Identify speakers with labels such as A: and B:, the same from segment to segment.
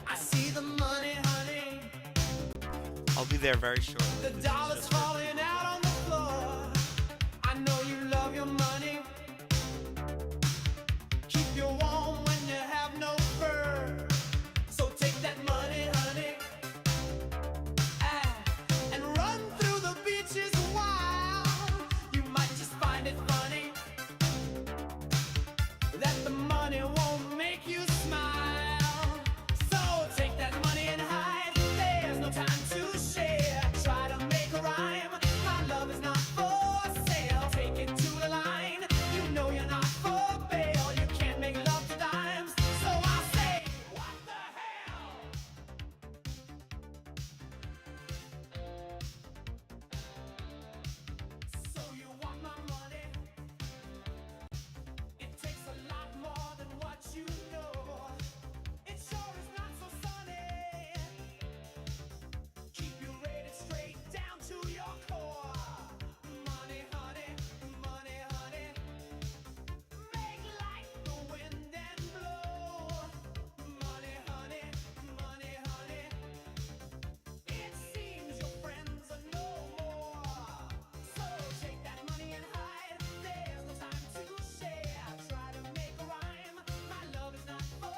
A: I see the money, honey.
B: I'll be there very shortly.
A: The
B: This is
A: dollars
B: just for
A: falling out on the floor. I know you love your money. Keep you warm when you have no fur. So take that money, honey, and run through the beaches wild. You might just find it funny that the money won't make you smile. So take that money and hide. There's no time to share. Try to make a rhyme. My love is not for sale. Take it to the line. You know you're not for bail. You can't make love to dimes. So I say, what the hell? So you want my money? It takes a lot more than what you know. It sure is not so sunny. Keep you rated straight down to your core. Money, honey, money, honey. Make like the wind and blow. Money, honey, money, honey. It seems your friends are no more. So take that money and hide. There's no time to share. Try to make a rhyme. My love is not for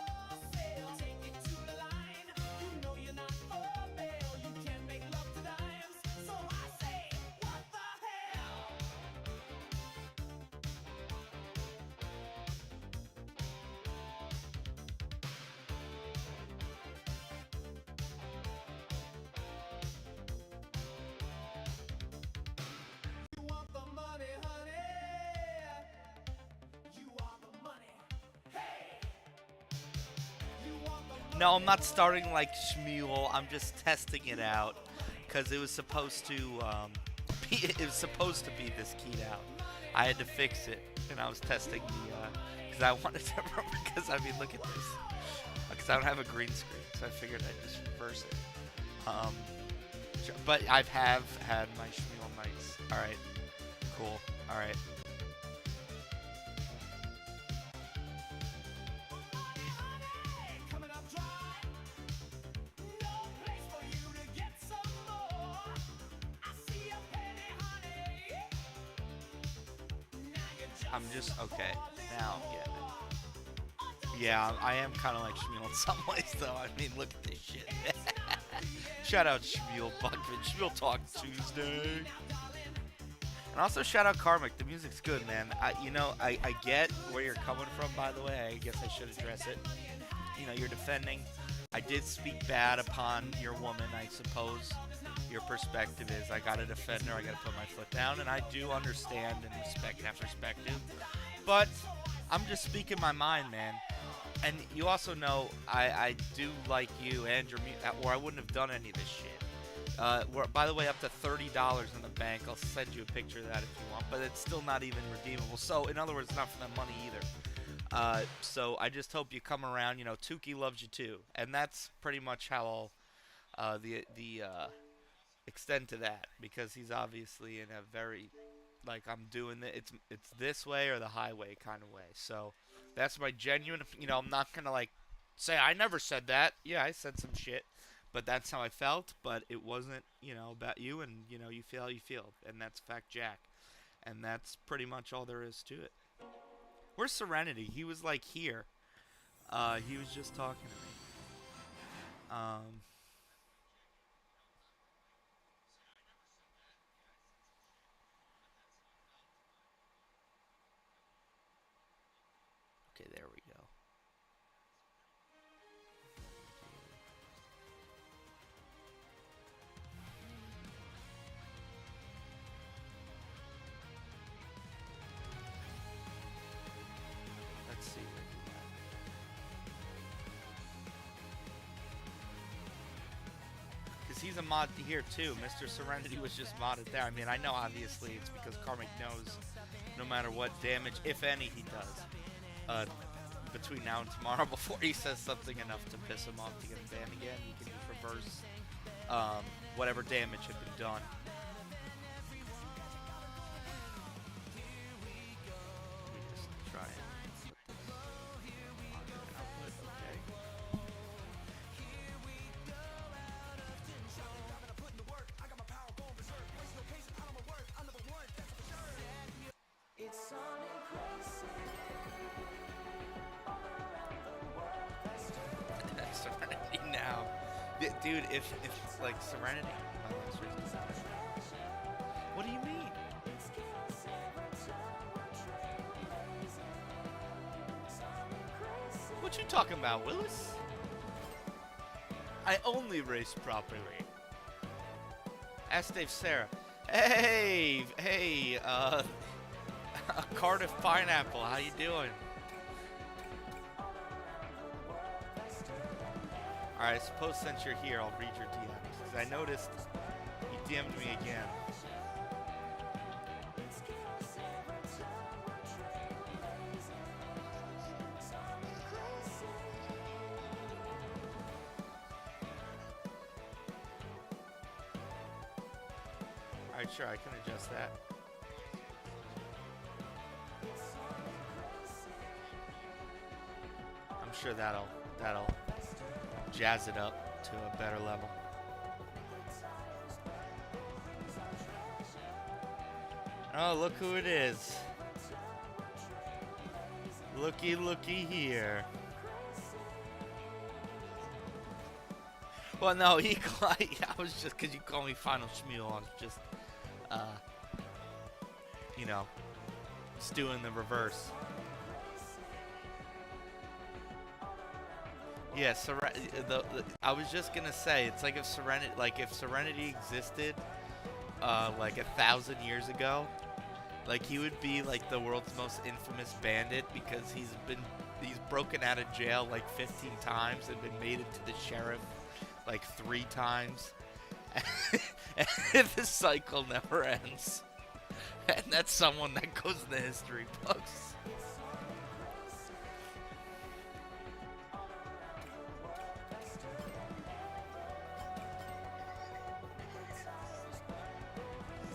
A: sale. Take it to the line. You know you're not for bail. You can't make love to dimes. So I say, what the hell? You want the money, honey. You want the money. Hey! You want the money.
B: No, I'm not starting like Schmuel. I'm just testing it out because it was supposed to be this keyed out. I had to fix it, and I was testing the because I wanted to remember. Because I mean, look at this. Because I don't have a green screen, so I figured I'd just reverse it. But I have had my Schmuel nights. All right, cool. All right.
A: Money, honey, coming up dry. No place for you to get some more. I see a penny, honey. Now you're
B: I'm just okay.
A: for a little
B: Now I'm getting
A: more.
B: it. Yeah, I am kind of like Schmuel in some ways, though. I mean, look at this shit. Shout out Schmuel Buckman. Schmuel Talk Tuesday. And also shout out Karmic. The music's good, man. I get where you're coming from, by the way. I guess I should address it. You know, you're defending. I did speak bad upon your woman, I suppose. Your perspective is I gotta defend her, I gotta put my foot down, and I do understand and respect that perspective. But I'm just speaking my mind, man. And you also know I do like you and your or I wouldn't have done any of this shit. We're, by the way, up to $30 in the bank. I'll send you a picture of that if you want, but it's still not even redeemable. So, in other words, not for the money either. So I just hope you come around. You know, Tukey loves you too, and that's pretty much how I'll the extend to that, because he's obviously in a very like I'm doing it's this way or the highway kind of way. So that's my genuine. You know, I'm not gonna like say I never said that. Yeah, I said some shit, but that's how I felt. But it wasn't, about you, and you feel how you feel, and that's fact, Jack, and that's pretty much all there is to it. Where's Serenity? He was like here. He was just talking to me. Okay, there we go. Let's see where he's a mod here too. Mr. Serenity was just modded there. I mean, I know obviously it's because Karmic knows no matter what damage, if any, he does, between now and tomorrow, before he says something enough to piss him off to get him banned again, he can just reverse whatever damage had been done. Let me just try and put this on output. Okay. Serenity now. Dude, if like Serenity. What do you mean? What you talking about, Willis? I only race properly. Ask Dave Sarah. Hey, Cardiff Pineapple, how you doing? Alright, I suppose since you're here, I'll read your DMs. Because I noticed you DM'd me again. Alright, sure, I can adjust that. I'm sure that'll jazz it up to a better level. Oh, look who it is. Looky here. Well, no, I was just, because you call me Final Schmuel, I was just, you know, just doing the reverse. Yeah, I was just gonna say, it's like if Serenity existed, like 1,000 years ago, like he would be like the world's most infamous bandit because he's broken out of jail like 15 times and been made into the sheriff like 3 times, and the cycle never ends. And that's someone that goes in the history books.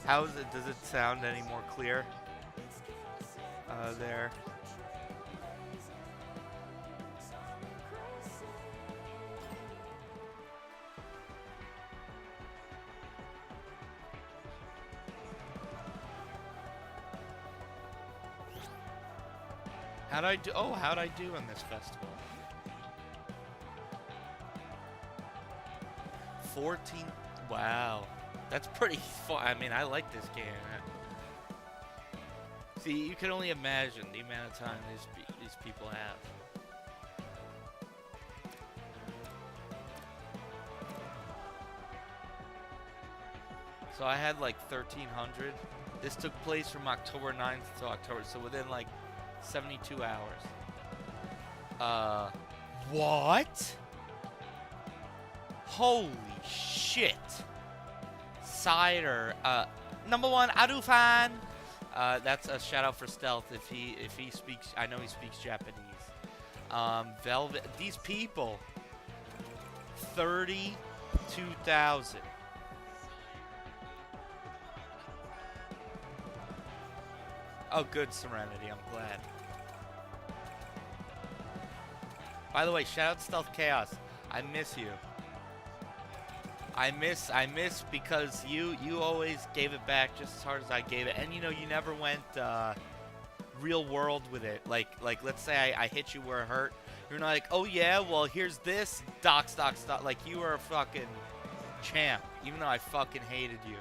B: How is it? Does it sound any more clear? There. How'd I do? Oh, how'd I do in this festival? 14. Wow. That's pretty fun. I mean, I like this game. See, you can only imagine the amount of time these people have. So I had like 1,300. This took place from October 9th to October, so within like 72 hours. What? Holy shit. Cider. Number 1, Adufan. That's a shout out for Stealth if he speaks. I know he speaks Japanese. Velvet. These people. 32,000. Oh, good, Serenity. I'm glad. By the way, shout out Stealth Chaos. I miss you. I miss because you always gave it back just as hard as I gave it, and you know you never went real world with it. Like let's say I hit you where it hurt. You're not like, oh yeah, well here's this doc. Like you were a fucking champ, even though I fucking hated you.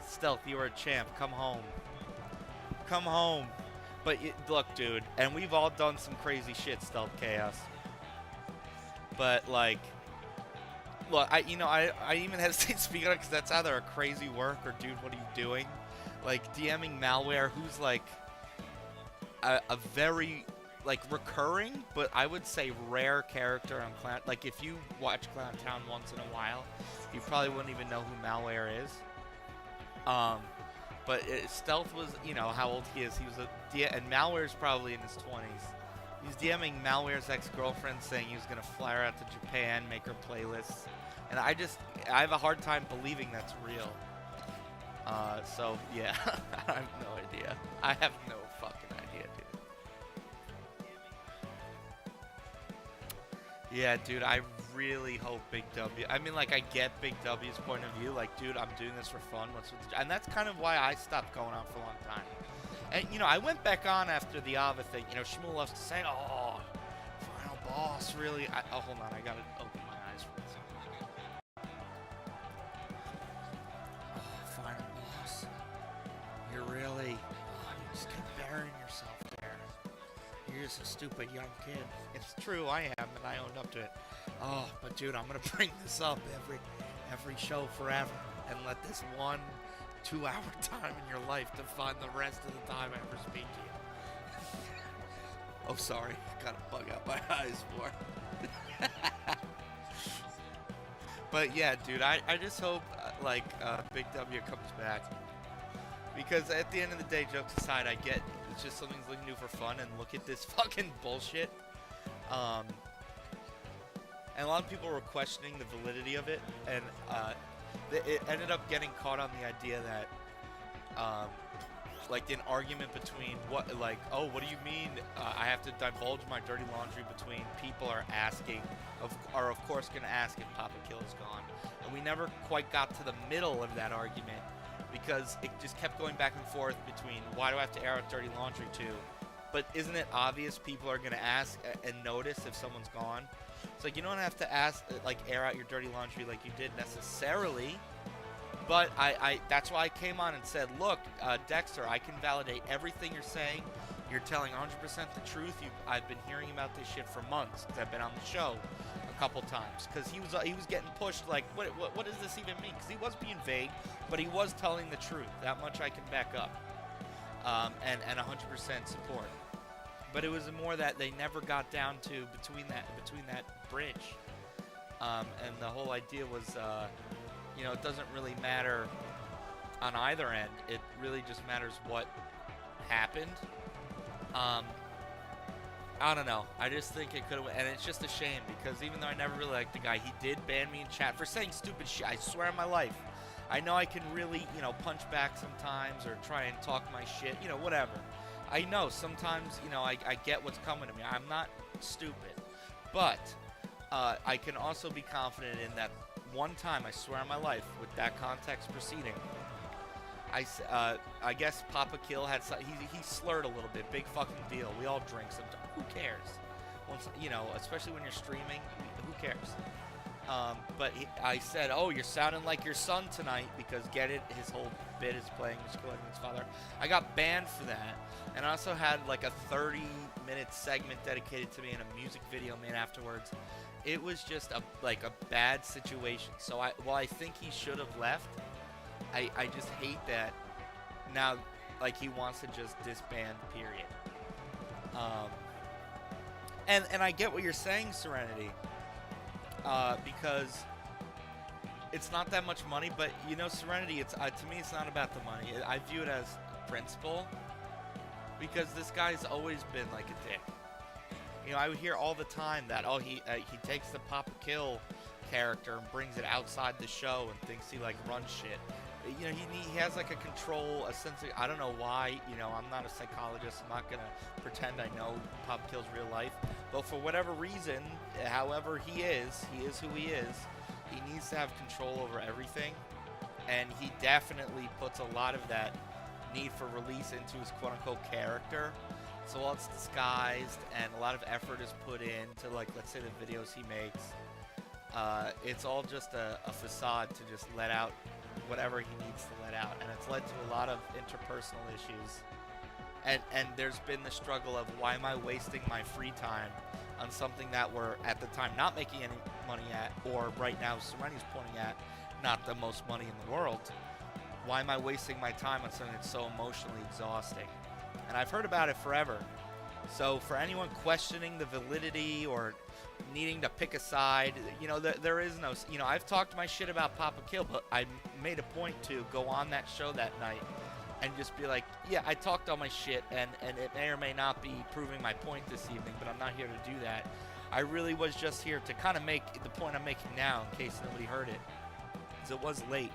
B: Stealth, you were a champ. Come home. Come home. But look, dude, and we've all done some crazy shit, Stealth Chaos. But like. Look, I even hesitate to speak on it because that's either a crazy work or, dude, what are you doing? Like, DMing malware who's, like, a very like recurring, but I would say rare character on Clown. Like if you watch Clown Town once in a while, you probably wouldn't even know who Malware is. But Stealth was, how old he is. He was and Malware's probably in his 20s. He's DMing Malware's ex-girlfriend saying he was gonna fly her out to Japan, make her playlists, and I have a hard time believing that's real. So yeah, I have no idea. I have no fucking idea, dude. Yeah, dude, I really hope Big W. I mean, like, I get Big W's point of view. Like, dude, I'm doing this for fun. And that's kind of why I stopped going on for a long time. And, I went back on after the Ava thing. Schmuel loves to say, oh, final boss, really? Oh, hold on. I got to open my eyes for this. Oh, final boss. You're really... Oh, you just kept burying yourself there. You're just a stupid young kid. It's true, I am, and I owned up to it. Oh, but dude, I'm gonna bring this up every show forever, and let this 1 2-hour time in your life define the rest of the time I ever speak to you. Oh, sorry, gotta bug out my eyes more. But yeah, dude, I just hope Big W comes back. Because at the end of the day, jokes aside, I get it's just something's looking new for fun, and look at this fucking bullshit. And a lot of people were questioning the validity of it, and it ended up getting caught on the idea that, an argument between what do you mean I have to divulge my dirty laundry between people are of course going to ask if Papa Kill is gone, and we never quite got to the middle of that argument. Because it just kept going back and forth between why do I have to air out dirty laundry too? But isn't it obvious people are going to ask and notice if someone's gone? It's like you don't have to ask, air out your dirty laundry like you did necessarily. But I that's why I came on and said, look, Dexter, I can validate everything you're saying. You're telling 100% the truth. I've been hearing about this shit for months because I've been on the show a couple times. Because he was getting pushed like, what does this even mean? Because he was being vague, but he was telling the truth. That much I can back up, and 100% support. But it was more that they never got down to between that bridge, and the whole idea was, it doesn't really matter on either end. It really just matters what happened. I don't know. I just think it could have, and it's just a shame because even though I never really liked the guy, he did ban me in chat for saying stupid shit. I swear on my life. I know I can really, punch back sometimes or try and talk my shit, whatever. I know sometimes, I get what's coming to me. I'm not stupid. But I can also be confident in that one time, I swear on my life, with that context proceeding, I guess Papa Kill had he slurred a little bit. Big fucking deal. We all drink sometimes. Who cares? Once especially when you're streaming, who cares? But I said, "Oh, you're sounding like your son tonight," because get it, his whole bit is playing Schmuel his father. I got banned for that, and I also had like a 30-minute segment dedicated to me and a music video made afterwards. It was just a bad situation. So while I think he should have left, I just hate that now, he wants to just disband, period. And I get what you're saying, Serenity, because it's not that much money, but Serenity, it's to me, it's not about the money. I view it as principle, because this guy's always been like a dick. I would hear all the time that, he takes the Papa Kill character and brings it outside the show and thinks he runs shit. He has a control, a sense of, I don't know why, I'm not a psychologist, I'm not gonna pretend I know Papa Kill's real life, but for whatever reason, however he is who he is, he needs to have control over everything, and he definitely puts a lot of that need for release into his quote-unquote character. So while it's disguised and a lot of effort is put into, let's say the videos he makes, it's all just a facade to just let out whatever he needs to let out. And it's led to a lot of interpersonal issues. And there's been the struggle of, why am I wasting my free time on something that we're, at the time, not making any money at, or right now, Serenity's pointing at, not the most money in the world. Why am I wasting my time on something that's so emotionally exhausting? And I've heard about it forever. So for anyone questioning the validity or needing to pick a side, you know, there is no, you know, I've talked my shit about Papa Kill, but I made a point to go on that show that night and just be like, yeah, I talked all my shit, and it may or may not be proving my point this evening, but I'm not here to do that. I really was just here to kind of make the point I'm making now, in case nobody heard it, because it was late.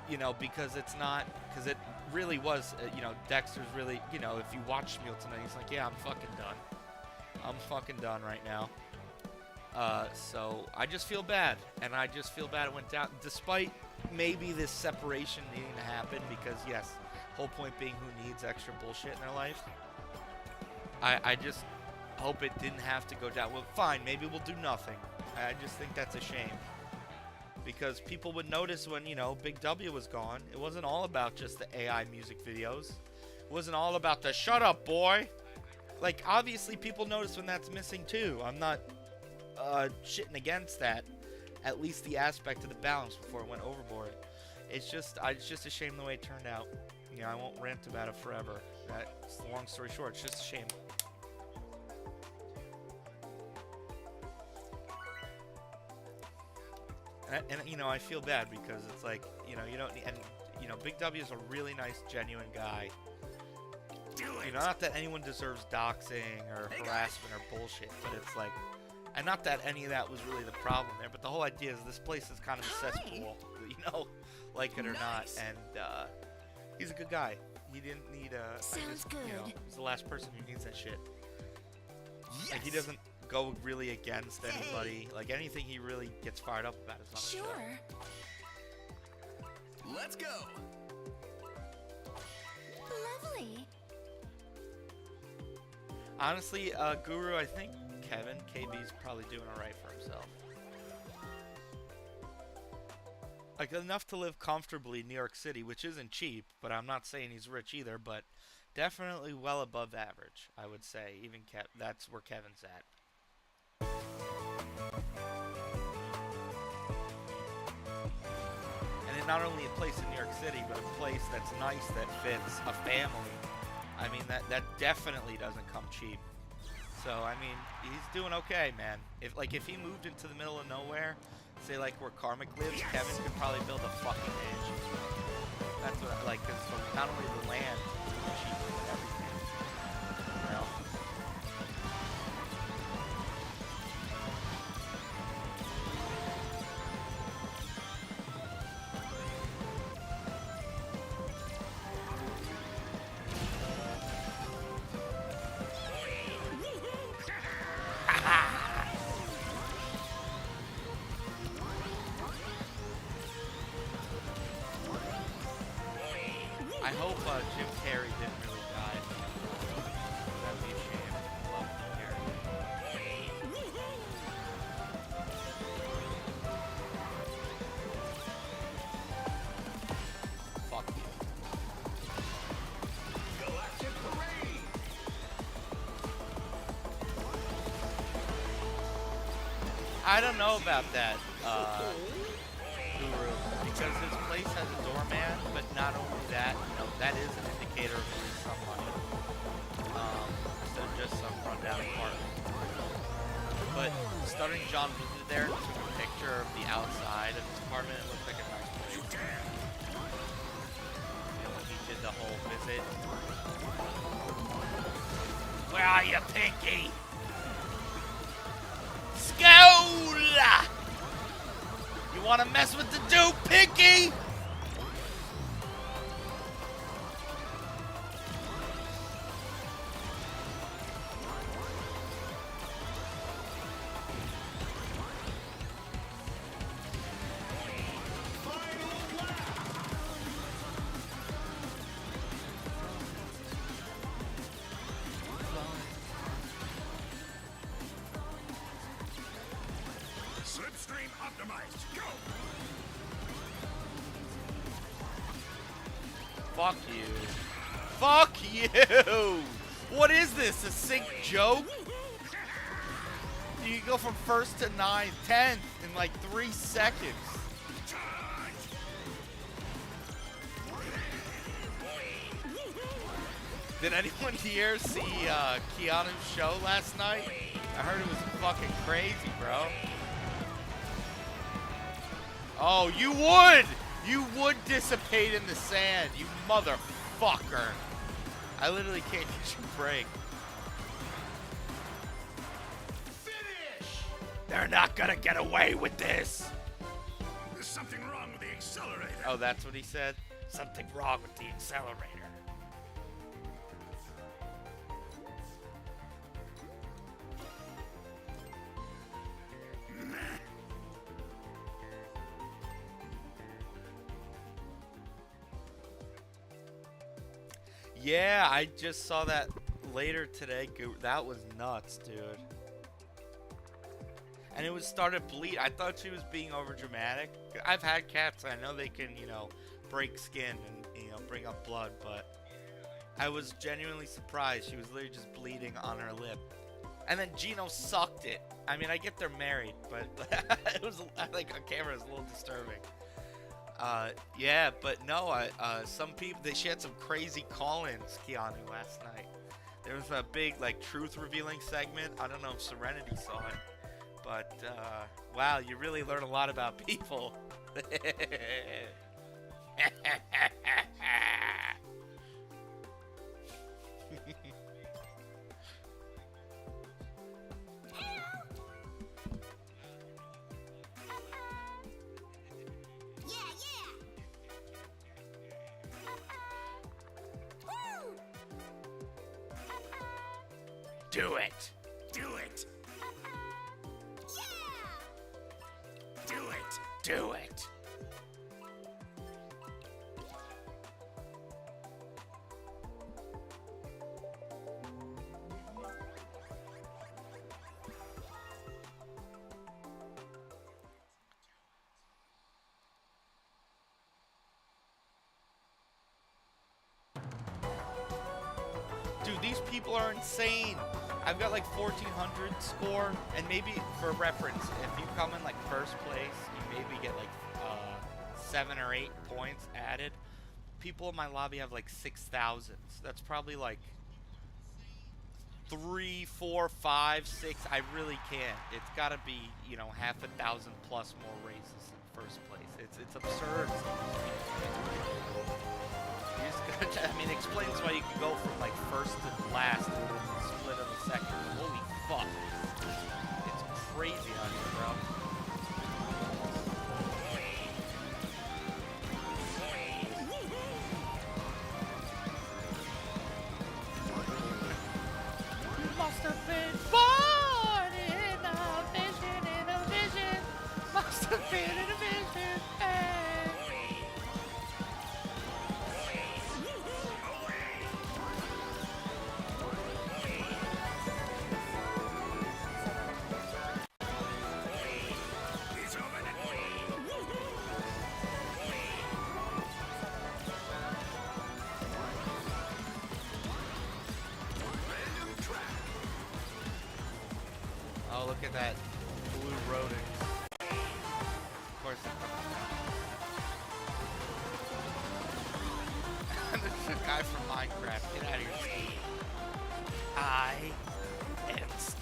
B: You know, because it's not, because it really was, you know, Dexter's really, you know, if you watch Schmuel tonight, he's like, yeah, I'm fucking done. I'm fucking done right now. So I just feel bad, and I just feel bad it went down, despite maybe this separation needing to happen, because yes, whole point being who needs extra bullshit in their life. I just hope it didn't have to go down. Well, fine, maybe we'll do nothing. I just think that's a shame. Because people would notice when, you know, Big W was gone. It wasn't all about just the AI music videos. It wasn't all about the shut up, boy. Like, obviously people notice when that's missing too. I'm not shitting against that. At least the aspect of the balance before it went overboard. It's just a shame the way it turned out. You know, I won't rant about it forever. That's the long story short. It's just a shame. And you know, I feel bad because it's like, you know, you don't need, and you know, Big W is a really nice, genuine guy. You know, not that anyone deserves doxing or harassment or bullshit, but it's like, and not that any of that was really the problem there, but the whole idea is this place is kind of a cesspool, you know, like it or not, and he's a good guy. He didn't need
C: Sounds good.
B: You know, he's the last person who needs that shit. Yes. Like, he doesn't go really against anybody. Like, anything he really gets fired up about is not
C: Sure.
A: Let's go.
C: Lovely.
B: Honestly, Guru, I think Kevin, KB's probably doing alright for himself. Like, enough to live comfortably in New York City, which isn't cheap, but I'm not saying he's rich either, but definitely well above average, I would say. Even that's where Kevin's at. And it not only a place in New York City, but a place that's nice, that fits a family. I mean, that definitely doesn't come cheap. So, I mean, he's doing okay, man. If he moved into the middle of nowhere, say like where Karmic lives, Kevin could probably build a fucking mansion. That's what I like, because not only the land, it's cheap, but everything. You know? I hope Jim Carrey didn't really die. That'd be a shame. I love Jim Carrey. Fuck you.
A: Galactic Parade.
B: I don't know about that, Guru, because his place has a doorman, but not only that, you know, that is an indicator of at least some money. Instead of just some rundown apartment. But Stuttering John visited there and took a picture of the outside of his apartment. It looked like a nice place. You know, when he did the whole visit. Where are you, Pinky? Skola! You wanna mess with the dude, Pinky?
A: Slipstream optimized. Go.
B: Fuck you. Fuck you! What is this, a sync joke? You go from 1st to 9th, 10th in like 3 seconds. Did anyone here see Keanu's show last night? I heard it was fucking crazy, bro. Oh, you would! You would dissipate in the sand, you motherfucker. I literally can't get you a break.
A: Finish!
B: They're not gonna get away with this.
A: There's something wrong with the accelerator.
B: Oh, that's what he said? Something wrong with the accelerator. Yeah, I just saw that later today. That was nuts, dude. And it was started bleed. I thought she was being over dramatic. I've had cats. I know they can, you know, break skin and, you know, bring up blood, but I was genuinely surprised. She was literally just bleeding on her lip. And then Gino sucked it. I mean, I get they're married, but it was, I think on camera, it was a little disturbing. Yeah, but no, some people, she had some crazy call-ins, Keanu, last night. There was a big, like, truth-revealing segment. I don't know if Serenity saw it, but, wow, you really learn a lot about people. Do it.
A: Do it! Do it!
B: Do it. Dude, these people are insane. I've got like 1400 score, and maybe for reference, if you come in like first place, you maybe get like 7 or 8 points added. People in my lobby have like 6,000. So that's probably like 3, 4, 5, 6. I really can't. It's got to be, you know, half a thousand plus more races in first place. It's absurd. You just gotta, I mean, it explains why you can go from like first to last in the split of a second. Holy fuck. It's crazy out here, bro. You must have been born in a vision. Must have been in a vision. Hey. Oh, look at that blue rodent. Of course it comes down. There's a guy from Minecraft. Get out of here, Steve. I am Steve.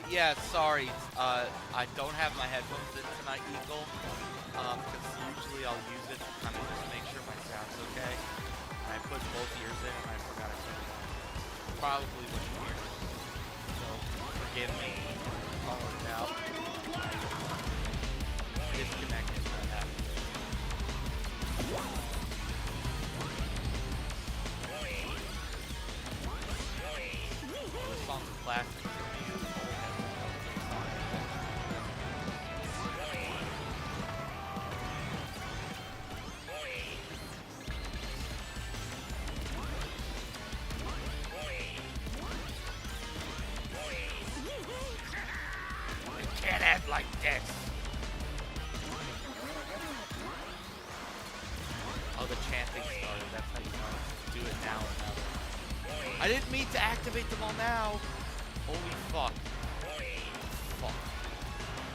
B: Yeah, sorry. I don't have my headphones in tonight, Eagle. Because usually I'll use it to kind of just make sure my sound's okay. And I put both ears in and I forgot to turn it on. Probably what you hear. So, forgive me. I'll work out. Disconnected. That happened. This song's a classic for me. thing started. That's how you know. Do it now or never. I didn't mean to activate them all now. Holy fuck. Fuck.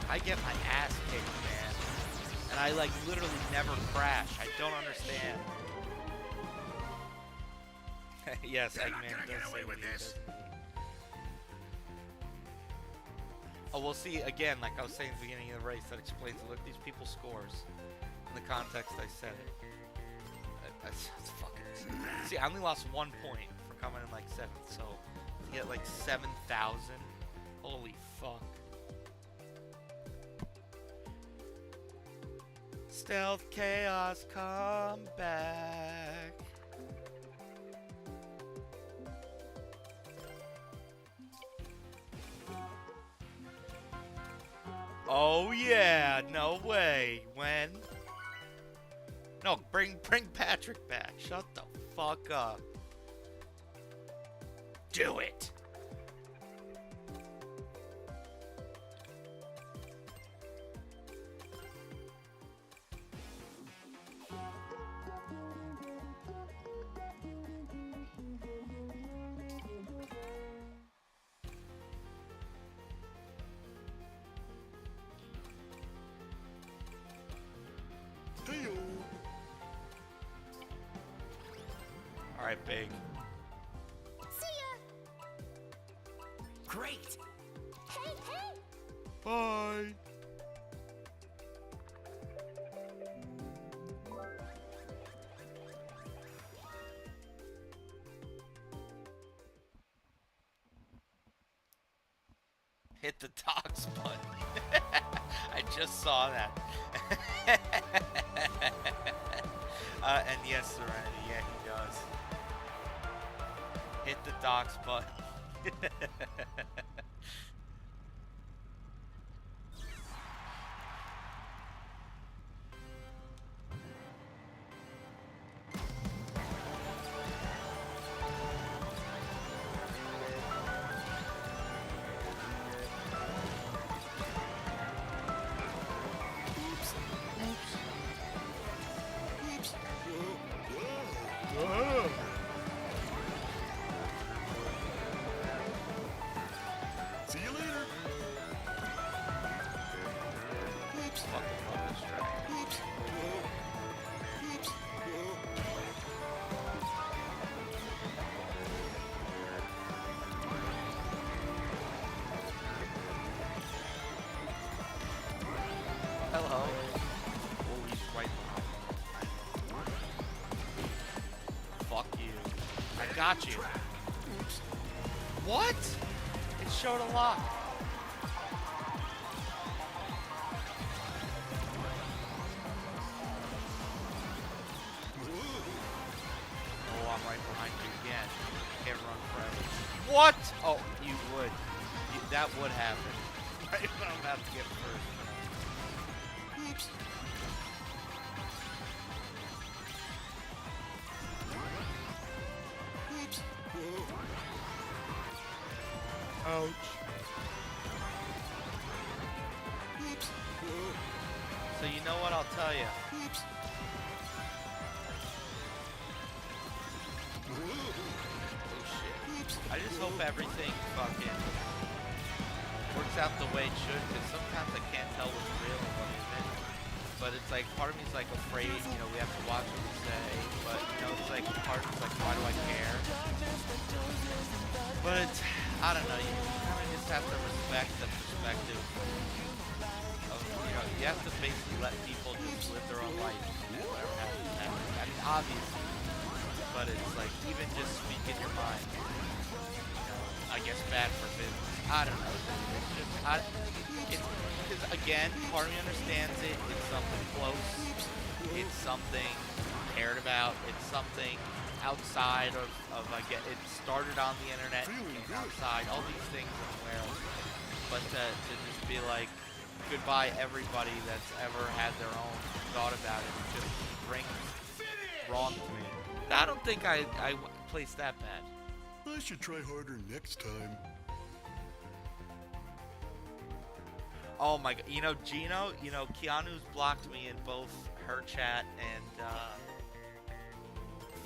B: I get my ass kicked, man. And I, like, literally never crash. I don't understand. Yes,
D: You're not
B: Eggman
D: gonna get
B: does
D: away
B: say
D: with
B: he
D: this.
B: does. Oh, we'll see, again, like I was saying at the beginning of the race, that explains, look, these people's scores. In the context I said it. That's fucking insane. See, I only lost 1 point for coming in, like, 7th, so to get, like, 7,000, holy fuck. Stealth Chaos, come back. Oh yeah, no way. When? No, bring Patrick back. Shut the fuck up. Do it. All right, big.
C: See ya.
D: Great.
C: Hey, hey.
B: Bye. Hit the docs button. I just saw that. And yes, Serenity, yeah, he does. Hit the docs button.
D: See you later.
B: Fucking love this track. Hello. Oh, he's right behind me. Fuck you. I got you. What? It showed a lock. Oh, I'm right behind you again. Can't run forever. What? Oh, you would. That would happen. Right when I'm about to get first. Ouch. So you know what I'll tell you. Oh shit. I just hope everything fucking works out the way it should, because sometimes I can't tell what's real and what isn't. But it's like, part of me is like afraid, you know, we have to watch what we say. But, you know, it's like, part of me is like, why do I care? But it's, I don't know, you kind of just have to respect the perspective of, you know, you have to basically let people just live their own life and whatever happens, happens. I mean, obviously, but it's like, even just speaking your mind, you know, I guess bad for business. I don't know, it's just, because again, part of me understands it, it's something close, it's something cared about, it's something outside of I get it started on the internet, came outside, all these things I'm aware of. But to just be like, goodbye everybody that's ever had their own thought about it, just rings wrong to me. I don't think I placed that bad.
D: I should try harder next time.
B: Oh my god, you know, Gino, you know, Keanu's blocked me in both her chat and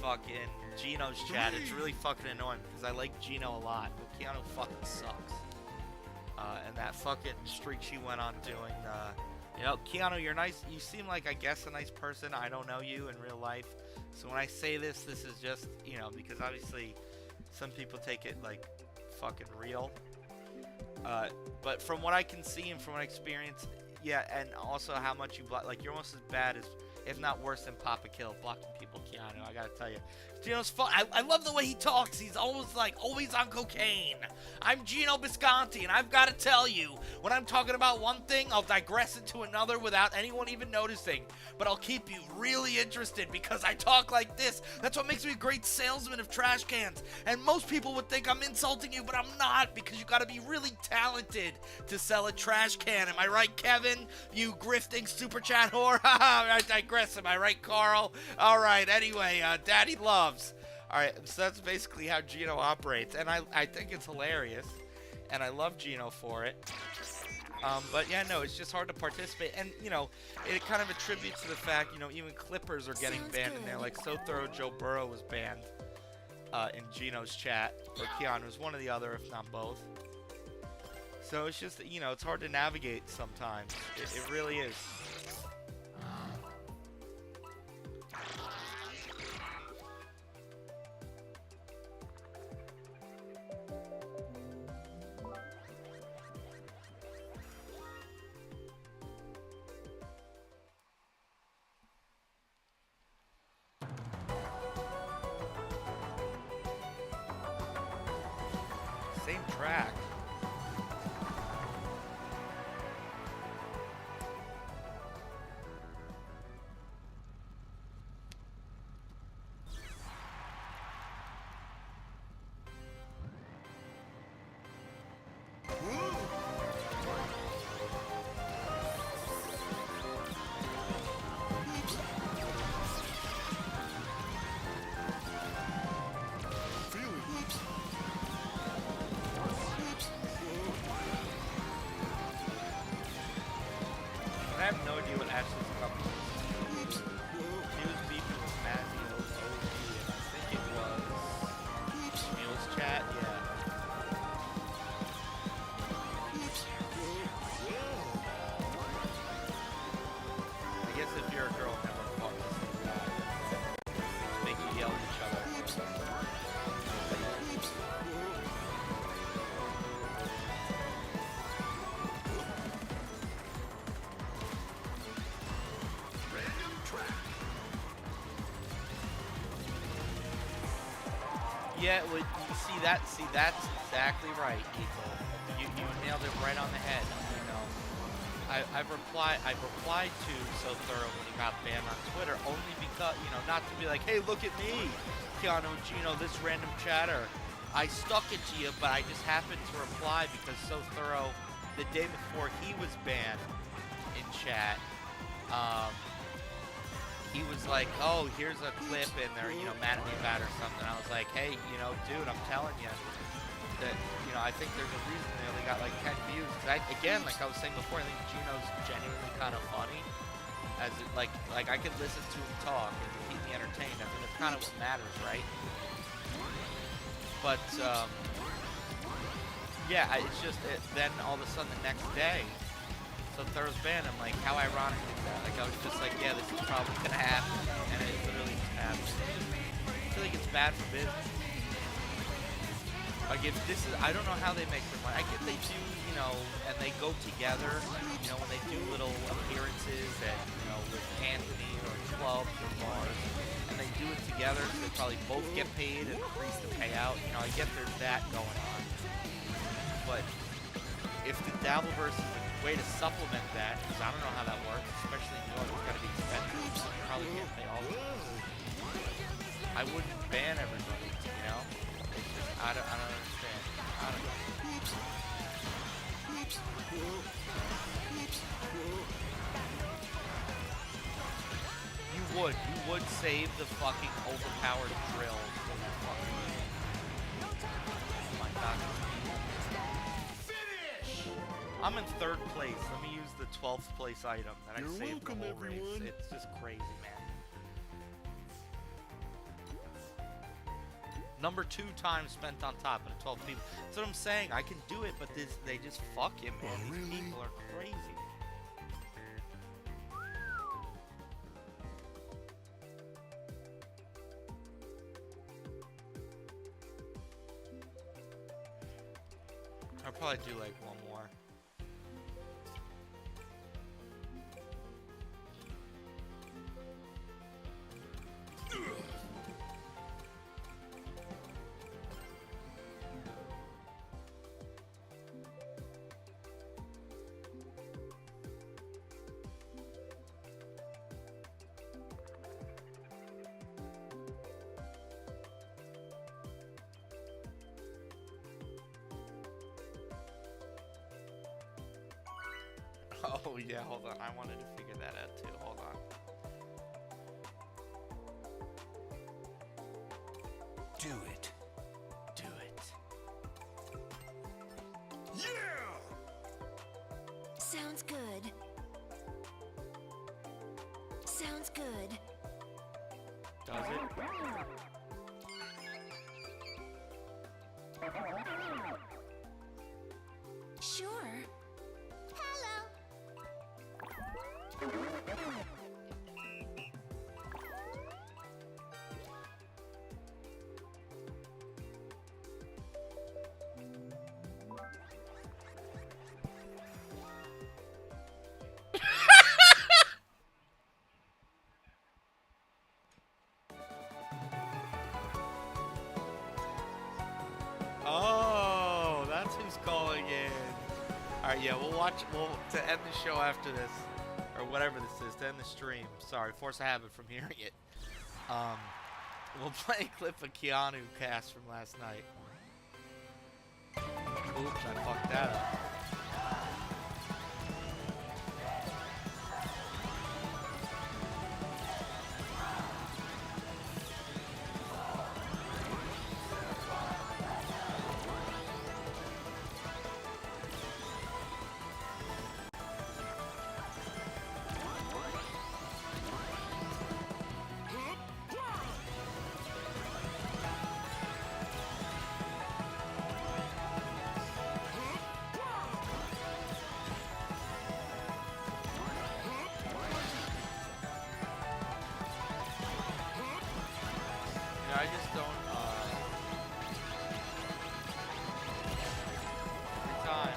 B: fucking Gino's chat. It's really fucking annoying because I like Gino a lot, but Keanu fucking sucks. And that fucking streak she went on doing, you know, Keanu, you're nice. You seem like, I guess, a nice person. I don't know you in real life. So when I say this, this is just, you know, because obviously some people take it like fucking real. But from what I can see and from what I experience, yeah, and also how much you block, like, you're almost as bad as, if not worse than Papa Kill, blocking people, Keanu. I gotta tell you. Gino's fun. I love the way he talks. He's always on cocaine. I'm Gino Bisconti, and I've got to tell you, when I'm talking about one thing, I'll digress into another without anyone even noticing. But I'll keep you really interested because I talk like this. That's what makes me a great salesman of trash cans. And most people would think I'm insulting you, but I'm not, because you got to be really talented to sell a trash can. Am I right, Kevin? You grifting super chat whore? I digress. Am I right, Carl? All right. Anyway, Daddy loves. All right, so that's basically how Gino operates, and I think it's hilarious, and I love Gino for it. But yeah, no, it's just hard to participate, and you know, it kind of attributes to the fact, you know, even Clippers are getting banned in there. Like So Thorough Joe Burrow was banned in Gino's chat, or Keanu's, one or the other, if not both. So it's just, you know, it's hard to navigate sometimes. It really is. Same track. I have no idea what Ashley's company is. He was beefing with Matthew OG, and I think it was Schmuel's chat, yeah. I guess if you're a girl, never fuck the same guy. Things make you yell at each other. Yeah, well, you see that's exactly right, Eagle. You nailed it right on the head. You know, I've replied to So Thorough when he got banned on Twitter only because, you know, not to be like, hey, look at me, Keanu and Gino, this random chatter. I stuck it to you, but I just happened to reply because So Thorough, the day before he was banned in chat, he was like, oh, here's a clip, and they're, you know, mad at me about it or something. I was like, hey, you know, dude, I'm telling you that, you know, I think there's a reason they only got like 10 views. Again, like I was saying before, I think Gino's genuinely kind of funny. As it, like I could listen to him talk and keep me entertained. I mean, that's kind of what matters, right? But yeah, it's just then all of a sudden the next day, So Thorough's banned. I'm like, how ironic is that? Like, I was just like, yeah, this is probably gonna happen, and it literally just happened. I feel like it's bad for business. Like, if this is, I don't know how they make their money. I get they do, you know, and they go together, you know, when they do little appearances at, you know, with Anthony or clubs or bars, and they do it together, so they probably both get paid and increase the payout. You know, I get there's that going on. But if the Dabbleverse is a way to supplement that, because I don't know how that works, especially in New York, it's got to be expensive, so you probably can't pay all of it. I wouldn't ban everybody, you know? It's just, I don't understand. I don't know. You would save the fucking overpowered drill for the fucking... Oh my god. I'm in 3rd place. Let me use the 12th place item that I saved the whole race. It's just crazy, man. Number 2 time spent on top of the 12 people. That's what I'm saying. I can do it, but they just fuck him, man.
D: Oh,
B: These
D: really?
B: people are crazy. I'll probably do like one more. Oh yeah, hold on. I wanted to figure that out too. Hold on.
A: Do it. Do it.
D: Yeah!
C: Sounds good. Sounds good.
B: Does it?
C: Sure. Hello.
B: Oh, that's who's calling in. Alright, yeah, we'll watch. To end the show after this, or whatever this is, to end the stream. Sorry, force a habit from hearing it. We'll play a clip of Keanu cast from last night. Oops, I fucked that up. I just don't, every time.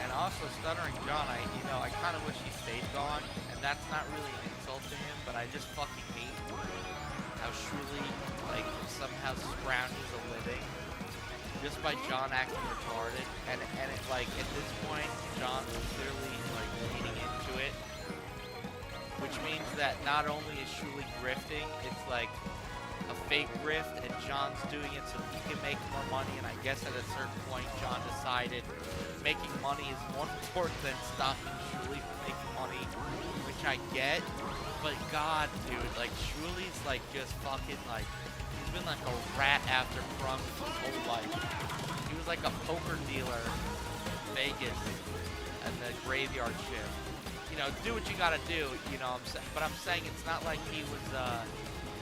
B: And also, Stuttering John, I kind of wish he stayed gone, and that's not really an insult to him, but I just fucking hate how Schmuel, like, somehow scrounges a living just by John acting retarded, and it, like, at this point, John is clearly, like, leaning into it, which means that not only is Schmuel grifting, it's like a fake grift, and John's doing it so he can make more money, and I guess at a certain point, John decided making money is more important than stopping Schmuel from making money, which I get, but God, dude, like, Schmuel's, like, just fucking, like, he's been like a rat after Crumb his whole life. He was like a poker dealer in Vegas and the graveyard shift. You know, do what you gotta do, you know, but I'm saying it's not like he was a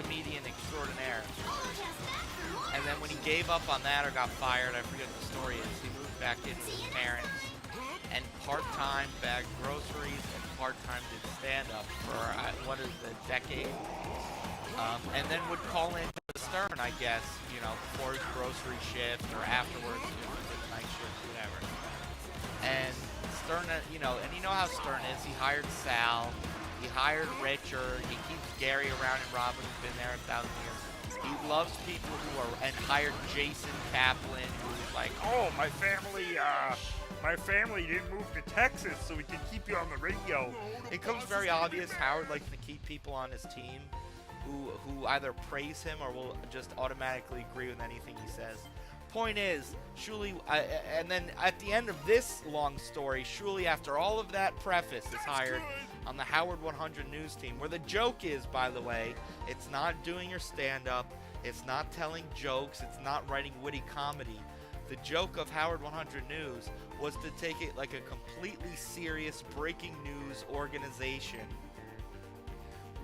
B: comedian extraordinaire. And then when he gave up on that or got fired, I forget what the story is, he moved back in with his parents and part-time bagged groceries and part-time did stand-up for, what is it, a decade? And then would call in to Stern, I guess, you know, before his grocery shift or afterwards, you know, his night shift, whatever. And Stern, you know, and you know how Stern is. He hired Sal, he hired Richard, he keeps Gary around and Robin, who's been there 1,000 years. He loves people who are, and hired Jason Kaplan, who's like, oh, my family didn't move to Texas, so we can keep you on the radio. It becomes very obvious Howard likes to keep people on his team who either praise him or will just automatically agree with anything he says. Point is, Schmuel, and then at the end of this long story, Schmuel, after all of that preface, is hired on the Howard 100 news team, where the joke is, by the way, it's not doing your stand-up, it's not telling jokes, it's not writing witty comedy. the joke of Howard 100 News was to take it like a completely serious breaking news organization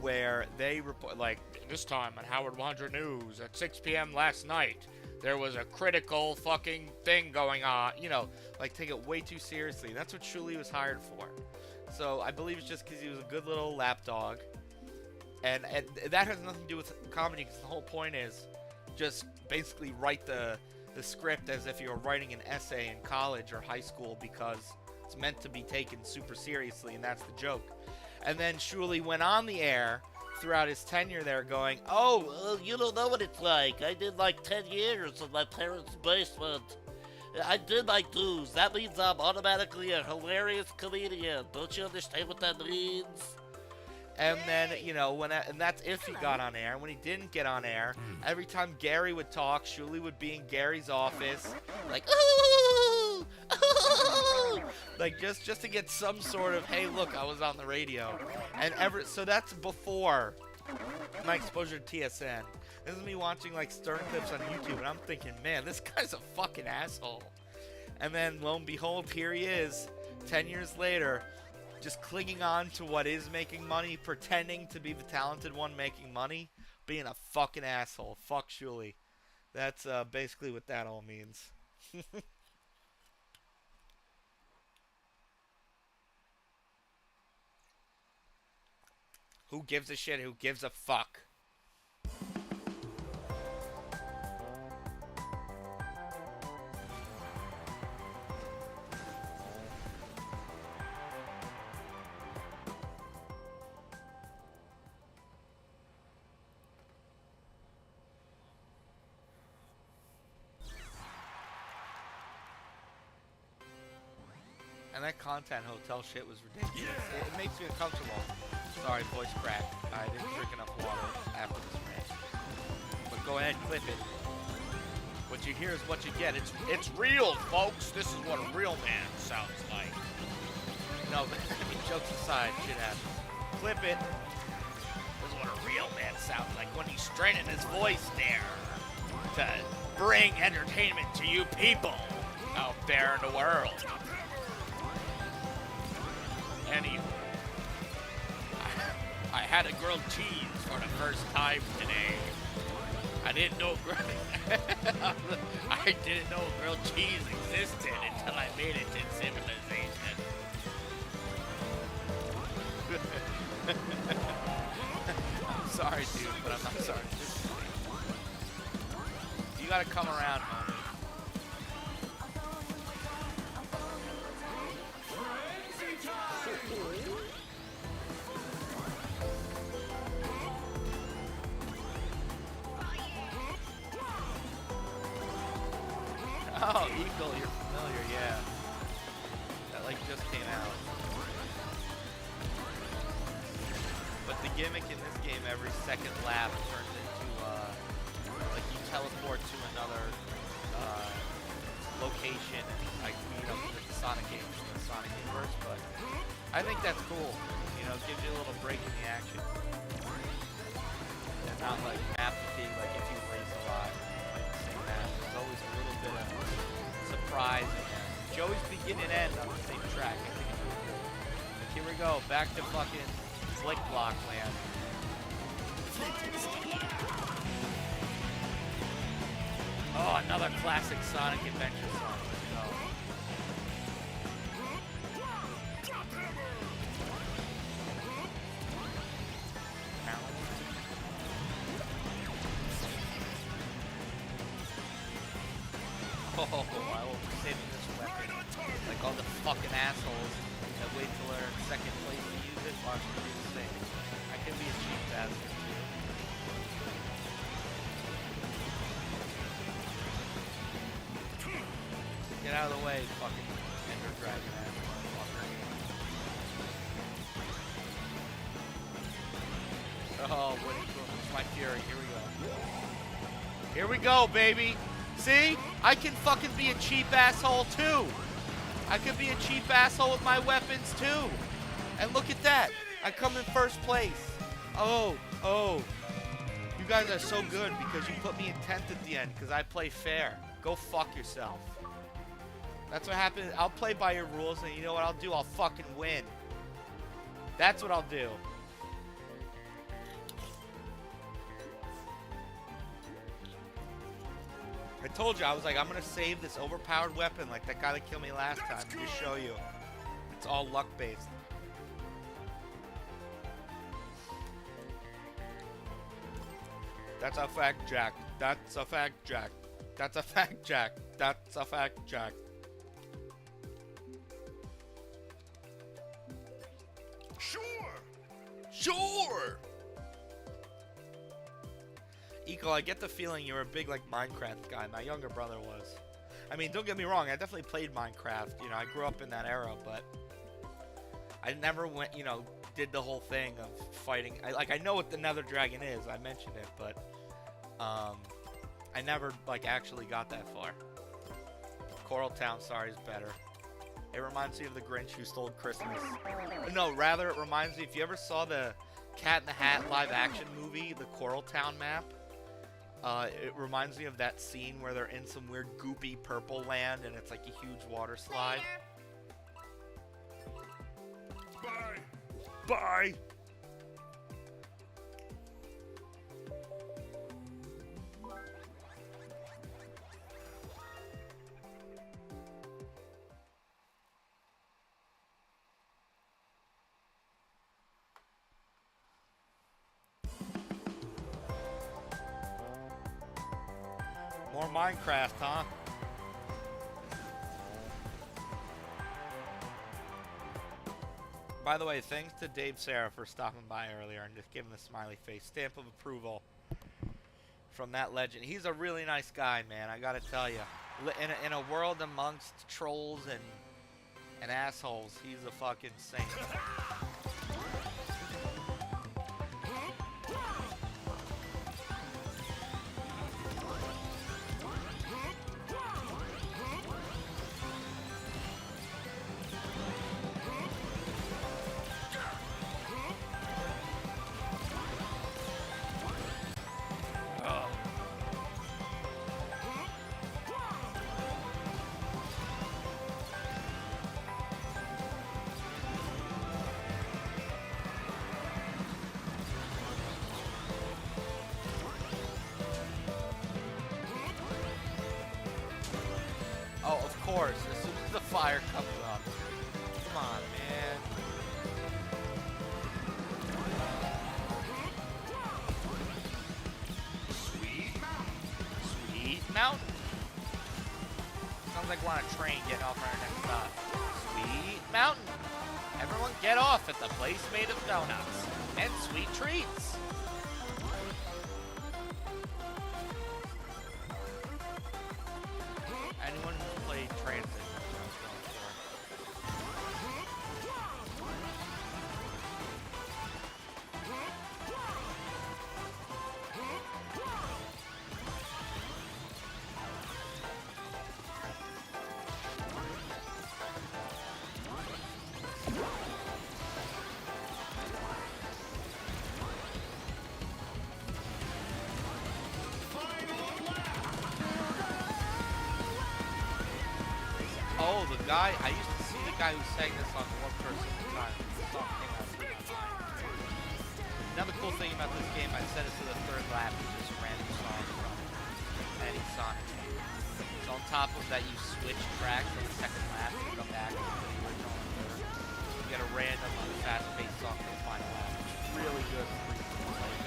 B: where they report, like, this time on Howard 100 News at 6 p.m. last night, there was a critical fucking thing going on. You know, like, take it way too seriously. That's what Schmuel was hired for. So I believe it's just because he was a good little lapdog. And that has nothing to do with comedy, because the whole point is just basically write the script as if you were writing an essay in college or high school, because it's meant to be taken super seriously, and that's the joke. And then Schmuel went on the air throughout his tenure there going, oh, well, you don't know what it's like. I did like 10 years in my parents' basement. I did my dues. That means I'm automatically a hilarious comedian. Don't you understand what that means? And then, you know, and that's if he got on air. When he didn't get on air, every time Gary would talk, Schmuel would be in Gary's office, like, ooh, ooh, like just to get some sort of, hey, look, I was on the radio. And so that's before my exposure to TSN. This is me watching like Stern clips on YouTube, and I'm thinking, man, this guy's a fucking asshole. And then lo and behold, here he is, 10 years later, just clinging on to what is making money, pretending to be the talented one making money, being a fucking asshole. Fuck Schmuel. That's basically what that all means. Who gives a shit? Who gives a fuck? And that content hotel shit was ridiculous. It makes me uncomfortable. Sorry, voice crack. I didn't drink enough water after this rant. But go ahead, clip it. What you hear is what you get. It's real, folks. This is what a real man sounds like. No, but I mean, jokes aside, shit happens. Clip it. This is what a real man sounds like when he's straining his voice there to bring entertainment to you people out there in the world. Anyway, I had a grilled cheese for the first time today. I didn't know grilled cheese existed until I made it in civilization. I'm sorry, dude, but I'm not sorry. You gotta come around, homie. Oh, Eagle, you're familiar, yeah. That like just came out. But the gimmick in this game, every second lap turns into like you teleport to another location, and like the Sonic games in the Sonic universe. But I think that's cool. You know, it gives you a little break in the action, and not like map fatigue like if you race a lot. There's always a little bit of surprise in there. Joey's begin and end on the same track. I think it's really cool. Like, here we go, back to fucking Flick Block land. Oh, another classic Sonic Adventure song. Let's go. Oh, I will be saving this weapon. Like all the fucking assholes that wait till they're in second place to use it. Watch me do the same. I can be a cheap bastard too. Get out of the way, fucking Ender Dragon ass motherfucker. Oh, what are you doing? It's my fury. Here we go. Here we go, baby. See? I can fucking be a cheap asshole too. I could be a cheap asshole with my weapons too. And look at that. I come in first place. Oh. You guys are so good because you put me in 10th at the end because I play fair. Go fuck yourself. That's what happens. I'll play by your rules, and you know what I'll do? I'll fucking win. That's what I'll do. I told you, I was like, I'm gonna save this overpowered weapon like that guy that killed me last time and just show you. It's all luck based. That's a fact, Jack. That's a fact, Jack. That's a fact, Jack. That's a fact, Jack.
D: Sure.
B: Sure! Eco, I get the feeling you're a big, like, Minecraft guy. My younger brother was. I mean, don't get me wrong, I definitely played Minecraft. You know, I grew up in that era, but I never went, you know, did the whole thing of fighting. I know what the Nether Dragon is. I mentioned it, but I never, like, actually got that far. Coral Town, sorry, is better. It reminds me of the Grinch who stole Christmas. No, rather, it reminds me, if you ever saw the Cat in the Hat live-action movie, the Coral Town map, it reminds me of that scene where they're in some weird goopy purple land and it's like a huge water slide.
D: Bye.
B: Bye! More Minecraft, huh? By the way, thanks to Dave Sarah for stopping by earlier and just giving the smiley face stamp of approval from that legend. He's a really nice guy, man. I gotta tell you, in a world amongst trolls and assholes, he's a fucking saint. Oh, of course, as soon as the fire comes up. Come on, man. Sweet Mountain. Sounds like we're on a train getting off our next stop. Sweet Mountain. Everyone get off at the place made of donuts and sweet treats. Anyone who's played Transit knows what I was going for. Oh, the guy, I used to see the guy who sang this on One Person at a Time. The song came out of my mind. Another cool thing about this game, I set it to the third lap, is just random songs from any Sonic game. So on top of that, you switch tracks on the second lap to come back to the original and third. You get a random, fast-paced song for the final lap, which is really good for free to play.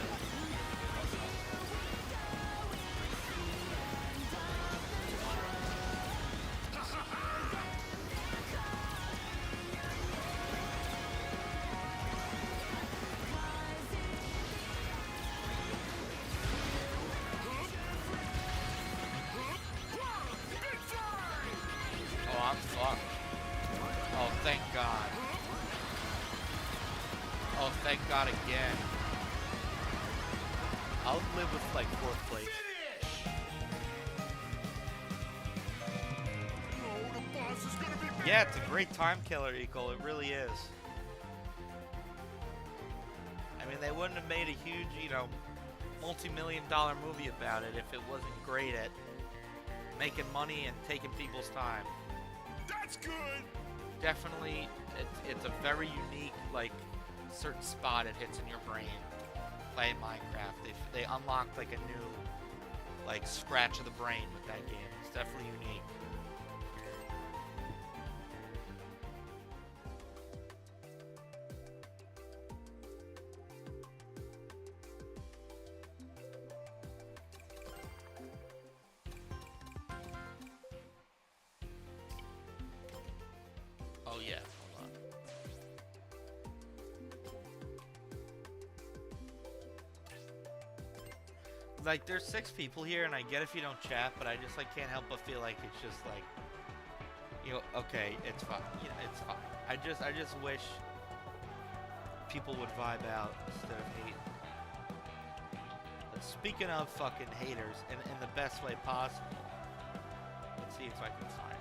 B: Oh, I'm fucked. Oh, thank God. Oh, thank God again. I'll live with, like, 4th place.
D: Oh, the boss is gonna be
B: Yeah, it's a great time killer, Eagle. It really is. I mean, they wouldn't have made a huge, you know, multi-million-dollar movie about it if it wasn't great at making money and taking people's time.
D: good.
B: Definitely, it's a very unique, like, certain spot it hits in your brain playing Minecraft. They unlocked, like, a new, like, scratch of the brain with that game. It's definitely unique. Oh yeah, hold on. Like, there's 6 people here, and I get if you don't chat, but I just, like, can't help but feel like it's just, like, you know, okay, it's fine. You know, it's fine. I just wish people would vibe out instead of hate. But speaking of fucking haters, in the best way possible, let's see if I can find it.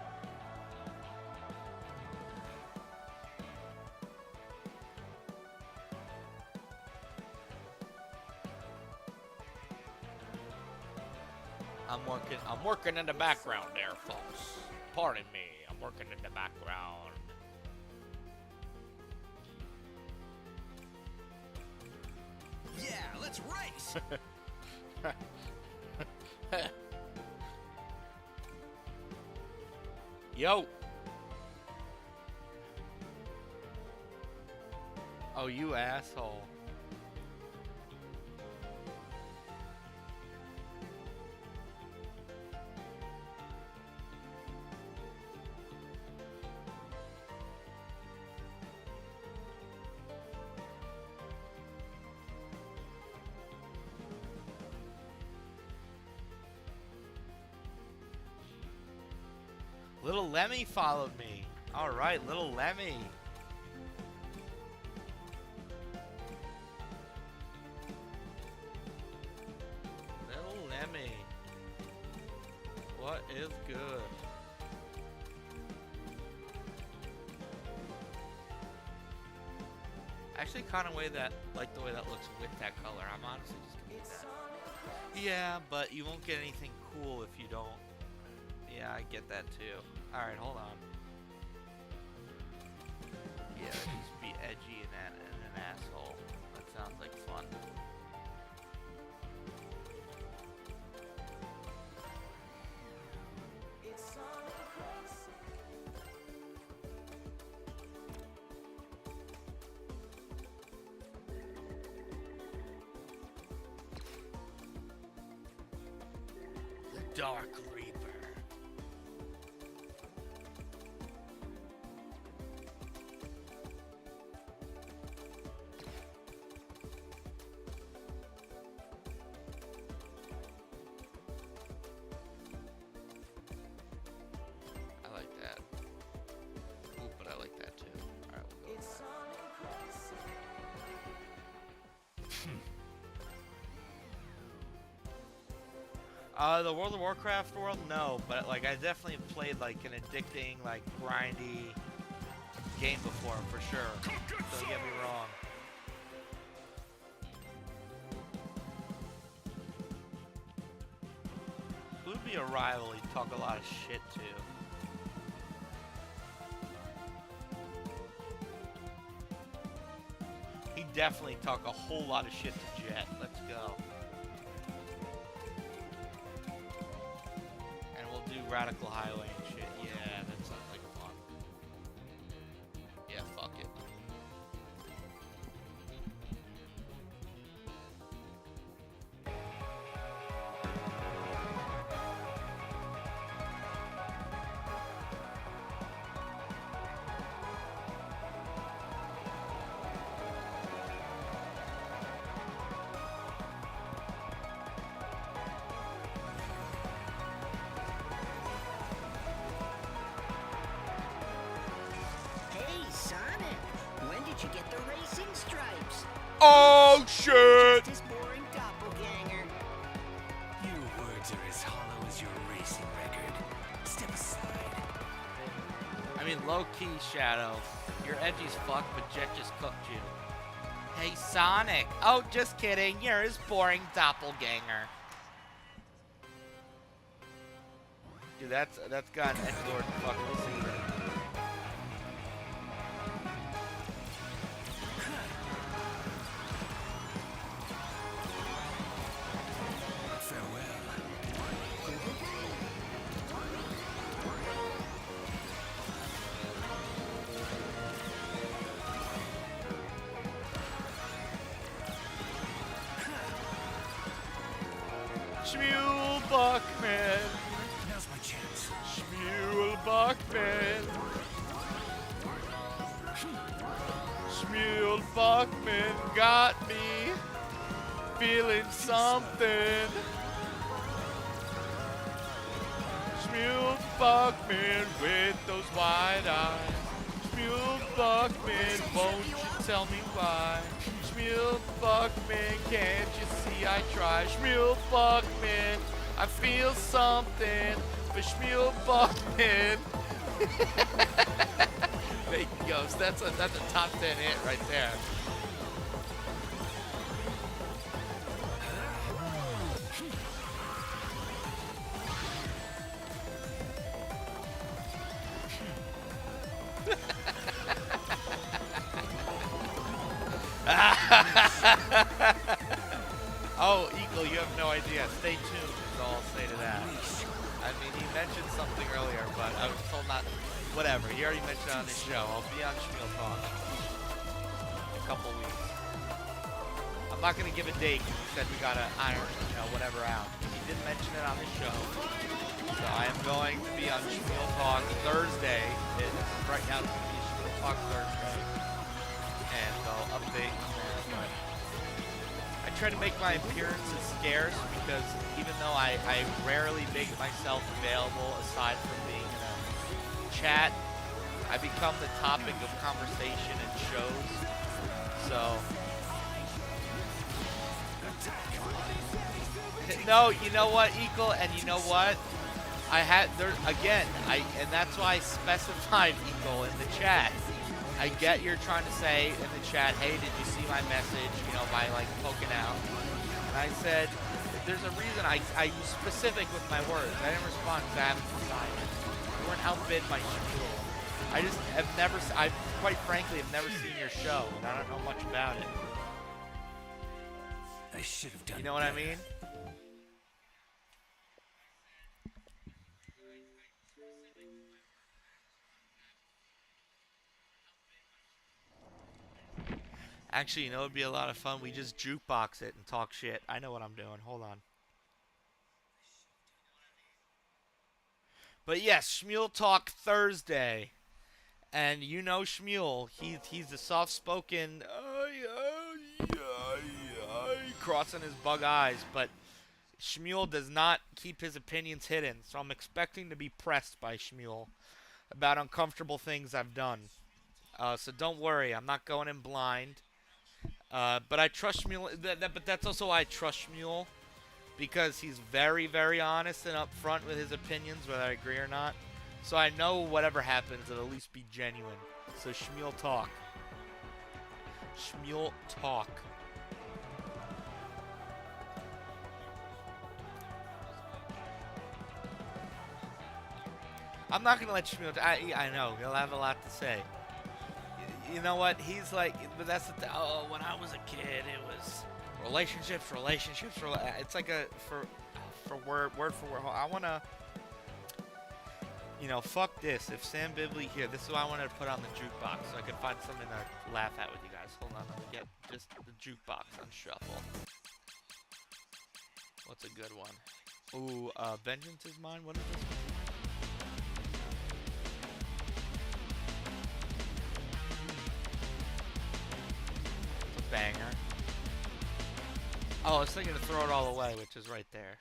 B: I'm working in the background there, folks. Pardon me, I'm working in the background.
A: Yeah, let's race.
B: Yo. Oh, you asshole. Little Lemmy followed me. All right, Little Lemmy. Little Lemmy. What is good? I actually kind of like the way that looks with that color. I'm honestly just gonna use that. Yeah, but you won't get anything cool if you don't. Yeah, I get that too. Alright, hold on. Yeah, just be edgy and an asshole. That sounds like fun. The Dark Reaper. I like that. Ooh, but I like that too. Alright, we'll go with that. The World of Warcraft world, no, but like I definitely played like an addicting, like grindy game before for sure. Don't get me wrong. Who'd be a rival he'd talk a lot of shit to? He'd definitely talk a whole lot of shit to Jet. Let's go. Radical Highway and shit. Yeah, that sounds like fun. Yeah, fuck it.
E: Did you get the racing stripes?
B: Oh shit!
E: This boring doppelganger.
A: Your words are as hollow as your racing record. Step aside.
B: I mean, low-key, Shadow. You're edgy as fuck, but Jet just cooked you. Hey, Sonic. Oh, just kidding. You're his boring doppelganger. Dude, that's got an edgelord fuck. We'll see that. Buckman. Schmuel Buckman got me feeling something. Schmuel Buckman with those wide eyes. Schmuel Buckman, won't you tell me why? Schmuel Buckman, can't you see I try? Schmuel Buckman, I feel something for Schmuel Buckman. There you go. So that's a top 10 hit right there. Oh, Eagle, you have no idea. Stay tuned is all I'll say to that. I mean, he mentioned something earlier, but I was told not. Whatever. He already mentioned it on his show. I'll be on Schmuel Talk in a couple weeks. I'm not going to give a date because he said we got to iron, whatever out. He did mention it on his show. So I am going to be on Schmuel Talk Thursday. Right now it's going to be Schmuel Talk Thursday. And I'll update on that. But I try to make my appearances scarce because even though I rarely make myself available aside from being in a chat, I become the topic of conversation in shows. So no, you know what, Eagle, and you know what? I had there again. And that's why I specified, Eagle, in the chat. I get you're trying to say in the chat, hey, did you see my message? By like poking out. And I said, there's a reason I was specific with my words. I didn't respond because I haven't decided. You weren't outbid by Schmuel. I just have never, I quite frankly have never seen your show, and I don't know much about it.
A: I should have done.
B: You know what I mean? Actually, it would be a lot of fun. We just jukebox it and talk shit. I know what I'm doing. Hold on. But yes, Schmuel Talk Thursday. And you know Schmuel. He's the soft-spoken, crossing his bug eyes. But Schmuel does not keep his opinions hidden. So I'm expecting to be pressed by Schmuel about uncomfortable things I've done. So don't worry. I'm not going in blind. But I trust Schmuel. But that's also why I trust Schmuel, because he's very, very honest and upfront with his opinions, whether I agree or not. So I know whatever happens, it'll at least be genuine. So Schmuel Talk. Schmuel Talk. I'm not gonna let Schmuel. I know he'll have a lot to say. You know what? He's like, but that's the thing. Oh, when I was a kid, it was relationships. It's like for word for word. I wanna, fuck this. If Sam Bibley here, this is what I wanted to put on the jukebox so I could find something to laugh at with you guys. Hold on, let me get just the jukebox on shuffle. What's a good one? Ooh, Vengeance is Mine. What is this one? Banger. Oh, I was thinking to Throw It All Away, which is right there.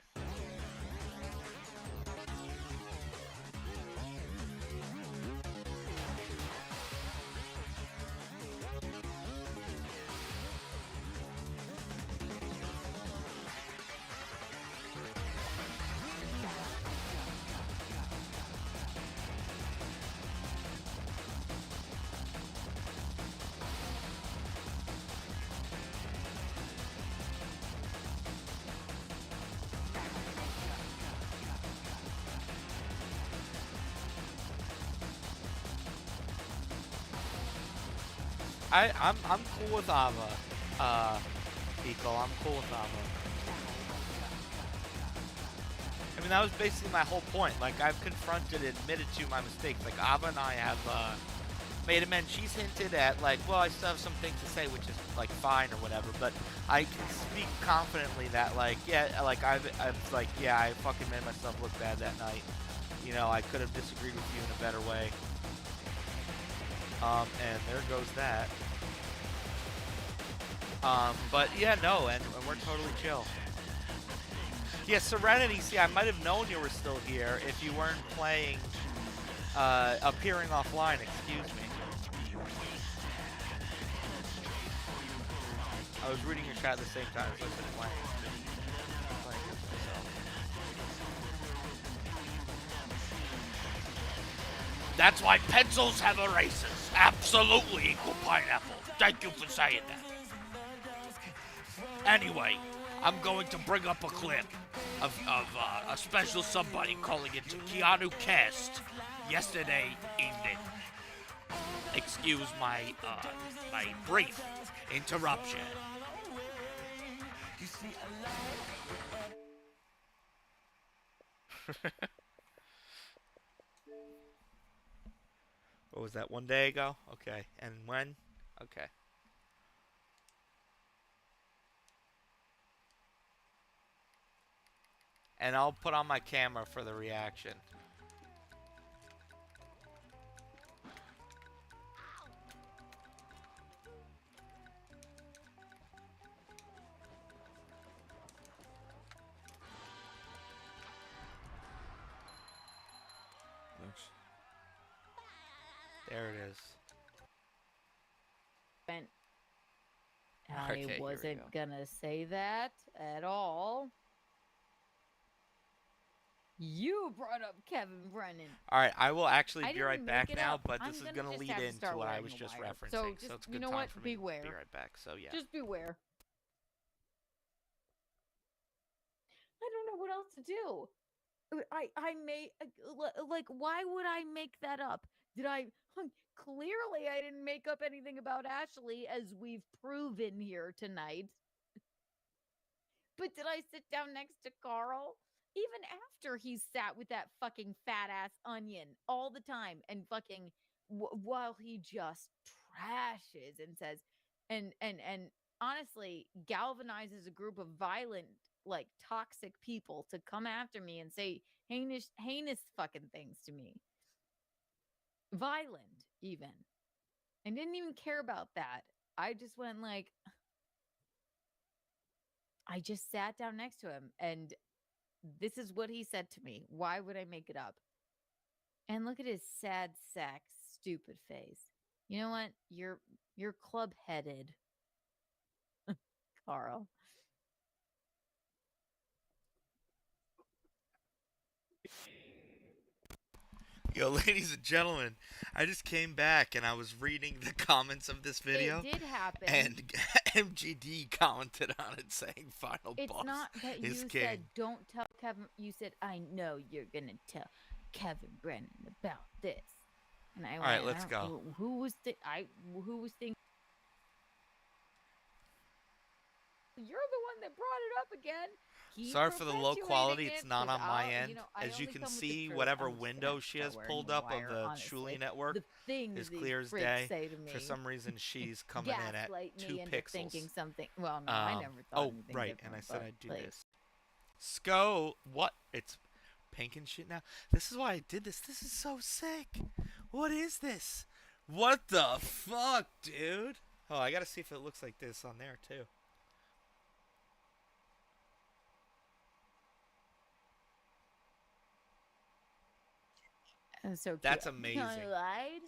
B: I'm cool with Ava, Eco. I'm cool with Ava. I mean, that was basically my whole point. Like, I've confronted and admitted to my mistakes. Like, Ava and I have made amends. She's hinted at, like, well, I still have some things to say, which is, like, fine or whatever. But I can speak confidently that, like, yeah, like, I fucking made myself look bad that night. you know, I could have disagreed with you in a better way. And there goes that. But yeah, no, and we're totally chill. Yeah, Serenity, see, I might have known you were still here if you weren't playing, appearing offline, excuse me. I was reading your chat at the same time as listening to playing with myself. That's why pencils have erasers. Absolutely equal pineapple. Thank you for saying that. Anyway, I'm going to bring up a clip of a special somebody calling it Keanu Cast yesterday evening. Excuse my my brief interruption. What was that, 1 day ago? Okay. And when? Okay. And I'll put on my camera for the reaction. There it is.
F: I
B: Okay, here we
F: wasn't
B: go.
F: gonna say that at all. You brought up Kevin Brennan.
B: All right, I will actually
F: I
B: be right
F: didn't
B: back
F: make it
B: now,
F: up.
B: but
F: I'm
B: this is
F: gonna
B: going to
F: just
B: lead
F: have to
B: into
F: start
B: what I
F: wearing
B: was
F: a
B: just
F: wire.
B: referencing.
F: So
B: So
F: just,
B: it's a
F: you
B: good
F: know
B: time
F: what?
B: for me to
F: Beware.
B: be right back. So yeah.
F: Just beware. I don't know what else to do. I may like why would I make that up? Did I clearly I didn't make up anything about Ashley as we've proven here tonight. But did I sit down next to Carl? Even after he sat with that fucking fat ass onion all the time and fucking while he just trashes and says and honestly galvanizes a group of violent like toxic people to come after me and say heinous fucking things to me. Violent even. I didn't even care about that. I just went like I just sat down next to him and this is what he said to me. Why would I make it up? And look at his sad sack stupid face. You know what? You're club-headed, Carl.
B: Yo, ladies and gentlemen, I just came back and I was reading the comments of this video,
F: It did happen.
B: and MGD commented on it saying final
F: It's
B: boss
F: not that
B: is
F: you
B: king.
F: said don't tell Kevin. You said I know you're gonna tell Kevin Brennan about this. And I went,
B: right, let's go.
F: Who was thinking? You're the one that brought it up again. Keep
B: Sorry for the low
F: perpetuating
B: quality.
F: it,
B: It's not
F: 'cause
B: on my
F: I'll-
B: end.
F: you know, I
B: As you
F: only
B: can
F: come with the
B: see,
F: truth.
B: whatever
F: I'm just gonna
B: window
F: have to
B: she
F: start
B: has
F: wearing
B: pulled
F: the
B: up of
F: wire,
B: the
F: honestly.
B: Schmuel network
F: The things
B: is
F: these
B: clear as
F: freaks
B: day.
F: say to me.
B: For some reason, she's coming in at
F: gaslight me
B: 2
F: into
B: pixels.
F: thinking something. Well, no, I never thought
B: Oh,
F: anything
B: right,
F: different,
B: and I said
F: but,
B: I'd do
F: like,
B: this. Sco, what? It's pink and shit now. This is why I did this. This is so sick. What is this? What the fuck, dude? Oh, I gotta see if it looks like this on there too.
F: And so cute.
B: That's
F: I
B: amazing.
F: lied.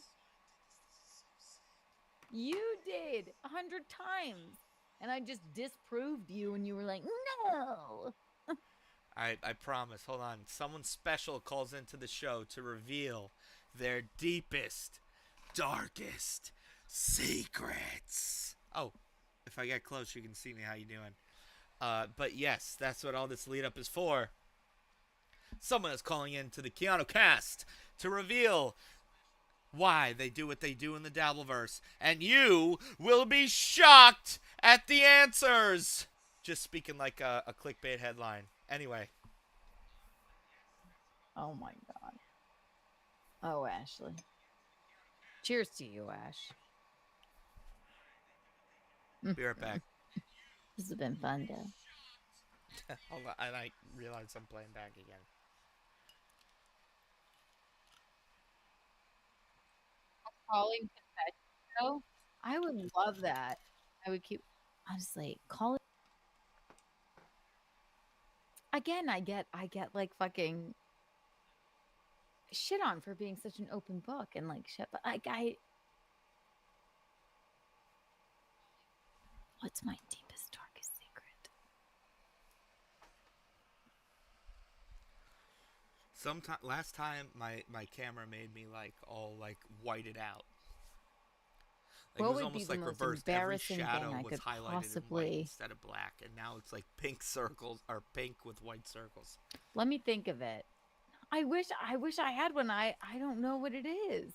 F: You did 100 times, and I just disproved you, and you were like, no.
B: I promise. Hold on. Someone special calls into the show to reveal their deepest, darkest secrets. Oh, if I get close, you can see me. How you doing? But yes, that's what all this lead up is for. Someone is calling into the Keanu cast to reveal why they do what they do in the Dabbleverse, and you will be shocked at the answers. Just speaking like a clickbait headline. Anyway.
F: Oh my god. Oh, Ashley. Cheers to you, Ash.
B: Be right back.
F: This has been fun, though.
B: Hold on, and I realize I'm playing back again.
F: calling confession show. I would love that. I would keep honestly calling again. I get like fucking shit on for being such an open book and like shit. But like what's my deepest darkest secret?
B: Last time my camera made me like all like whited out. Like, it
F: What
B: was
F: would be
B: almost
F: the
B: like
F: most
B: reversed. Every
F: embarrassing
B: shadow
F: thing I
B: was
F: could
B: highlighted in white
F: possibly?
B: instead of black, and now it's like pink circles or pink with white circles.
F: Let me think of it. I wish I had one. I don't know what it is.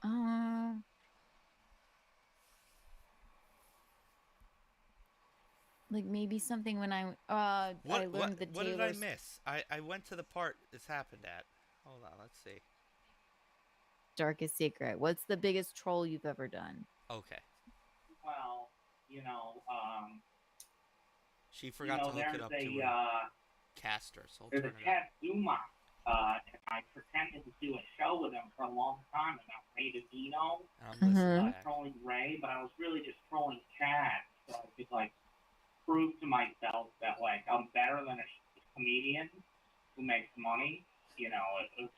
F: Uh, like maybe something when I learned the
B: What did I
F: Taylor's
B: miss? I went to the part this happened at. Hold on, let's see.
F: darkest secret. What's the biggest troll you've ever done?
B: Okay.
G: Well,
B: She forgot to hook it
G: there's
B: up to
G: a
B: her caster, so I'll
G: there's
B: turn
G: a
B: it up.
G: Chad Zuma, and I pretended to do a show with him for a long time about Ray Dino,
B: And I'm listening back.
G: trolling Ray, but I was really just trolling Chad, so I could like prove to myself that like I'm better than a comedian who makes money. It was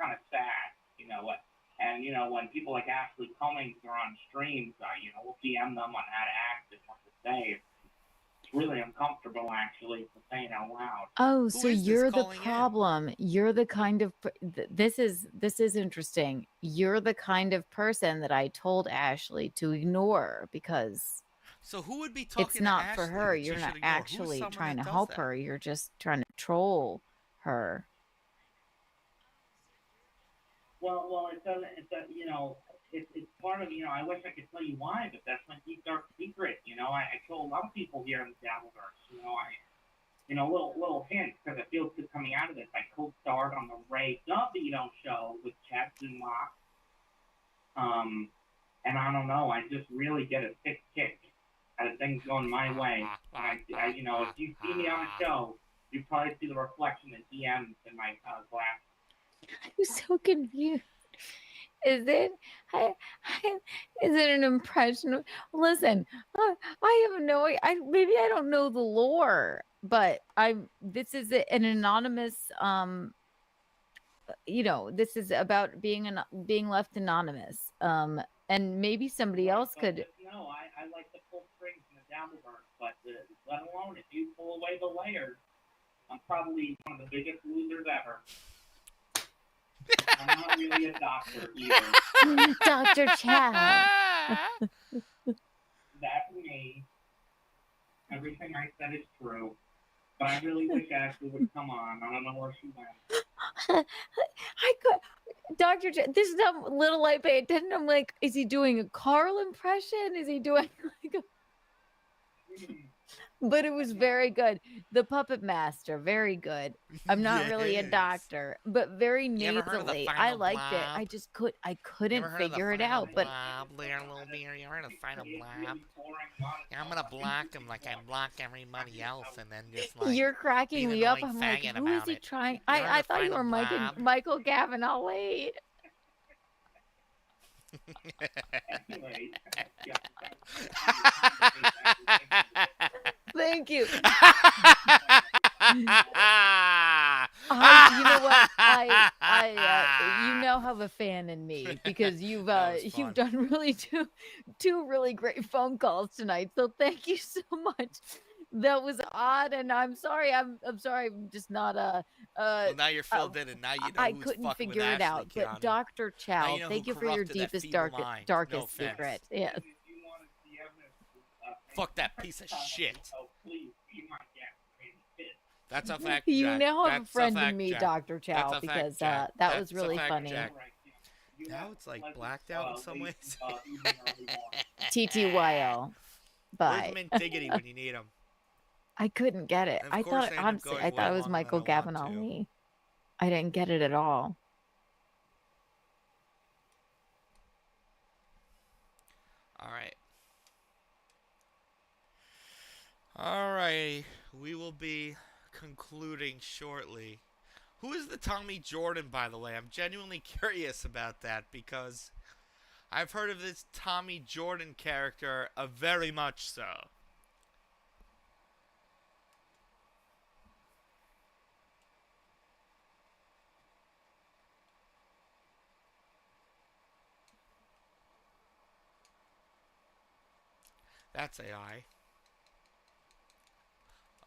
G: kind of sad, And when people like Ashley Cummings are on streams, we'll DM them on how to act and what to say. It's really uncomfortable, actually, to say it out loud.
F: Oh,
B: Who
F: so
B: is this
F: you're the
B: calling in?
F: problem. You're the kind of this is interesting. You're the kind of person that I told Ashley to ignore because
B: So who would be talking
F: it's
B: to
F: not
B: Ashley
F: for her.
B: that she
F: You're
B: should
F: not
B: ignore? Who's
F: actually
B: someone
F: trying
B: that
F: to
B: does
F: help
B: that?
F: her. You're just trying to troll her.
G: Well, it doesn't. It's part of. I wish I could tell you why, but that's my deep dark secret. I told a lot of people here in the Dabbleverse. Little hint because it feels good coming out of this. I co-starred on the Ray Dino show with Chad Zuma. And I don't know. I just really get a sick kick out of things going my way. And if you see me on a show, you probably see the reflection in DMs in my glass.
F: I'm so confused. Is it? Is it an impression? Listen, I have no. Maybe I don't know the lore, but This is an anonymous. This is about being left anonymous. And maybe somebody else could.
G: No, I like to pull strings in the Dabbleverse, but let alone if you pull away the layers, I'm probably one of the biggest losers ever. I'm not really a doctor either.
F: Dr. Chow.
G: That's me. Everything I said is true. But I really wish Ashley would come on. I don't know where she went.
F: Dr. This is how little I pay attention. I'm like, is he doing a Carl impression? Is he doing like a... But it was very good. The Puppet Master, very good. I'm not really a
B: Yes.
F: doctor, but very
B: You ever heard of the
F: nasally. I
B: final
F: liked it.
B: blob?
F: I couldn't
B: Ever heard of the
F: figure it
B: final
F: out. But
B: blob there, little beer? You heard of the final blob? Yeah, I'm gonna block him like I block everybody else, and then just like
F: you're cracking
B: be an
F: me up.
B: annoying
F: I'm like,
B: faggot
F: who is
B: about
F: he
B: it.
F: trying?
B: You heard
F: I
B: of
F: thought you
B: Final
F: were
B: Blob?
F: Michael Gavin. I'll wait.
G: Anyway,
F: Thank you.
B: Ah!
F: You know what? You now have a fan in me because you've
B: fun.
F: done really two really great phone calls tonight. So thank you so much. That was odd, and I'm sorry. I'm sorry. I'm just not
B: Well, now you're filled in, and now you know
F: I
B: who's
F: couldn't
B: fucking with
F: figure it
B: Ashley,
F: out. But
B: Keanu.
F: Dr.
B: Now
F: Chow,
B: you know
F: thank
B: who
F: you for your
B: corrupted that
F: deepest,
B: feeble mind. No
F: darkest
B: offense.
F: secret. Yes.
G: if you want to see evidence,
B: Fuck that piece of shit.
G: oh, please be my guest.
B: That's a fact,
F: You
B: Jack.
F: now have a
B: That's
F: friend
B: fact,
F: in me,
B: Jack.
F: Dr.
B: That's
F: Chow,
B: a fact,
F: because
B: Jack.
F: that
B: That's
F: was
B: a
F: really
B: fact,
F: funny.
B: Jack. Now it's like blacked out in some ways.
F: TTYL.
B: Where's
F: Bye.
B: Mint Diggity when you need him?
F: I couldn't get it.
B: And of
F: I
B: course,
F: thought
B: I ended up
F: honestly,
B: going
F: I
B: way
F: thought it was
B: longer
F: Michael
B: than I want
F: Gavin
B: to.
F: Ali. I didn't get it at all.
B: All right. Alrighty. We will be concluding shortly. Who is the Tommy Jordan, by the way? I'm genuinely curious about that because I've heard of this Tommy Jordan character, very much so. That's AI.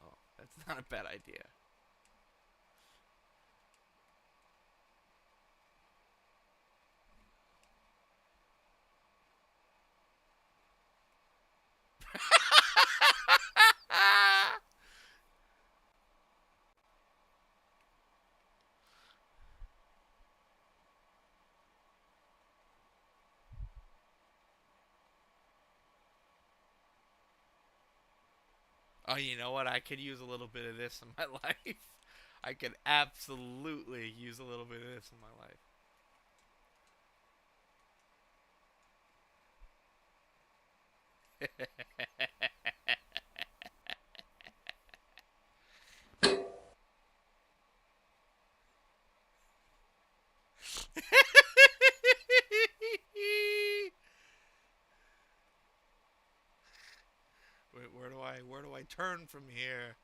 B: Oh, that's not a bad idea. Oh, you know what? I could use a little bit of this in my life. I could absolutely use a little bit of this in my life. Wait, where do I turn from here?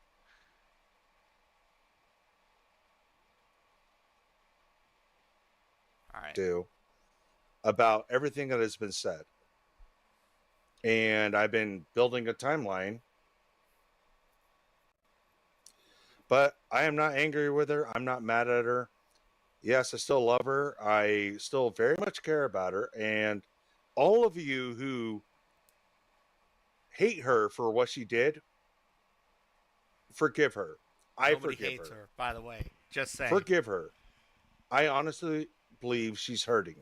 B: All right.
H: Do about everything that has been said. And I've been building a timeline. But I am not angry with her. I'm not mad at her. Yes, I still love her. I still very much care about her. And all of you who hate her for what she did, forgive her. I
B: Nobody
H: forgive
B: hates
H: her.
B: her, by the way. Just saying.
H: Forgive her. I honestly believe she's hurting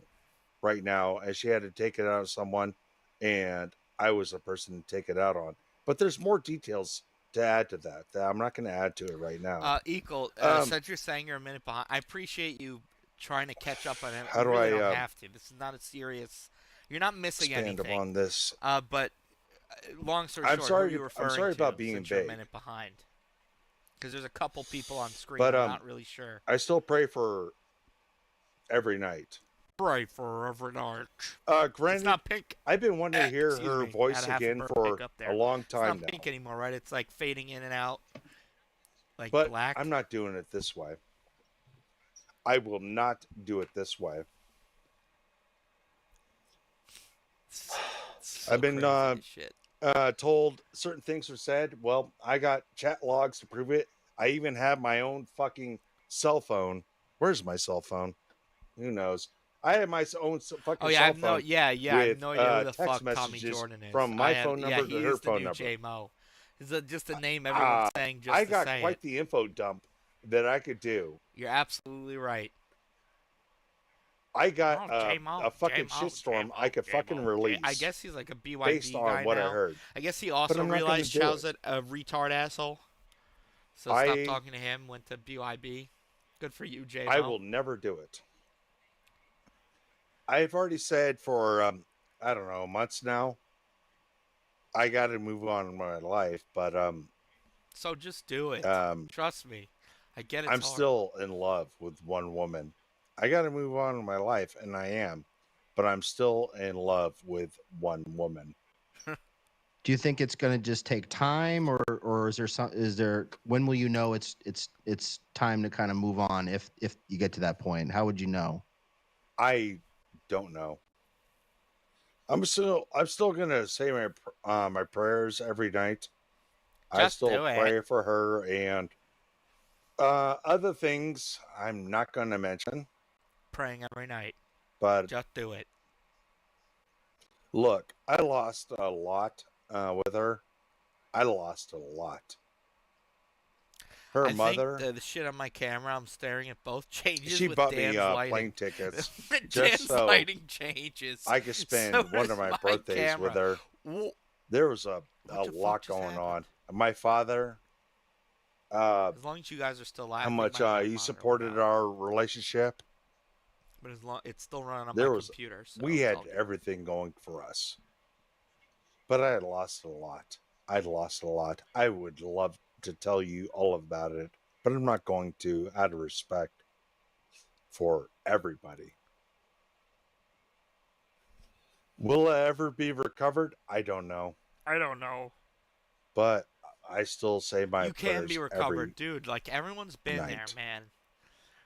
H: right now as she had to take it out on someone, and I was the person to take it out on. But there's more details to add to that I'm not going to add to it right now.
B: Since you're saying you're a minute behind, I appreciate you trying to catch up on it.
H: How
B: You
H: do
B: really
H: I,
B: don't have to. This is not a serious. You're not missing
H: Expand
B: anything.
H: upon this.
B: But long story
H: I'm
B: short,
H: sorry.
B: who are you referring
H: I'm sorry
B: to
H: about being
B: since you're a
H: vague.
B: minute behind? Because there's a couple people on screen.
H: But
B: I'm not really sure.
H: I still pray for every night.
B: Pray for every night.
H: Granted,
B: It's not pink.
H: I've been wanting to hear
B: Excuse
H: her
B: me,
H: voice
B: had a half a
H: again
B: burp
H: for
B: hiccup there.
H: a long
B: It's
H: time
B: not
H: now.
B: pink anymore, right? It's like fading in and out, like
H: But
B: black.
H: I'm not doing it this way. I will not do it this way.
B: So
H: I've been
B: crazy as shit.
H: told certain things were said. Well, I got chat logs to prove it. I even have my own fucking cell phone. Where's my cell phone? Who knows? I have my own fucking
B: Oh yeah,
H: cell
B: I have no,
H: phone
B: yeah, I have
H: with
B: no idea who the
H: text
B: fuck Tommy
H: messages
B: Jordan is.
H: from my phone number
B: he
H: to her
B: is the
H: phone
B: new
H: number.
B: J-Mo. It's just a name everyone's saying just
H: I
B: to
H: got
B: say
H: quite
B: it.
H: the info dump that I could do.
B: You're absolutely right.
H: I got
B: J-Mo,
H: a fucking
B: J-Mo,
H: shitstorm
B: J-Mo,
H: I could
B: J-Mo.
H: fucking release
B: I guess he's like a BYB
H: based
B: guy
H: on what
B: now.
H: I heard.
B: I guess he
H: But
B: also
H: I'm not gonna
B: realized
H: do
B: Chow's
H: it.
B: a retard asshole. So
H: I-
B: stop talking to him. Went to BYB. Good for you, J-Mo.
H: I will never do it. I've already said for I don't know, months now. I got to move on in my life, but
B: So just do it. Trust me. I get it.
H: I'm still in love with one woman. I got to move on in my life, and I am, but I'm still in love with one woman.
I: Do you think it's going to just take time, or is there when will you know it's time to kind of move on if you get to that point? How would you know?
H: I don't know. I'm still gonna say my prayers every night. I
B: Just
H: still
B: do it.
H: pray for her, and other things I'm not gonna mention.
B: Praying every night.
H: But
B: Just do it.
H: look, I lost a lot with her. I lost a lot. Her
B: I
H: mother,
B: think the shit on my camera, I'm staring at both changes
H: she
B: with
H: bought
B: Dan's
H: me
B: lighting.
H: plane tickets
B: Dan's
H: just so
B: lighting changes.
H: I could spend
B: So
H: one
B: does
H: of my
B: my
H: birthdays with
B: camera.
H: her.
B: Wh-
H: There was a
B: What the fuck
H: lot
B: just
H: going on.
B: happened?
H: My father,
B: As long as you guys are still alive.
H: how
B: I think
H: much
B: my mic
H: he
B: monitor
H: supported
B: went out.
H: our relationship.
B: But as long it's still running on
H: There
B: my
H: was
B: computer. So
H: we
B: it's
H: had
B: all good.
H: everything going for us, but I had lost a lot. I'd lost a lot. I would love to tell you all about it, but I'm not going to, out of respect for everybody. Will it ever be recovered? I don't know.
B: I don't know.
H: But I still say my
B: You can be
H: prayers
B: recovered, dude. Like, everyone's been there,
H: night.
B: man.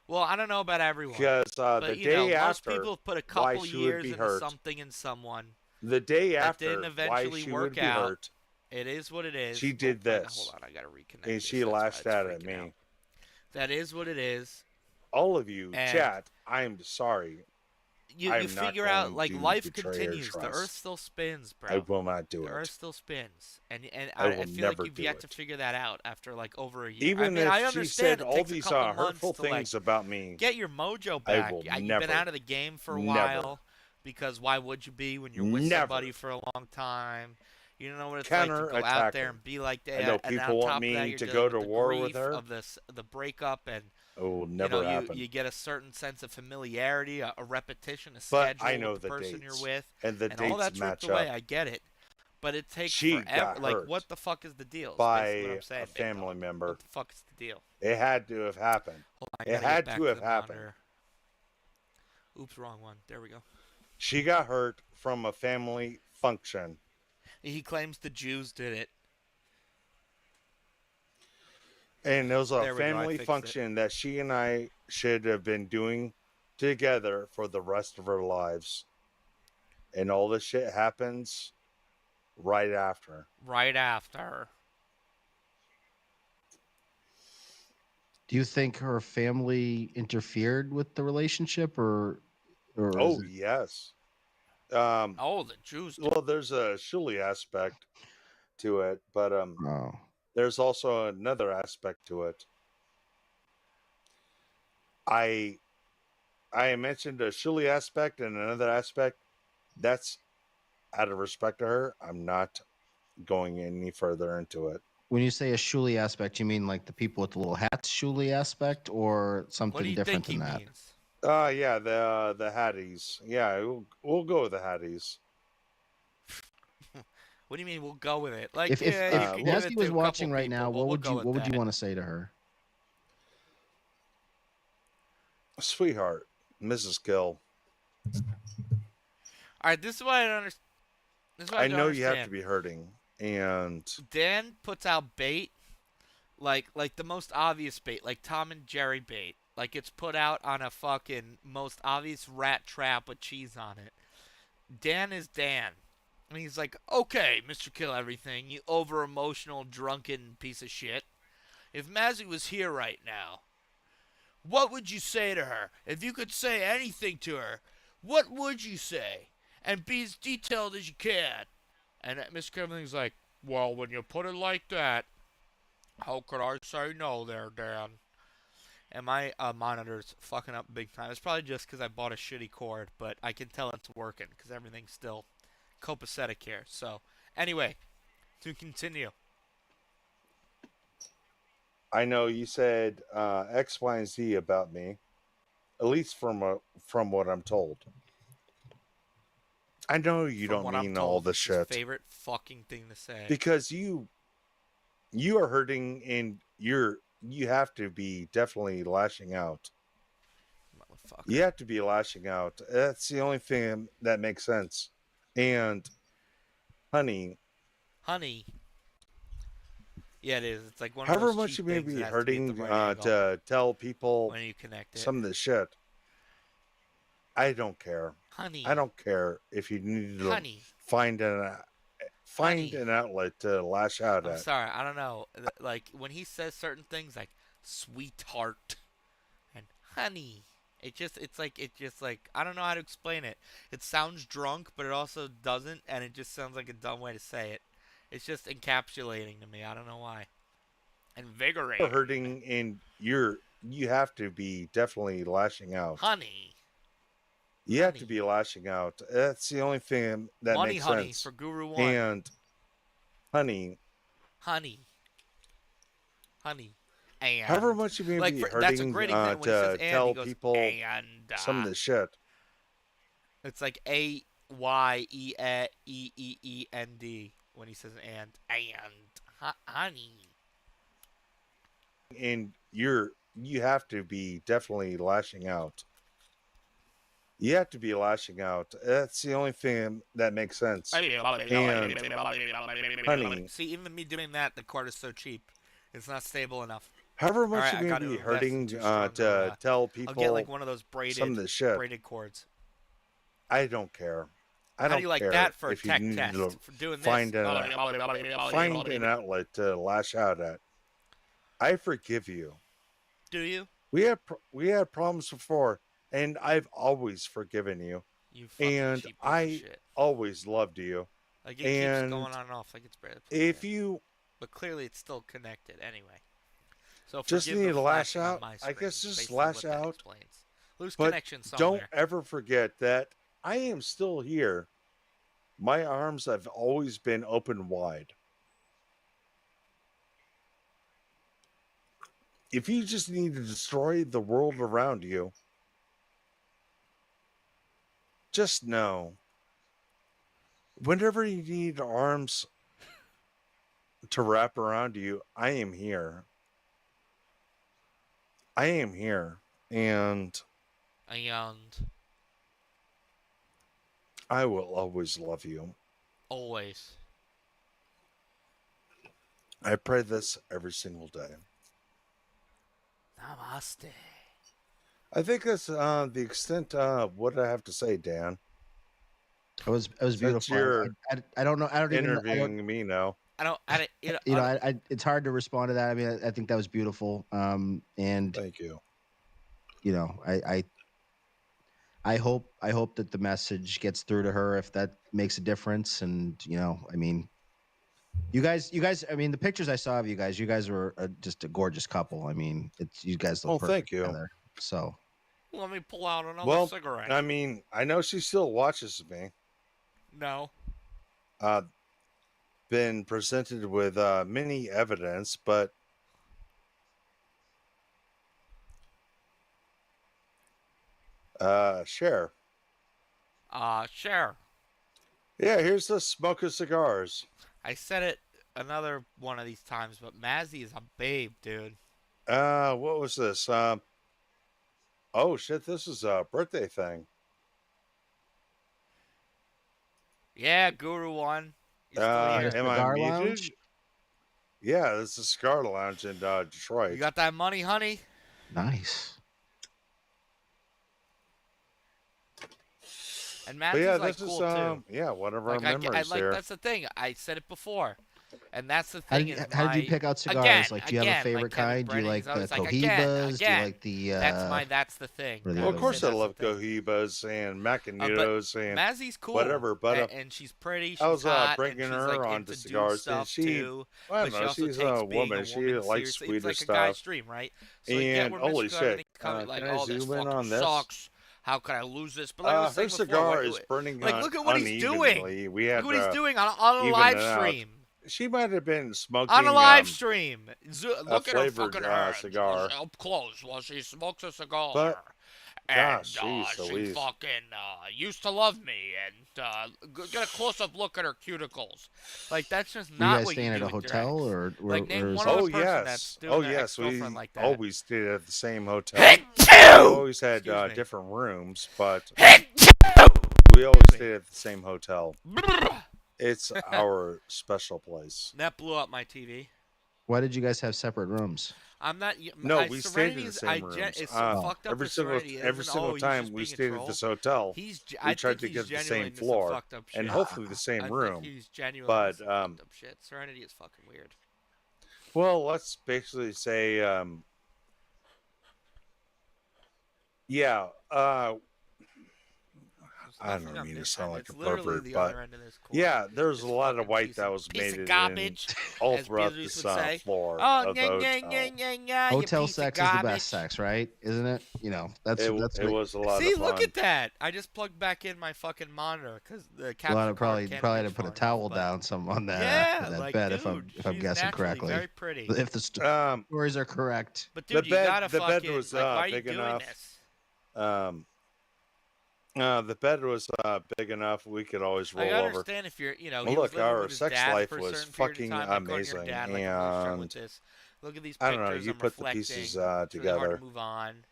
B: Well, I don't know about everyone.
H: Because
B: But,
H: the
B: you know,
H: day
B: most
H: after,
B: people put a
H: why
B: couple
H: she would
B: years
H: be
B: into
H: hurt.
B: something in someone
H: The day
B: that didn't
H: after, why
B: eventually
H: she
B: work
H: would be
B: out.
H: hurt.
B: It is what it is.
H: She did
B: Wait,
H: this.
B: hold on, I gotta reconnect
H: And
B: this.
H: she
B: That's why
H: lashed
B: it's
H: out at
B: freaking
H: me.
B: out. That is what it is.
H: All of you,
B: And
H: chat, I'm sorry.
B: You
H: I'm not
B: figure out,
H: going
B: like,
H: to
B: life
H: betray her
B: continues. The
H: trust.
B: earth still spins, bro.
H: I will not do
B: The
H: it.
B: earth still spins, and
H: I will
B: I feel like
H: never
B: you've
H: do
B: yet to
H: it.
B: figure that out after like over a year.
H: Even
B: I mean,
H: if
B: I
H: she
B: understand
H: said
B: it
H: all
B: takes
H: these
B: a couple
H: hurtful
B: months to like
H: things about me,
B: get your mojo
H: I
B: back.
H: will
B: You've been
H: never,
B: out of the game for a
H: never,
B: while, because why would you be when you're with
H: never
B: somebody for a long time? You don't know what it's like to go out
H: counterattack
B: there
H: her.
B: and be like
H: I
B: that.
H: know
B: And
H: people
B: on
H: want
B: top of that,
H: me
B: you're
H: to
B: dealing
H: go
B: with
H: to
B: the
H: war with
B: grief
H: her.
B: of the breakup, and
H: It will
B: you
H: never
B: know,
H: happen.
B: you get a certain sense of familiarity, a repetition, a
H: But
B: schedule
H: I know
B: with the
H: the
B: person
H: dates,
B: you're with,
H: and the
B: and all
H: dates
B: that's ripped
H: match
B: away.
H: up.
B: I get it, but it takes
H: She
B: forever.
H: got
B: Like,
H: hurt
B: what the fuck is the deal? Is
H: by
B: basically what I'm saying,
H: a
B: big
H: family
B: dog.
H: member.
B: What the fuck is the deal?
H: It had to have happened.
B: Hold on, I
H: It
B: gotta
H: had
B: get back
H: to have
B: the
H: happened.
B: monitor. Oops, wrong one. There we go.
H: She got hurt from a family function.
B: He claims the Jews did it.
H: And it was a
B: There we go, I
H: family
B: fixed
H: function that she and I should have been doing together for the rest of our lives. And all this shit happens right after.
B: Right after.
I: Do you think her family interfered with the relationship, or is
H: Oh,
I: it,
H: yes.
B: Oh, the Jews did.
H: Well, there's a Shuli aspect to it, but
I: oh,
H: there's also another aspect to it. I mentioned a Shuli aspect and another aspect. That's out of respect to her. I'm not going any further into it.
I: when you say a Shuli aspect, you mean like the people with the little hats Shuli aspect, or
B: What do
I: something
B: you
I: different
B: think he
I: than that?
B: means?
H: Yeah, the Hatties. Yeah, we'll go with the Hatties.
B: What do you mean we'll go with it? Like,
I: If
B: yeah, you
H: well,
B: could give
I: Nazzy
B: it
I: was
B: to a
I: watching
B: couple
I: right
B: people,
I: now,
B: but
I: what
B: we'll
I: would
B: go
I: you
B: with
I: what would you
B: that.
I: want to say to her?
H: Sweetheart, Mrs. Gill.
B: All right, this is what I don't understand. This is what
H: I
B: don't
H: know
B: understand.
H: you have to be hurting, and
B: Dan puts out bait, like the most obvious bait, like Tom and Jerry bait. Like it's put out on a fucking most obvious rat trap with cheese on it. Dan is Dan. And he's like, okay, Mr. Kill Everything, you over-emotional, drunken piece of shit. If Mazzy was here right now, what would you say to her? If you could say anything to her, what would you say? And be as detailed as you can. And Mr. Kill Everything's like, well, when you put it like that, how could I say no there, Dan? And my monitor's fucking up big time. It's probably just because I bought a shitty cord, but I can tell it's working because everything's still copacetic here. So, anyway, to continue.
H: I know you said X, Y, and Z about me, at least from what I'm told. I know you
B: From
H: don't
B: what I'm
H: mean all
B: told,
H: the
B: it's his
H: shit
B: favorite fucking thing to say.
H: because you are hurting, and you have to be definitely lashing out.
B: Motherfucker.
H: You have to be lashing out. That's the only thing that makes sense. And honey,
B: Yeah, it is. It's like one of
H: however
B: those
H: much
B: cheap
H: you may
B: things
H: be
B: that has to be at
H: hurting
B: the right angle
H: to tell people
B: when you connect it.
H: some of the shit, I don't care.
B: Honey.
H: I don't care if you need to
B: Honey.
H: find
B: Honey.
H: an outlet to lash out
B: I'm
H: at.
B: sorry, I don't know. Like when he says certain things like sweetheart and honey, it's just like I don't know how to explain it. It sounds drunk, but it also doesn't, and it just sounds like a dumb way to say it. It's just encapsulating to me. I don't know why. Invigorating.
H: You're hurting, and you have to be definitely lashing out.
B: Honey.
H: You have to be lashing out. That's the only thing that
B: Money,
H: makes
B: honey,
H: sense.
B: for Guru One.
H: And honey.
B: And
H: however much you may
B: like
H: be
B: that's a
H: hurting
B: great example when he
H: to
B: says and,
H: tell
B: he goes,
H: people
B: and,
H: some of the shit.
B: It's like AYEEEND when he says and honey.
H: And you have to be definitely lashing out. You have to be lashing out. That's the only thing that makes sense. And honey,
B: See, even me doing that, the cord is so cheap. It's not stable enough.
H: however
B: All
H: much
B: right,
H: you're
B: I
H: going
B: got
H: to
B: to
H: be
B: invest in
H: hurting
B: two stronger.
H: to tell
B: I'll get like
H: people
B: one of those
H: some of the shit,
B: braided cords.
H: I don't care. I
B: How
H: don't
B: do you like
H: care
B: that for a
H: if you
B: tech
H: need
B: test
H: to
B: for doing
H: find
B: this?
H: find an outlet to lash out at. I forgive you.
B: Do you?
H: We had problems before, and I've always forgiven you,
B: You fucking
H: and
B: cheap piece of
H: I
B: shit.
H: always loved you.
B: Like it keeps
H: And
B: going on and off like it's braided.
H: if you
B: But clearly it's still connected anyway. So
H: just
B: forgive
H: need
B: the
H: to lash
B: flashing on
H: out,
B: my
H: I
B: screen.
H: guess just
B: Basically
H: lash
B: what that
H: out.
B: explains. Loose
H: But
B: connection
H: don't
B: somewhere.
H: ever forget that I am still here. My arms have always been open wide. If you just need to destroy the world around you, just know whenever you need arms to wrap around you, I am here. I am here. And
B: And
H: I will always love you.
B: always.
H: I pray this every single day.
B: Namaste.
H: I think that's the extent of what I have to say, Dan.
I: It was
H: Since
I: beautiful.
H: you're
I: I don't know. I don't even. I don't.
H: interviewing me now.
B: I don't.
I: You know, it's hard to respond to that. I mean, I think that was beautiful. And
H: Thank you.
I: you know, I hope that the message gets through to her if that makes a difference. And you know, I mean, you guys. I mean, the pictures I saw of you guys were just a gorgeous couple. I mean, it's you guys look
H: Well,
I: perfect
H: thank you.
I: together. So
B: Let me pull out another
H: Well,
B: cigarette.
H: I mean, I know she still watches me.
B: No.
H: Been presented with many evidence, but share.
B: Share.
H: Yeah, here's the smoke of cigars.
B: I said it another one of these times, but Mazzy is a babe, dude.
H: What was this? Oh shit, this is a birthday thing.
B: Yeah, Guru one. You're still here.
H: Am I
I: Cigar
H: muted?
I: Lounge?
H: Yeah, this is Cigar Lounge in Detroit.
B: You got that money, honey?
I: nice.
B: And
H: But
B: Mazzy's
H: yeah,
B: like
H: this
B: cool
H: is
B: too.
H: yeah, one of our
B: Like
H: memories
B: like
H: here.
B: that's the thing. I said it before, and that's the
I: How
B: thing.
I: did,
B: is
I: how did you
B: my-
I: pick out cigars?
B: Again,
I: Like, do you have a
B: again,
I: favorite
B: like Kevin
I: kind? Do you
B: Brennan,
I: like
B: he's
I: the
B: always like,
I: Cohibas? Do you
B: again.
I: like the?
B: That's the thing.
I: what are the
B: I
H: Well,
I: other
H: of
B: would
H: course
B: say
H: I
B: that's
H: love
B: the thing.
H: Cohibas and Macanitos and
B: Mazzy's cool.
H: whatever, but
B: and she's pretty. She's
H: I was
B: hot,
H: bringing
B: and she's
H: her
B: like
H: onto
B: into dude
H: cigars, and
B: stuff
H: she,
B: too.
H: I
B: But
H: don't
B: she
H: know,
B: also
H: she's
B: takes
H: a
B: being
H: woman.
B: a
H: She
B: woman
H: likes
B: seriously.
H: sweeter
B: It's like a guy's
H: stuff.
B: dream, right? So you get
H: And
B: where
H: holy
B: Mr. Garden
H: shit,
B: comes like,
H: can I
B: oh, this
H: zoom in
B: fucking
H: on this?
B: sucks. How could I lose this? But like I was
H: Her
B: saying before,
H: cigar is burning
B: like look at what he's doing.
H: unevenly. We had
B: Look what he's
H: to
B: doing on a
H: even
B: live
H: it out.
B: stream.
H: She might have been smoking
B: On a live stream.
H: a
B: Look at her
H: flavored
B: fucking hands
H: cigar.
B: up close while she smokes a cigar.
H: But
B: and
H: gosh, jeez
B: she
H: Louise.
B: fucking used to love me. And get a close up look at her cuticles. Like that's just
I: Were you
B: not
I: guys
B: what
I: staying
B: you
I: at
B: do
I: a
B: with your
I: hotel,
B: ex.
I: or
B: Like, name
I: was
B: one
I: it-
B: other
H: Oh
B: person
H: yes,
B: that's doing
H: oh
B: their
H: yes, we
B: ex-girlfriend like that.
H: always stayed at the same hotel.
B: Hit
H: We
B: you!
H: always had
B: Excuse me.
H: different rooms, but
B: Hit
H: we always
B: me.
H: stayed at the same hotel.
B: you!
H: It's our special place.
B: That blew up my TV.
I: Why did you guys have separate rooms?
B: I'm not.
H: No, we stayed in the
B: Serenity's-
H: same rooms.
B: It's so fucked up
H: Every
B: with
H: single
B: Serenity.
H: every
B: isn't,
H: single
B: he's
H: time
B: just
H: we
B: being a
H: stayed at
B: troll.
H: this hotel,
B: I
H: we tried
B: think
H: to
B: he's
H: get the
B: genuinely
H: same
B: into some
H: floor
B: fucked up
H: and
B: shit.
H: hopefully the same
B: I
H: room.
B: think he's genuinely
H: But,
B: into some fucked up shit. Serenity is fucking weird.
H: Well, let's basically say, yeah. I
B: Nothing
H: don't
B: on
H: mean to
B: this
H: sound
B: end.
H: like
B: It's
H: a
B: literally
H: pervert,
B: the
H: but
B: other end of this cord.
H: yeah, there's
B: This
H: a lot of
B: fucking
H: white
B: piece
H: that was
B: piece
H: made
B: of
H: in
B: garbage,
H: all
B: as
H: throughout
B: Beetlejuice
H: this
B: would say.
H: floor
B: Oh,
H: of the hotel.
B: you
I: Hotel
B: piece of
I: sex is the
B: garbage.
I: best sex, right? Isn't it? You know, that's
H: It
I: what,
H: was a lot
B: See,
H: of fun.
B: look at that! I just plugged back in my fucking monitor because the
I: a
B: capture
I: lot of
B: card
I: probably
B: can't
I: had
B: reach
I: to put a
B: far
I: towel
B: enough, but-
I: down some on that
B: Yeah,
I: that
B: like,
I: bed
B: dude,
I: if I'm
B: she's
I: guessing
B: naturally
I: correctly.
B: very pretty.
I: If the stories are correct.
B: But
H: The
B: dude, you
H: bed-
B: gotta
H: the bed
B: fucking
H: was,
B: like, why are you
H: big
B: doing
H: enough.
B: this?
H: The bed was big enough we could always roll
B: I
H: over.
B: understand if you're, you know,
H: Well,
B: he was
H: look,
B: living
H: our
B: with his
H: sex
B: dad
H: life
B: for a
H: was
B: certain period of
H: fucking
B: time, like going to your
H: amazing,
B: dad, like I'm really struggling with
H: and
B: this. Look at these
H: I
B: pictures.
H: don't know, you
B: I'm
H: put the
B: reflecting.
H: pieces
B: It's really hard
H: together.
B: to move on.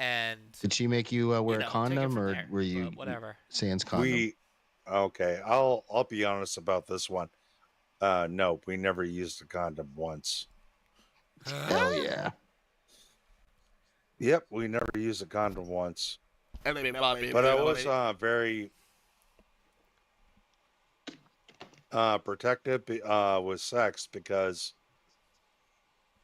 B: and
I: Did she make you wear
B: know,
I: a
B: take it
I: condom,
B: from
I: or
B: there.
I: were you
B: But whatever.
I: sans condom?
H: We okay. I'll be honest about this one. No, we never used a condom once.
I: Hell yeah.
H: Yep, we never used a condom once. But I was very protective with sex because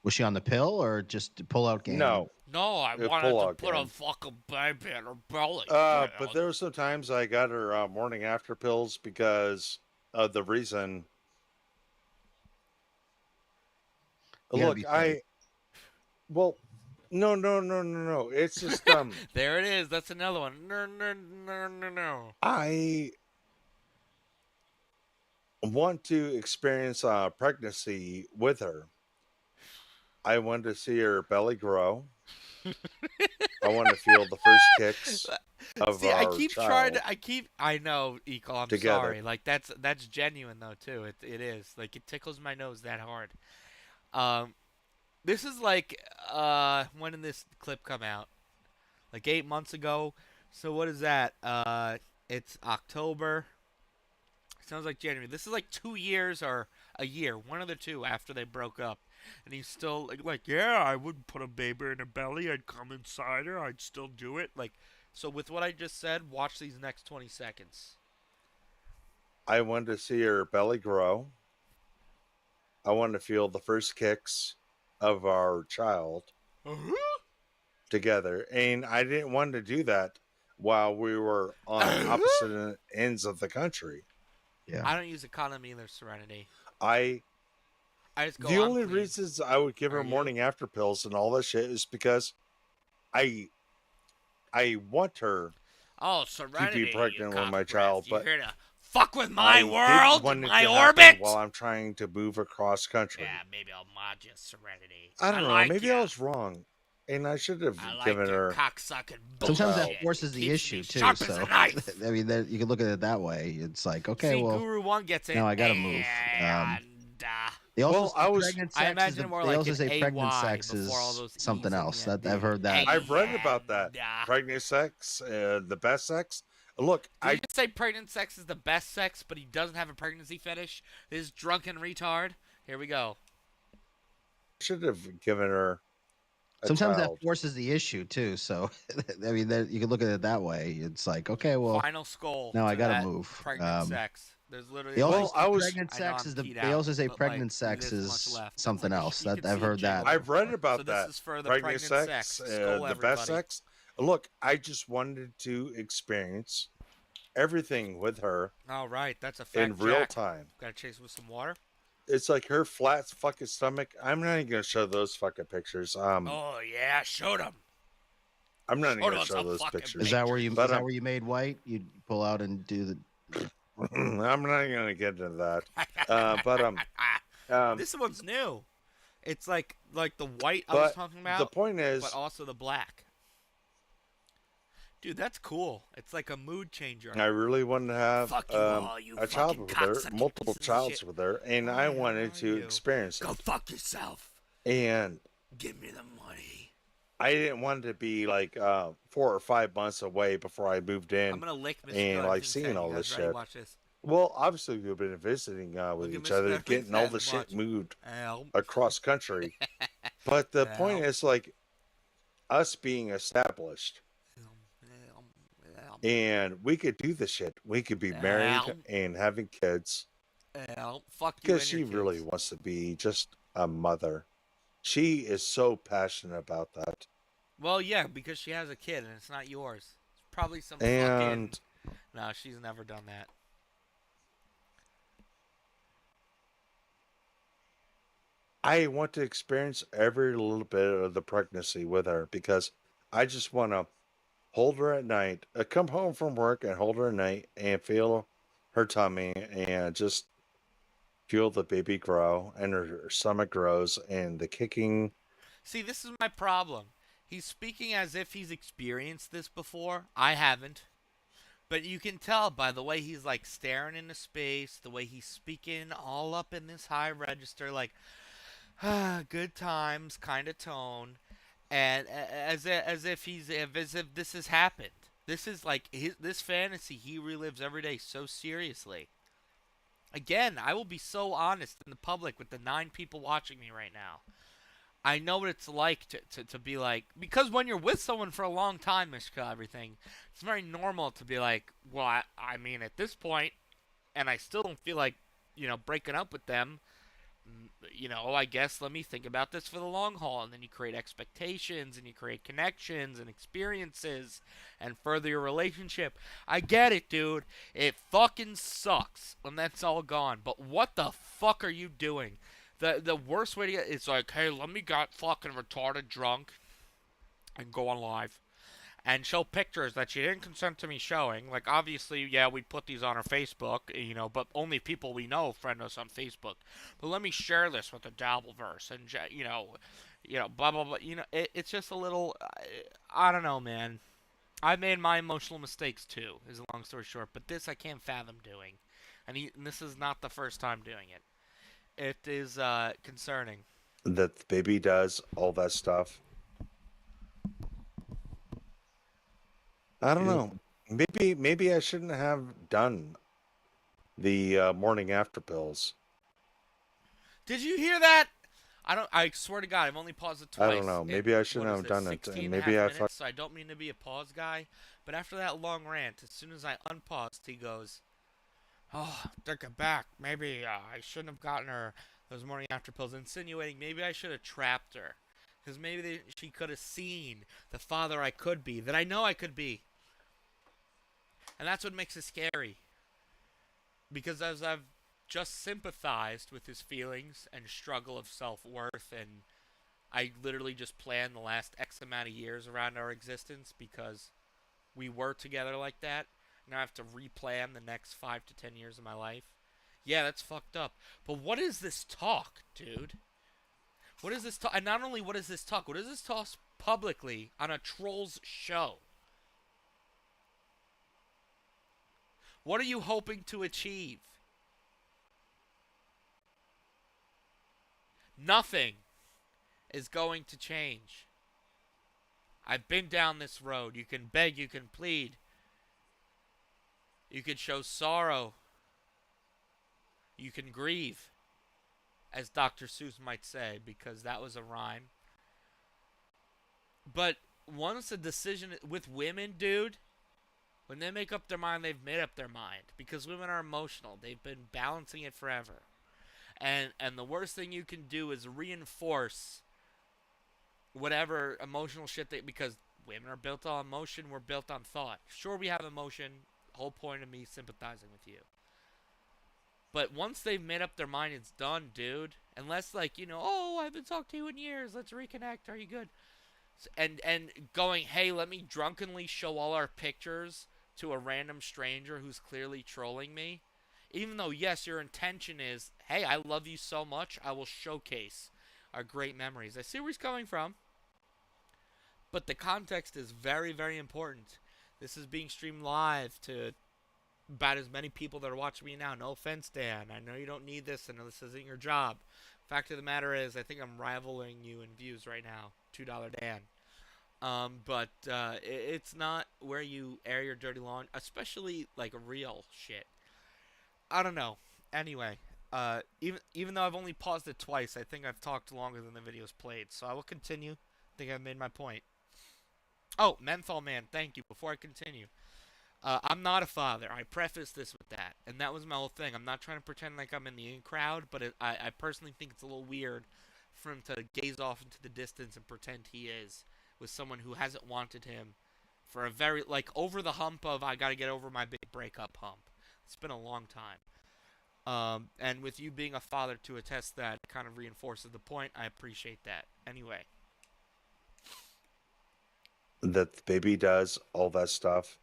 I: Was she on the pill or just pull out game?
H: no,
B: No, I
H: it
B: wanted
H: pull
B: to
H: out
B: put a
H: game.
B: fucking baby in her belly.
H: But there were some times I got her morning after pills because of the reason.
I: You gotta
H: Look,
I: be safe.
H: well, no. It's just
B: There it is. That's another one. No, no, no, no, no.
H: I want to experience pregnancy with her. I want to see her belly grow. I want to feel the first kicks of
B: See, I
H: our
B: keep
H: child
B: trying to. I know, Eco. I'm
H: together.
B: sorry. Like that's genuine though too. It is. Like it tickles my nose that hard. This is like when did this clip come out? Like 8 months ago. So what is that? It's October. Sounds like January. This is like 2 years or a year, one of the two after they broke up, and he's still like, yeah, I wouldn't put a baby in her belly. I'd come inside her. I'd still do it. Like, so with what I just said, watch these next 20 seconds.
H: I want to see her belly grow. I want to feel the first kicks of our child together. And I didn't want to do that while we were on opposite ends of the country.
I: Yeah.
B: I don't use a condom either, Serenity.
H: I
B: just go.
H: the
B: I'm
H: only
B: clean.
H: reasons I would give
B: Are
H: her
B: you?
H: morning after pills and all that shit is because I want her
B: Oh, Serenity,
H: to be pregnant
B: you
H: with my
B: cockbreath.
H: child,
B: You're
H: but
B: here to fuck with
H: I
B: my
H: didn't
B: world
H: want
B: and
H: it
B: my
H: to happen
B: orbit.
H: while I'm trying to move across country.
B: Yeah, maybe I'll mod you, Serenity.
H: I don't know.
B: like
H: Maybe
B: ya.
H: I was wrong, and I should have
B: I like
H: given
B: your
H: her.
B: cocksucking
I: Sometimes that
B: bullshit.
I: forces
B: It
I: the
B: keeps
I: issue
B: me
I: too.
B: sharp as
I: So
B: a knife.
I: I mean, you can look at it that way. It's like, okay,
B: See,
I: well,
B: Guru One gets it.
I: now I gotta move.
B: And,
I: They also
H: Well,
I: say
H: I was-
I: pregnant
B: I
I: sex
B: imagine
I: is
B: more
I: they
B: like
I: also
B: an
I: say pregnant
B: AY
I: sex
B: before all
I: is
B: those
I: something
B: E's in
I: else.
B: the
I: That I've heard that.
H: I've read about that.
B: And,
H: Pregnant sex, the best sex. Look,
B: Did he just say pregnant sex is the best sex, but he doesn't have a pregnancy fetish? This drunken retard. Here we go.
H: should have given her a
I: Sometimes
H: child.
I: that forces the issue too. So I mean, you can look at it that way. It's like, okay, well,
B: Final skull.
I: now I
B: to
I: gotta
B: that
I: move.
B: Pregnant sex. There's literally.
I: They also
H: Well,
I: say
H: I was-
I: pregnant
B: I know
I: sex
B: I'm
I: is the.
B: keyed
I: They
B: out,
I: also say
B: but,
I: pregnant
B: like,
I: sex
B: there's much
I: is
B: left. It's
I: something
B: like,
I: else.
B: you
I: That
B: can
I: I've
B: see
I: heard that.
B: jiggle.
H: I've read about
B: So
H: that.
B: this is for the
H: pregnant
B: sex.
H: sex,
B: Skull,
H: the
B: everybody.
H: best sex. Look, I just wanted to experience everything with her
B: All right, that's a fact.
H: in real
B: Jack.
H: time.
B: Gotta chase with some water.
H: It's like her flat fucking stomach. I'm not even gonna show those fucking pictures.
B: Oh yeah, showed him.
H: I'm not even
B: showed
H: gonna
B: us
H: show
B: a
H: those
B: fucking
H: pictures.
I: Is that where you?
H: But,
I: Is that where you made white? You pull out and do the.
H: I'm not even gonna get into that. But
B: This one's new. It's like the white I was
H: but
B: talking about,
H: the point is,
B: but also the black. Dude, that's cool. It's like a mood changer.
H: I really wanted to have
B: Fuck you all, you
H: a child
B: fucking
H: with her,
B: cocksucking
H: multiple
B: pieces of
H: childs
B: shit.
H: with her, and
B: Who
H: I
B: the hell
H: wanted
B: are
H: to
B: you?
H: experience
B: Go
H: it.
B: fuck yourself.
H: And
B: Give me the money.
H: I didn't want it to be like 4 or 5 months away before I moved
B: I'm
H: in.
B: gonna lick Mr.
H: and, like,
B: Covington's
H: seeing
B: head.
H: all
B: You
H: this
B: guys ready?
H: shit.
B: Watch this.
H: Well, obviously we've been visiting with
B: Look at
H: each
B: Mr.
H: other,
B: Covington's
H: getting all
B: head.
H: the shit
B: Watch.
H: moved
B: Ow.
H: across country. But the point
B: Ow.
H: is, like, us being established, and we could do the shit. We could be married
B: Ow.
H: and having kids.
B: Ow. Fuck you
H: Because
B: and
H: she
B: your
H: really
B: kids.
H: wants to be just a mother. She is so passionate about that.
B: Well, yeah, because she has a kid and it's not yours. It's probably some
H: And
B: fucking. No, she's never done that.
H: I want to experience every little bit of the pregnancy with her because I just want to hold her at night, come home from work and hold her at night and feel her tummy and just feel the baby grow and her stomach grows and the kicking.
B: See, this is my problem. He's speaking as if he's experienced this before. I haven't. But you can tell by the way he's like staring into space, the way he's speaking all up in this high register, like, good times kind of tone. and as if this has happened. This is like this fantasy he relives every day so seriously. Again, I will be so honest in the public with the 9 people watching me right now. I know what it's like to be like, because when you're with someone for a long time, Mishka, everything, it's very normal to be like, well, I mean, at this point, and I still don't feel like, breaking up with them, I guess let me think about this for the long haul. And then you create expectations and you create connections and experiences and further your relationship. I get it, dude. It fucking sucks when that's all gone. But what the fuck are you doing? The worst way to get it's like, hey, let me get fucking retarded drunk and go on live and show pictures that she didn't consent to me showing. Like, obviously, yeah, we'd put these on our Facebook, but only people we know friend us on Facebook. But let me share this with the Dabbleverse, and blah blah blah. It's just a little. I don't know, man. I've made my emotional mistakes too. Is a long story short, but this I can't fathom doing, and this is not the first time doing it. It is concerning.
H: That the baby does all that stuff. I don't know. Maybe I shouldn't have done the morning after pills.
B: Did you hear that? I swear to God, I've only paused it twice.
H: I don't know. Maybe I shouldn't have done it.
B: 16 and
H: Maybe
B: a
H: I
B: half minutes, so I don't mean to be a pause guy. But after that long rant, as soon as I unpaused, he goes, "Oh, take it back. Maybe I shouldn't have gotten her those morning after pills," insinuating maybe I should have trapped her. Because maybe she could have seen the father I could be, that I know I could be. And that's what makes it scary. Because as I've just sympathized with his feelings and struggle of self-worth, and I literally just planned the last X amount of years around our existence because we were together like that. Now I have to replan the next 5 to 10 years of my life. Yeah, that's fucked up. But what is this talk, dude? What is this talk? And not only what is this talk, what is this talk publicly on a troll's show? What are you hoping to achieve? Nothing is going to change. I've been down this road. You can beg, you can plead. You can show sorrow. You can grieve, as Dr. Seuss might say, because that was a rhyme. But once a decision with women, dude, when they make up their mind, they've made up their mind. Because women are emotional. They've been balancing it forever. And the worst thing you can do is reinforce whatever emotional shit because women are built on emotion, we're built on thought. Sure, we have emotion. The whole point of me sympathizing with you. But once they've made up their mind, it's done, dude. Unless, oh, I haven't talked to you in years. Let's reconnect. Are you good? And going, hey, let me drunkenly show all our pictures to a random stranger who's clearly trolling me. Even though, yes, your intention is, hey, I love you so much, I will showcase our great memories. I see where he's coming from. But the context is very, very important. This is being streamed live to about as many people that are watching me now. No offense, Dan. I know you don't need this. I know this isn't your job. Fact of the matter is, I think I'm rivaling you in views right now. $2 Dan. But it's not where you air your dirty laundry, especially like real shit. I don't know. Anyway, even though I've only paused it twice, I think I've talked longer than the video's played. So I will continue. I think I've made my point. Oh, Menthol Man, thank you. Before I continue, I'm not a father. I preface this with that. And that was my whole thing. I'm not trying to pretend like I'm in the in crowd, but I personally think it's a little weird for him to gaze off into the distance and pretend he is with someone who hasn't wanted him for a very, over the hump of I got to get over my big breakup hump. It's been a long time. And with you being a father to attest that kind of reinforces the point. I appreciate that. Anyway.
H: That the baby does all that stuff.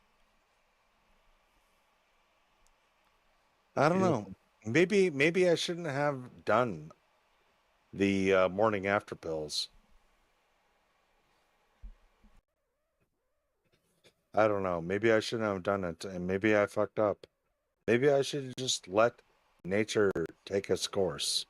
H: I don't know. Maybe I shouldn't have done the morning after pills. I don't know. Maybe I shouldn't have done it, and maybe I fucked up. Maybe I should just let nature take its course.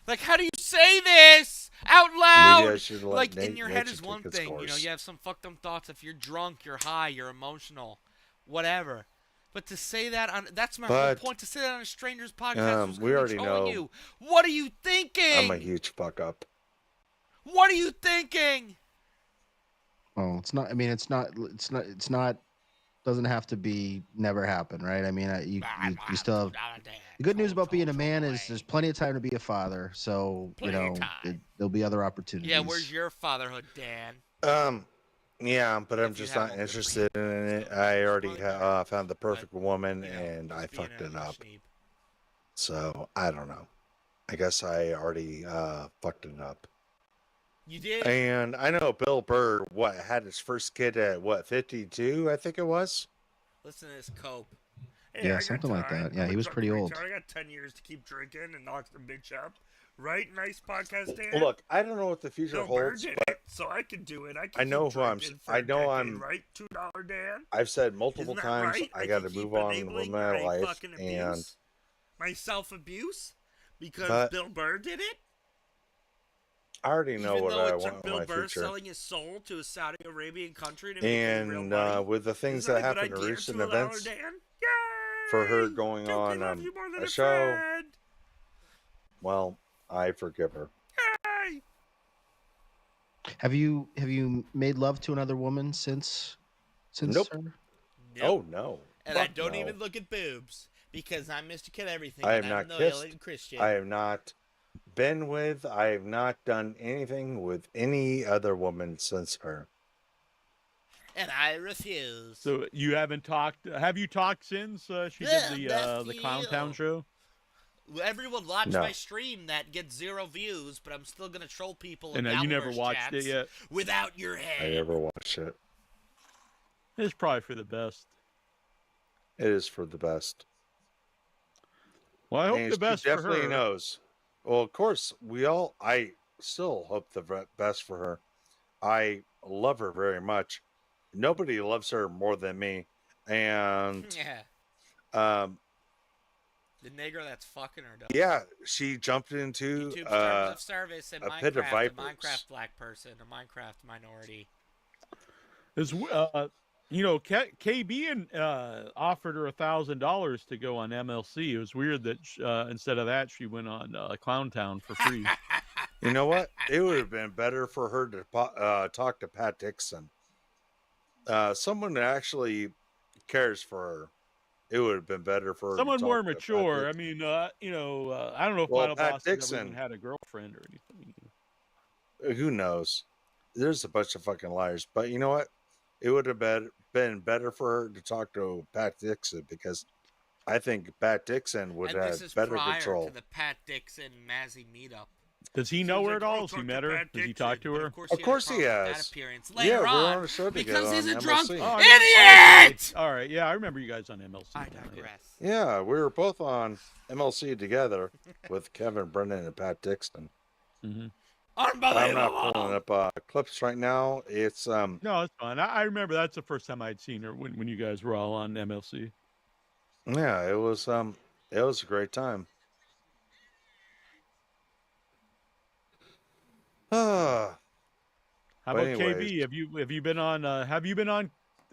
B: Like, how do you say this? out
H: Maybe I
B: loud.
H: should let
B: Like,
H: Nate
B: in your head
H: nature
B: is
H: take
B: one
H: its
B: thing. You know,
H: course.
B: you have some fucked up thoughts. If you're drunk, you're high, you're emotional, whatever. But to say that on, that's my whole
H: But,
B: point. To say that on a stranger's podcast who's
H: we already
B: controlling
H: know
B: you. What are you thinking?
H: I'm a huge fuck up.
B: What are you thinking?
I: Oh, it's not. I mean, it's not. It's not. Doesn't have to be. Never happen, right? I mean, you still have. The good news about being a man is there's plenty of time to be a father. So
B: Plenty of time.
I: there'll be other opportunities.
B: Yeah, where's your fatherhood, Dan?
H: Yeah, but I'm
B: If you
H: just
B: have
H: not
B: one.
H: interested in it. I already
B: Probably better.
H: found the perfect woman,
B: You know,
H: and I
B: just being
H: fucked
B: a
H: it up.
B: schneep.
H: So I don't know. I guess I already fucked it up.
B: You did?
H: And I know Bill Burr, had his first kid at 52, I think it was.
B: Listen to this cope.
D: Hey,
I: Yeah,
D: I got
I: something like
D: time.
I: that. Yeah,
D: I'm a
I: he was
D: drunk
I: pretty old.
D: retard. I got 10 years to keep drinking and knock some bitch up. Right? Nice podcast, Dan.
H: Look, I don't know what the future
D: Bill Burr
H: holds,
D: did
H: but
D: it, so I can do it. I can
H: I know
D: keep
H: who I'm.
D: drinking for
H: I
D: a
H: know
D: decade,
H: I'm.
D: right? $2 Dan.
H: I've said multiple
D: Isn't that
H: times
D: right?
H: I got to
D: can keep
H: move on with
D: enabling
H: my life,
D: fucking abuse,
H: and
D: my self-abuse, because
H: but
D: Bill Burr did it.
H: I already know
D: Even
H: what
D: though
H: I
D: it
H: want
D: took
H: in
D: Bill
H: my
D: Burr
H: future.
D: selling his soul to a Saudi Arabian country to make his real
H: And
D: money.
H: with the things
D: Isn't
H: that
D: that a good
H: happened in
D: idea,
H: recent
D: $2
H: events,
D: Dan? Yay!
H: for her going
D: Dookie
H: on
D: loves you more than
H: a
D: a
H: show,
D: friend.
H: well, I forgive her.
D: Yay!
I: Have you made love to another woman since
H: Nope.
I: her?
B: Nope.
H: Oh no.
B: And I
H: Fuck
B: don't
H: no.
B: even look at boobs because I'm Mr. Kid Everything.
H: I
B: and
H: have
B: I'm
H: not
B: loyal
H: kissed.
B: and Christian.
H: I have not been with. I have not done anything with any other woman since her.
B: And I refuse.
J: So you haven't talked? Have you talked since she did the Clown Town show?
B: Everyone watch
H: No.
B: my stream that gets 0 views, but I'm still gonna troll people.
J: And
B: in
J: you never
B: Galver's
J: watched it
B: chats
J: yet?
B: Without your
H: I
B: head.
H: never watched it.
J: It's probably for the best.
H: It is for the best.
J: Well, I hope
H: And
J: the best
H: she
J: for
H: definitely
J: her.
H: knows. Well, of course, I still hope the best for her. I love her very much. Nobody loves her more than me. And
B: Yeah. The nigger that's fucking her, though.
H: yeah, she jumped into
B: YouTube's terms of service in
H: a
B: Minecraft,
H: pit of
B: a
H: vipers.
B: Minecraft black person, a Minecraft minority.
J: Is KB offered her $1,000 to go on MLC. It was weird that instead of that she went on Clown Town for free.
H: You know what? It would have been better for her to talk to Pat Dixon. Someone that actually cares for her. It would have been better for her
J: Someone
H: to talk
J: more
H: to Pat
J: mature. I
H: Dixon.
J: mean, I don't know if
H: Well,
J: Final
H: Pat
J: Boss has ever
H: Dixon-
J: even had a girlfriend or anything.
H: Who knows? There's a bunch of fucking liars. But you know what? It would have been better for her to talk to Pat Dixon, because I think Pat Dixon would
B: And
H: have
B: this is
H: better
B: prior
H: control.
B: to the Pat Dixon Mazzy meetup.
J: Does he know her at all? Has he met her? Has he talked to her?
B: Of course,
H: Of course
B: had
H: he
B: a problem with
H: has.
B: That appearance
H: Yeah,
B: later
H: we're
B: on,
H: on a show
B: because
H: together
B: he's
H: on
B: a drunk
H: MLC.
J: Oh,
B: idiot.
J: All right, yeah, I remember you guys on MLC.
B: I
J: now, yeah.
B: digress.
H: Yeah, we were both on MLC together with Kevin Brennan and Pat Dixon.
J: Mm-hmm.
B: Unbelievable.
H: I'm not pulling up clips right now. It's
J: No, it's fine. I remember that's the first time I'd seen her when you guys were all on MLC.
H: yeah, it was a great time. Ah,
J: How
H: But
J: about
H: anyways.
J: KB? Have you been on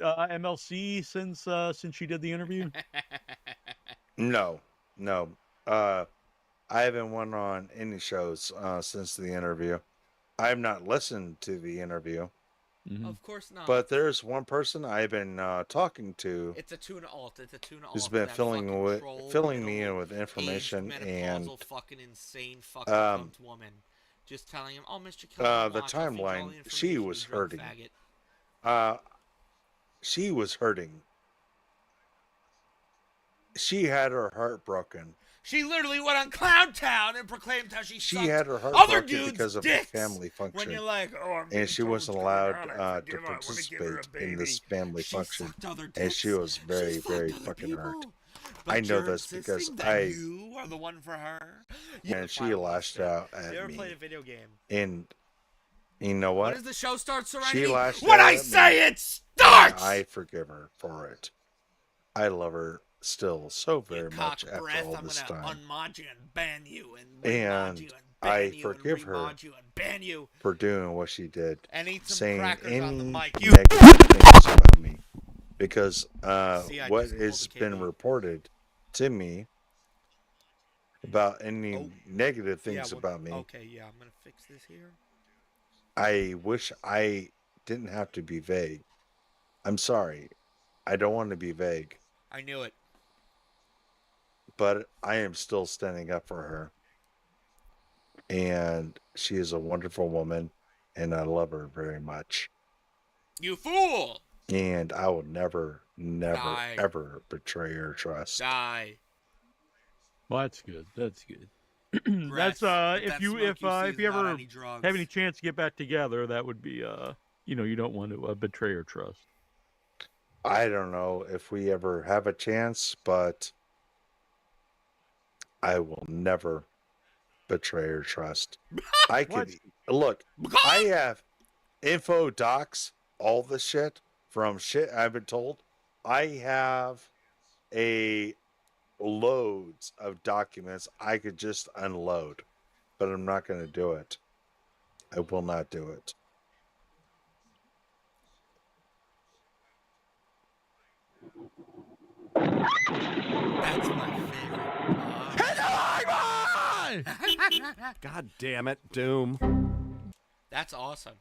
J: MLC since she did the interview?
H: no. I haven't went on any shows since the interview. I have not listened to the interview,
J: Mhm.
B: Of course not.
H: but there's one person I've been talking to
B: it's a tuna alt. It's a tuna alt.
H: who's been
B: that
H: filling
B: fucking troll,
H: me in with
B: aged,
H: information, and
B: menopausal, fucking insane, fucking
H: um,
B: cunt woman. Just telling him, oh, Mr. Killer,
H: the timeline, she was hurting. She was hurting. She had her heart broken.
B: She literally went on Clown Town and proclaimed how she
H: She
B: sucked
H: had her heart
B: other
H: broken
B: dudes'
H: because of
B: dicks.
H: the family
B: When
H: function,
B: you're like, oh, I'm
H: and she
D: told
H: wasn't
D: what's
H: allowed
D: going on, I
H: to
D: forgive her, I wanna give her a
H: participate in this
D: baby.
H: family
B: she
H: function,
B: sucked other
H: and she
B: dicks.
H: was very,
B: She's
H: very
B: fucked other
H: fucking hurt.
B: people. But
H: I know
B: you're
H: this because
B: insisting that you are the one for her.
H: and she lashed out at
B: You ever
H: me.
B: played a video game?
H: And you know
B: When
H: what?
B: does the show start,
H: She
B: Serenity?
H: lashed
B: When
H: out
B: I
H: at
B: say
H: me,
B: it starts!
H: I forgive her for it. I love her still so
B: You
H: very
B: cock
H: much after
B: breath,
H: all
B: I'm
H: this
B: gonna
H: time.
B: unmod you and ban you and
H: And
B: remod you and
H: I
B: ban you and
H: forgive her
B: remod you and ban you
H: for doing what she did,
B: and eat some
H: saying
B: crackers on the
H: any
B: mic. You
H: negative things about me. Because
B: see, I
H: what
B: just pulled
H: has
B: the
H: been
B: cable.
H: reported to me about any
B: Oh,
H: negative
B: yeah.
H: things
B: Well,
H: about me,
B: okay, yeah. I'm gonna fix this here.
H: I wish I didn't have to be vague. I'm sorry. I don't want to be vague,
B: I knew it.
H: but I am still standing up for her. And she is a wonderful woman, and I love her very much.
B: You fool!
H: And I will never, never,
B: Die.
H: ever betray her trust.
B: Die.
J: Well, that's good. That's good.
B: Grats.
J: That's
B: But
J: if
B: that
J: you
B: smoke you see
J: if
B: is
J: you
B: not
J: ever
B: any drugs.
J: have any chance to get back together, that would be you don't want to betray her trust.
H: I don't know if we ever have a chance, but I will never betray her trust. I could look, I have info docs, all the shit from shit I've been told. I have a loads of documents I could just unload, but I'm not going to do it. I will not do it.
B: That's my favorite.
K: God damn it, Doom.
B: That's awesome.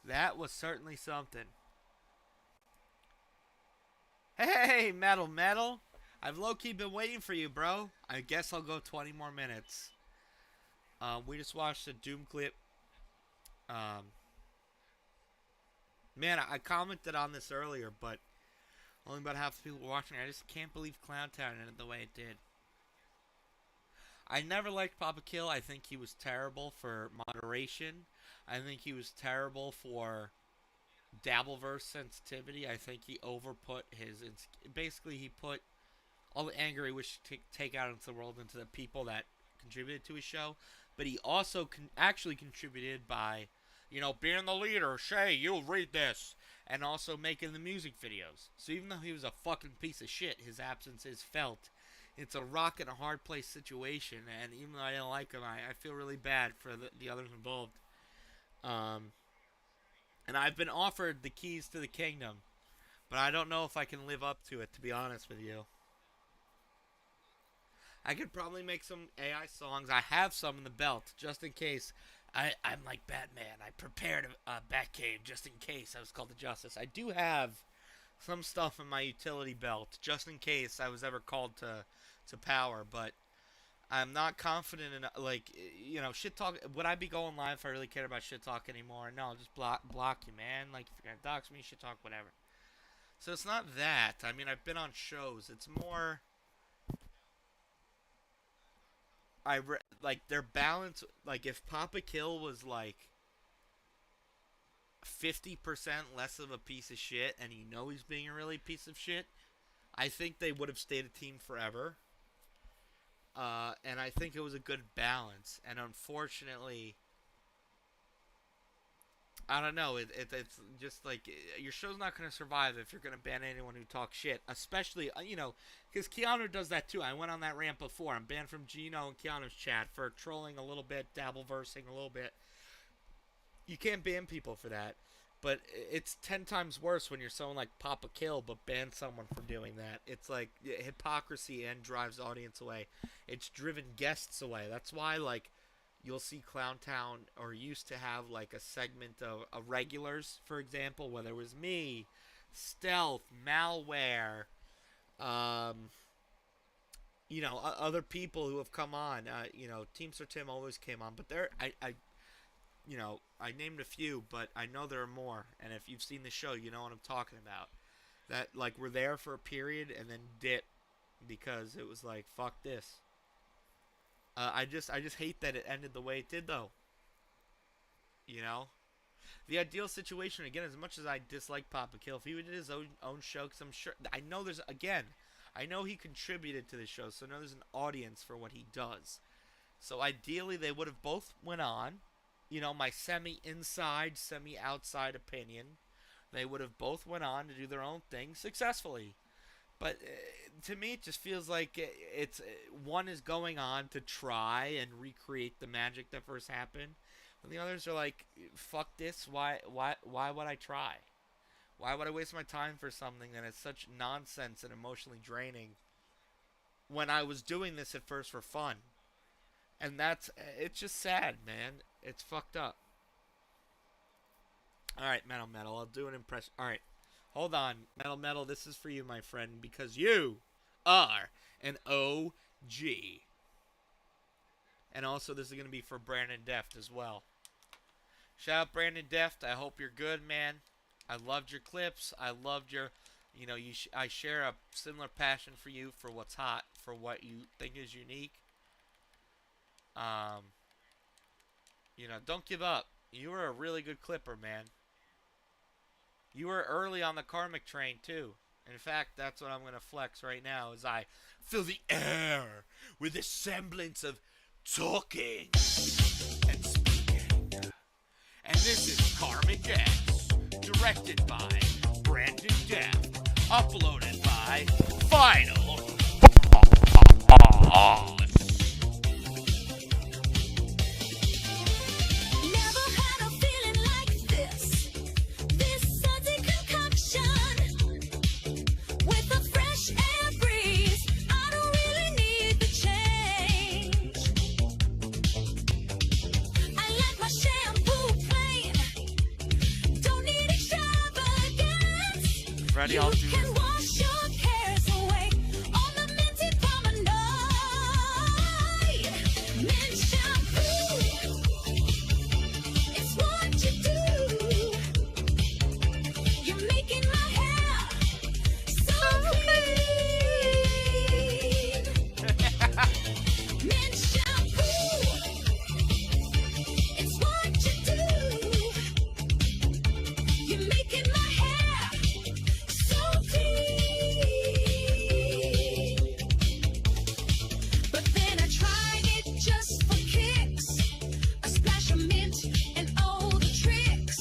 B: That was certainly something. Hey, Metal. I've low-key been waiting for you, bro. I guess I'll go 20 more minutes. We just watched a Doom clip. Man, I commented on this earlier, but only about half the people watching. I just can't believe Clowntown ended the way it did. I never liked Papa Kill. I think he was terrible for moderation. I think he was terrible for Dabbleverse sensitivity. I think he overput his... Basically, he put all the anger he wished to take out into the world into the people that contributed to his show. But he also actually contributed by, being the leader. Shay, you'll read this. And also making the music videos. So even though he was a fucking piece of shit, his absence is felt. It's a rock and a hard place situation. And even though I don't like him, I feel really bad for the others involved. And I've been offered the keys to the kingdom. But I don't know if I can live up to it, to be honest with you. I could probably make some AI songs. I have some in the belt, just in case. I'm like Batman. I prepared a Batcave just in case I was called to justice. I do have some stuff in my utility belt, just in case I was ever called to power. But I'm not confident in, shit talk. Would I be going live if I really cared about shit talk anymore? No, just block you, man. Like, if you're gonna dox me, shit talk, whatever. So it's not that. I mean, I've been on shows. It's more... their balance, if Papa Kill was 50% less of a piece of shit and he's being a really piece of shit, I think they would have stayed a team forever. And I think it was a good balance. And unfortunately, I don't know, it's just your show's not going to survive if you're going to ban anyone who talks shit, especially, because Keanu does that too. I went on that rant before. I'm banned from Gino and Keanu's chat for trolling a little bit, dabbleversing a little bit. You can't ban people for that, but it's 10 times worse when you're someone like Papa Kill, but ban someone for doing that. It's like hypocrisy and drives audience away. It's driven guests away. That's why, you'll see Clowntown, or used to have, a segment of regulars, for example, whether it was me, Stealth, Malware, other people who have come on. Teamster Tim always came on, but I named a few, but I know there are more, and if you've seen the show, you know what I'm talking about. That, were there for a period and then dip, because it was fuck this. I just hate that it ended the way it did, though. The ideal situation, again, as much as I dislike Papa Kill, if he did his own show, because I'm sure, I know he contributed to the show, so I know there's an audience for what he does. So ideally, they would have both went on. My semi-inside, semi-outside opinion, they would have both went on to do their own thing successfully. But to me, it just feels like it's one is going on to try and recreate the magic that first happened, and the others are like, "Fuck this! Why would I try? Why would I waste my time for something that is such nonsense and emotionally draining?" When I was doing this at first for fun, and it's just sad, man. It's fucked up. All right, Metal. I'll do an impression. All right, hold on, Metal. This is for you, my friend, because you are an OG. And also, this is going to be for Brandon Deft as well. Shout out Brandon Deft. I hope you're good, man. I loved your clips. I loved your, I share a similar passion for you for what's hot, for what you think is unique. Don't give up. You were a really good clipper, man. You were early on the karmic train, too. In fact, that's what I'm going to flex right now as I fill the air with a semblance of talking and speaking. And this is Karmic X, directed by Brandon Deft, uploaded by Final Boss.
C: Never had a feeling like this. This sudsy concoction with a fresh air breeze. I don't really need the change. I like my shampoo plain. Don't need extravagance.
B: Ready? I'll do
C: You can wash your cares away on the minty promenade. Mint shampoo. It's what you do. You're making my hair so clean. Mint shampoo. It's what you do. You're making my hair so clean. But then I tried it just for kicks. A splash of mint and all the tricks.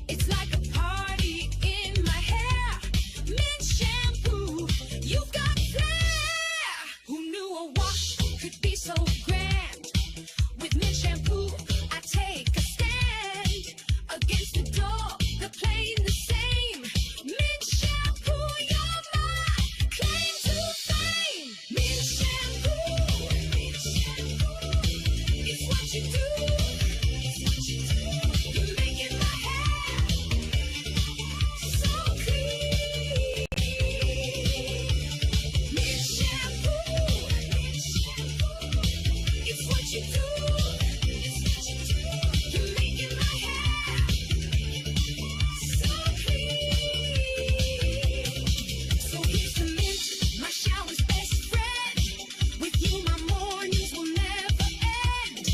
C: It's like a party in my hair. Mint shampoo, you've got flair. Who knew a wash could be so grand? With mint shampoo, I take a stand against the door, the plain the same. Mint shampoo, you're my claim to fame. Mint shampoo, it's what you do. You're making my hair so clean. Mint shampoo, it's what you do. You're making my hair so clean. So here's the mint, my shower's best friend. With you, my mornings will never end.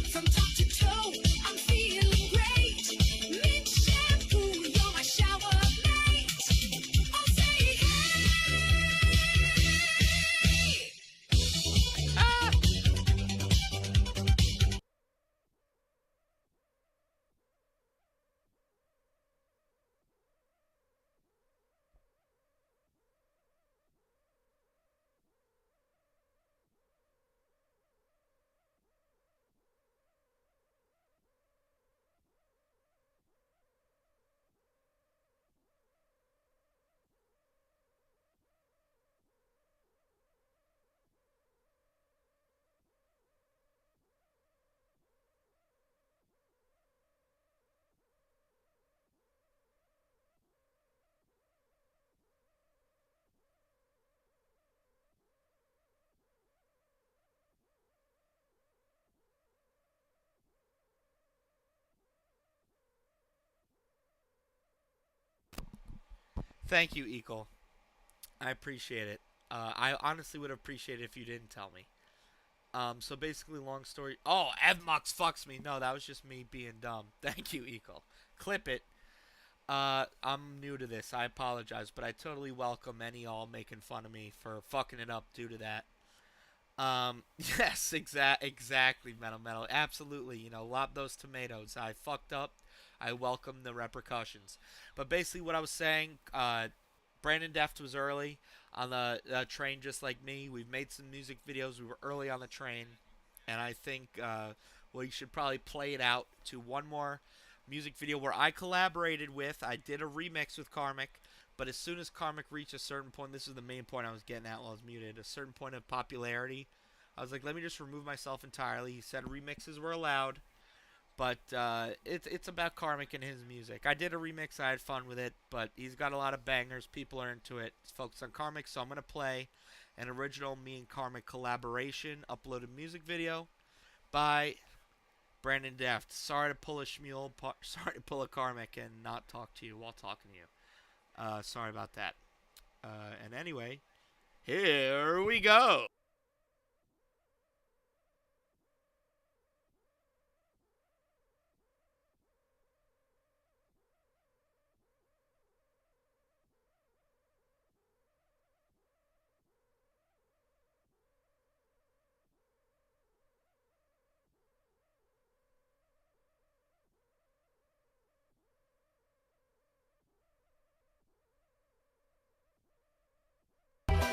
C: From top to toe, I'm feeling great. Mint shampoo, you're my shower mate. I'll say
B: Thank you, Eagle. I appreciate it. I honestly would appreciate it if you didn't tell me. So basically, long story. Oh, Evmox fucks me. No, that was just me being dumb. Thank you, Eagle. Clip it. I'm new to this. I apologize, but I totally welcome any y'all making fun of me for fucking it up due to that. Yes, exactly, Metal. Absolutely, lob those tomatoes. I fucked up. I welcome the repercussions. But basically, what I was saying, Brandon Deft was early. on the train just like me. We've made some music videos. We were early on the train, and I think we should probably play it out to one more music video where I collaborated with. I did a remix with Karmic, but as soon as Karmic reached a certain point, this is the main point I was getting at while I was muted, a certain point of popularity, I was like, let me just remove myself entirely. He said remixes were allowed, but it's about Karmic and his music. I did a remix. I had fun with it, but he's got a lot of bangers. People are into it. It's focused on Karmic, so I'm going to play an original me and Karmic collaboration uploaded music video by Brandon Deft. Sorry to pull a Schmuel, sorry to pull a Karmic and not talk to you while talking to you. Sorry about that. And anyway, here we go.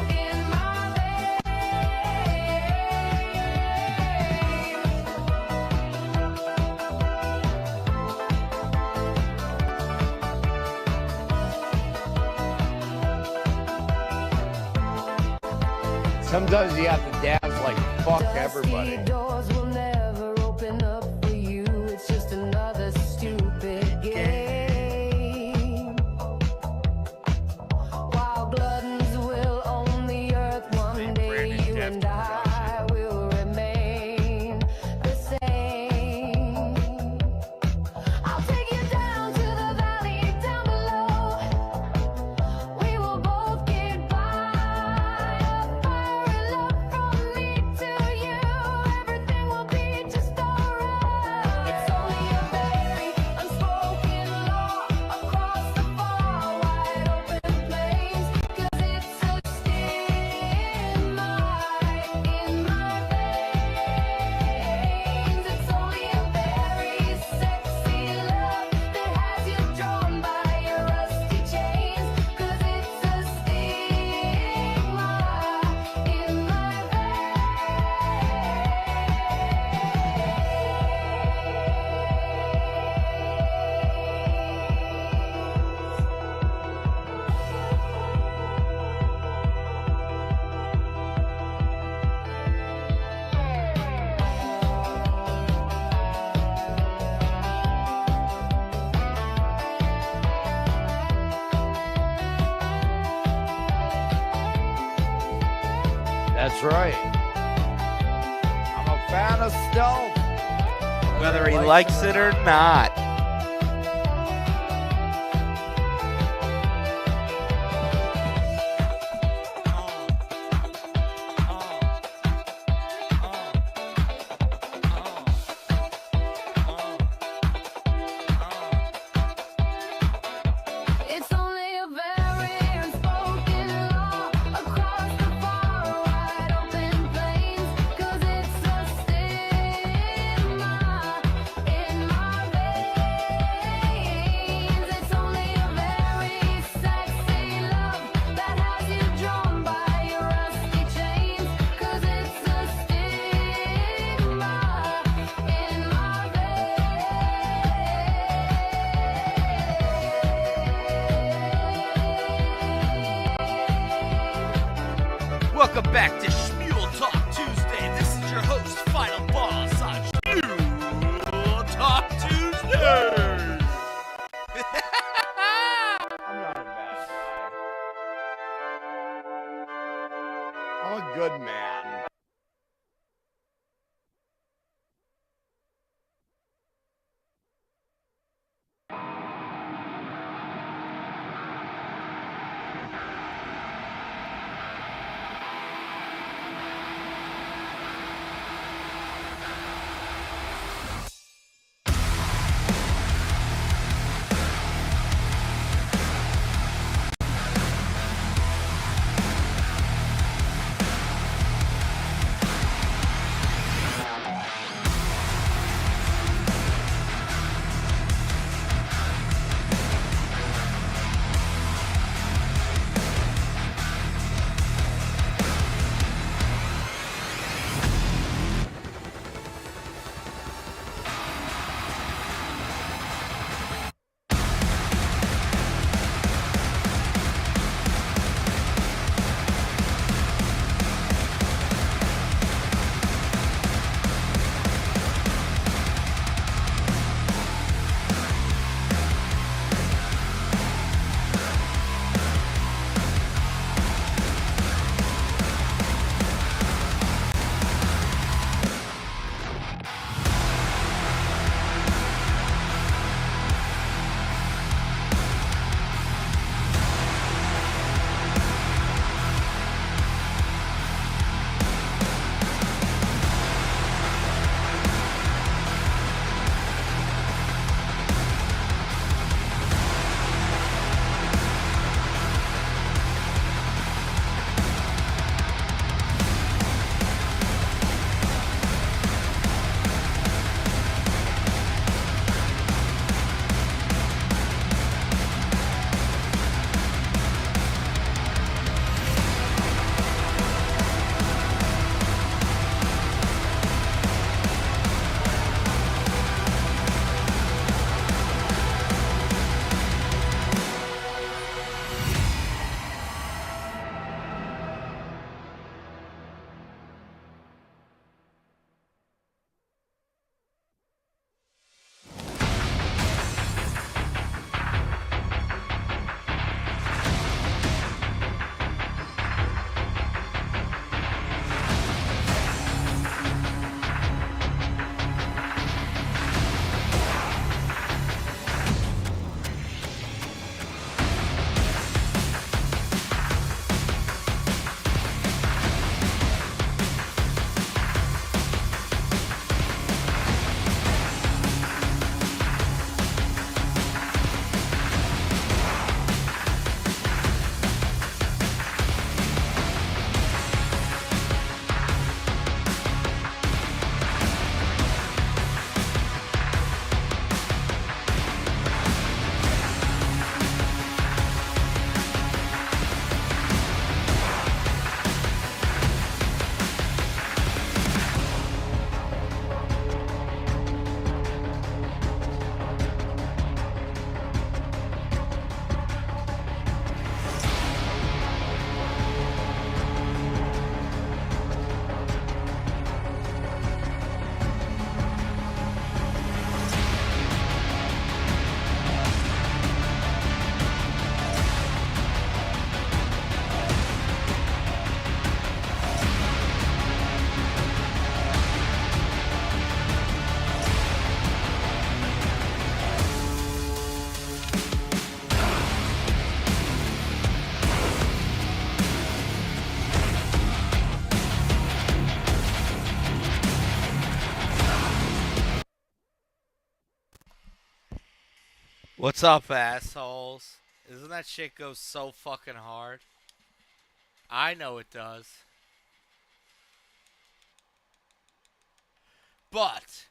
C: In my
K: Sometimes you have to dance like fuck everybody.
C: doors will never open up for you. It's just another stupid game. While gluttons will own the earth one day, you and I will remain the same. I'll take you down to the valley down below. We will both get by. Everything will be just alright. It's only a very unspoken law across the far wide open plains. 'Cause it's a stigma in my veins. It's only a very sexy love that has you drawn by your rusty chains. 'Cause it's a stigma in my
K: That's right. I'm a fan of stealth.
B: Whether he likes it or not.
C: It's only a very unspoken law across the far wide open plains. 'Cause it's a stigma in my veins. It's only a very sexy love that has you drawn by your rusty chains. 'Cause it's a stigma in my
B: Welcome back to Schmuel Talk Tuesday. This is your host, Final Boss on Schmuel Talk Tuesday.
K: I'm not a bad guy. I'm a good man.
B: What's up, assholes? Isn't that shit go so fucking hard? I know it does. But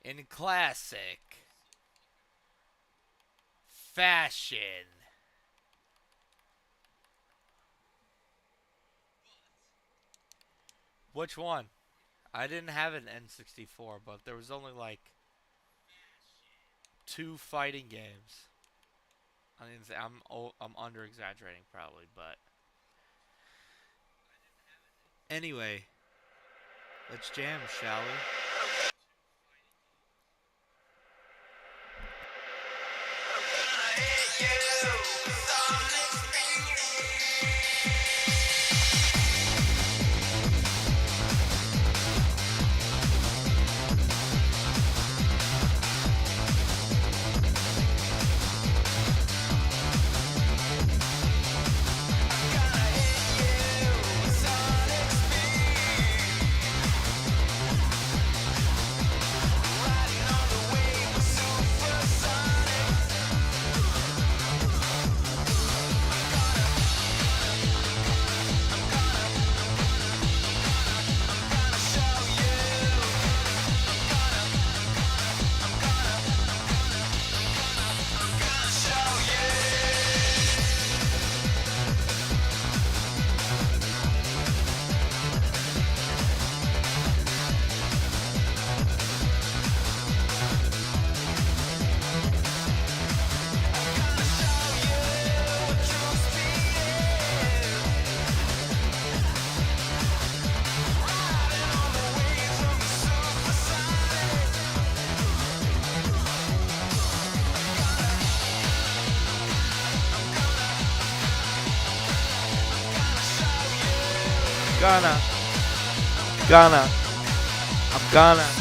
B: in classic fashion, which one? I didn't have an N64, but there was only like 2 fighting games. I mean, I'm under exaggerating probably, but anyway, let's jam, shall we? I'm gonna.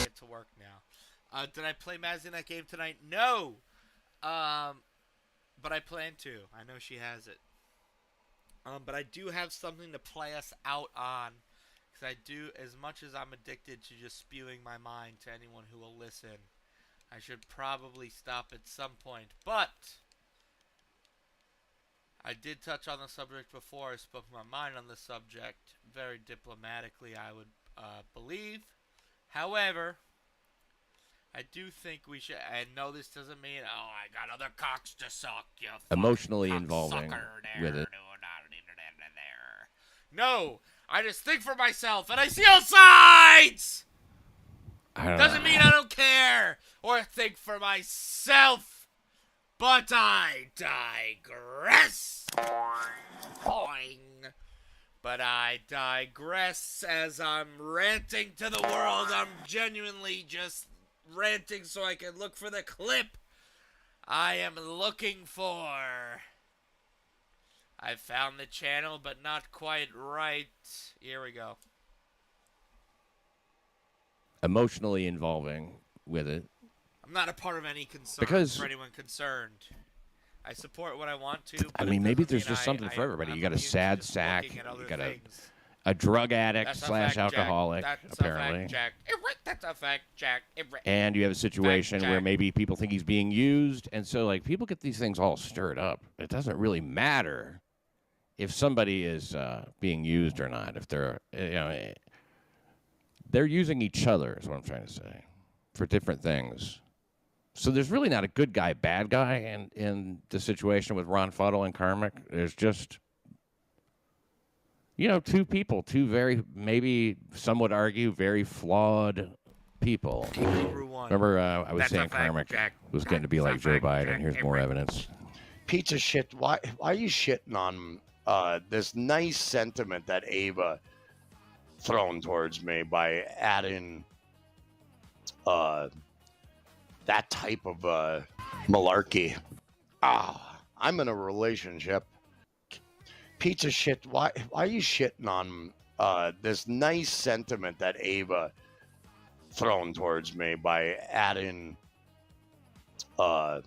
B: Get to work now. Did I play Mazzy in that game tonight? No. But I plan to. I know she has it. But I do have something to play us out on. Because I do, as much as I'm addicted to just spewing my mind to anyone who will listen, I should probably stop at some point. But I did touch on the subject before. I spoke my mind on the subject very diplomatically, I would believe. However, I do think we should. And no, this doesn't mean, oh, I got other cocks to suck. You
K: Emotionally involving with it.
B: No, I just think for myself, and I see all sides. Doesn't mean I don't care or think for myself, but I digress. Boing. But I digress as I'm ranting to the world. I'm genuinely just ranting so I can look for the clip I am looking for. I found the channel, but not quite right. Here we go.
K: Emotionally involving with it.
B: I'm not a part of any concern
K: Because-
B: for anyone concerned. I support what I want to. But
K: I mean,
B: it
K: maybe
B: doesn't
K: there's
B: mean
K: just something for everybody.
B: I'm
K: You got a
B: immune to
K: sad
B: just
K: sack.
B: looking at
K: You
B: other
K: got
B: things.
K: a drug addict
B: That's a
K: slash
B: fact, Jack.
K: alcoholic,
B: That's
K: apparently.
B: a fact, Jack. That's a fact, Jack.
K: And you have a situation where
B: Jack.
K: maybe people think he's being used, and so like people get these things all stirred up. It doesn't really matter if somebody is being used or not. If they're they're using each other is what I'm trying to say for different things. So there's really not a good guy, bad guy in the situation with Ron Fuddle and Karmic. There's just two people, two very, maybe some would argue, very flawed people. Remember, I was saying Karmic was getting to be like Joe Biden. Here's more evidence.
L: Pizza shit. Why are you shitting on this nice sentiment that Ava thrown towards me by adding that type of malarkey? I'm in a relationship. Pizza shit. Why are you shitting on this nice sentiment that Ava thrown towards me by adding that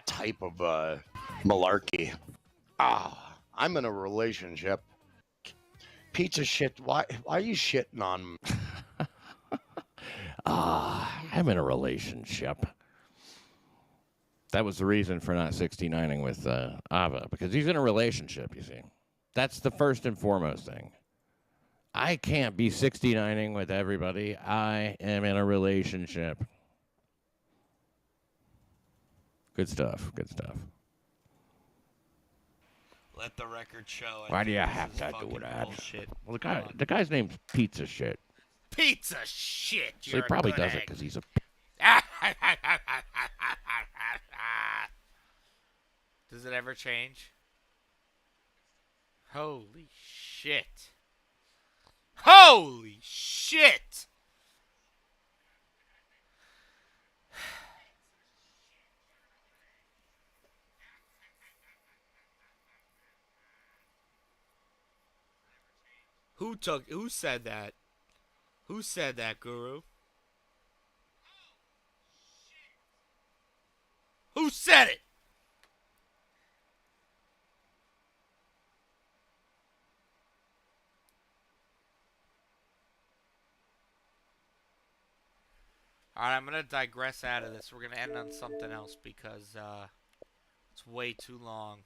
L: type of malarkey? I'm in a relationship. Pizza shit. Why are you shitting on?
K: I'm in a relationship. That was the reason for not 69ing with Ava, because he's in a relationship, you see. That's the first and foremost thing. I can't be 69ing with everybody. I am in a relationship. Good stuff. Good stuff.
B: Let the record show.
K: Why do you have to do that?
B: Bullshit.
K: Well, the guy's name's Pizza Shit.
B: Pizza shit.
K: So he probably does it because he's a.
B: Does it ever change? Holy shit. Holy shit. Who said that? Who said that, Guru? Who said it? Alright, I'm going to digress out of this. We're going to end on something else because it's way too long.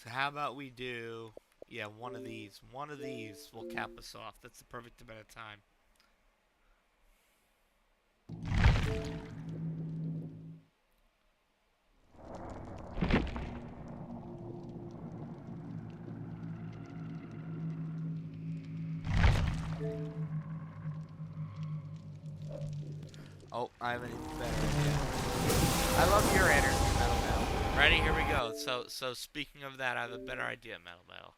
B: So how about we do... Yeah, one of these. One of these will cap us off. That's the perfect amount of time. Oh, I have an even better idea. I love your energy, Metal Metal. Ready? Here we go. So speaking of that, I have a better idea, Metal Metal.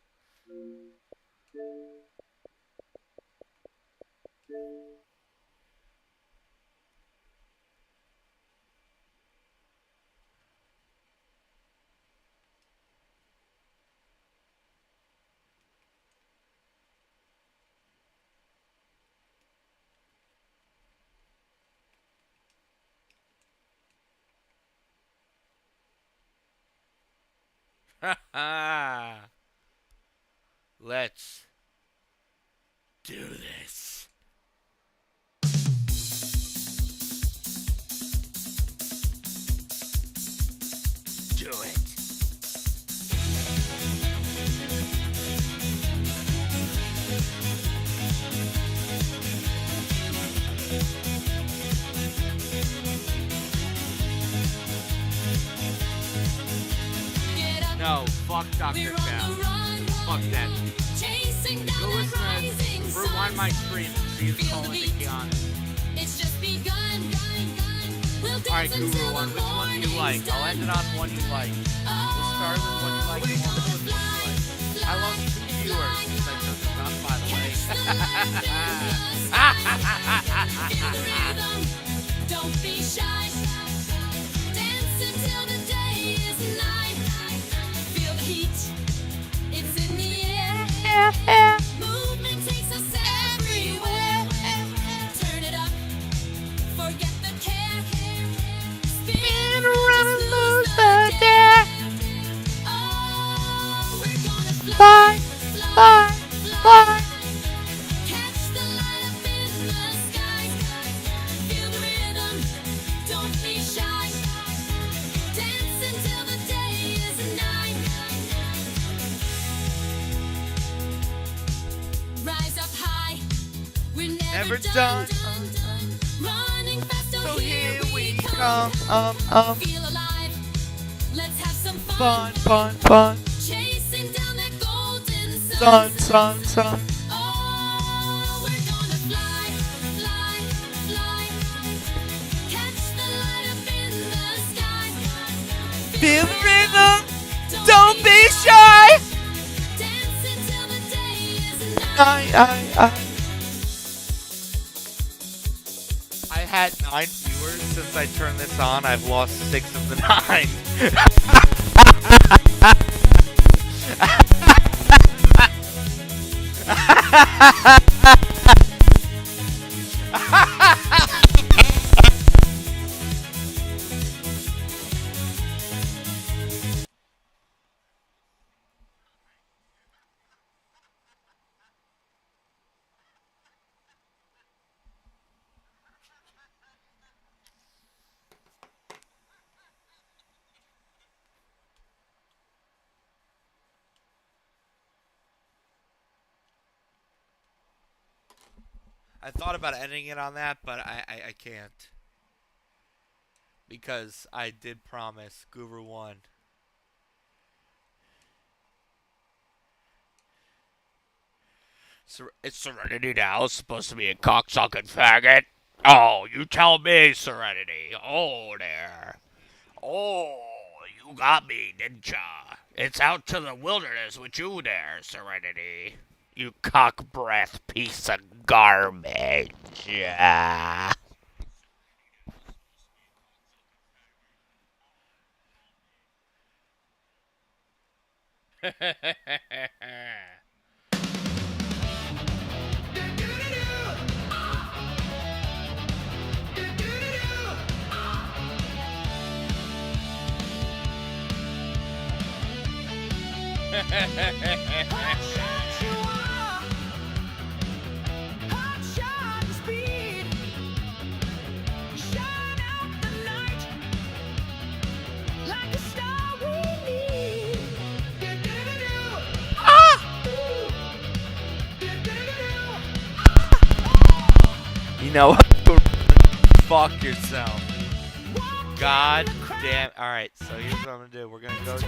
B: Let's do this. Do it. No, fuck Dr. Bell. Fuck that. Go listen to rewind my stream and see the call into Keanu. Alright, Guru, on which one do you like? I'll end it on one you like. We'll start with one you like and we'll end with one you like. I lost 2 viewers since I took this off, by the way.
C: Don't be shy. Dance until the day is night. Feel the heat. It's in the air. Movement takes us everywhere. Turn it up. Forget the care. Spin around and lose the dare. Oh, we're gonna fly. Catch the light up in the sky. Feel the rhythm. Don't be shy. Dance until the day is night. Rise up high. We're never done. Running faster, so here we come. Feel alive. Let's have some fun. Chasing down that golden sun. Oh, we're gonna fly. Catch the light up in the sky.
B: Feel the rhythm. Don't be shy.
C: Dance until the day is
B: I had 9 viewers since I turned this on. I've lost 6 of the 9. I thought about ending it on that, but I can't. Because I did promise Guru won. It's Serenity now. It's supposed to be a cocksucking faggot. Oh, you tell me, Serenity. Oh, there. Oh, you got me, didn't ya? It's out to the wilderness with you there, Serenity. You cock breath piece of garbage. Yeah. You know what? Fuck yourself. God damn. Alright, so here's what I'm gonna do. We're gonna go to.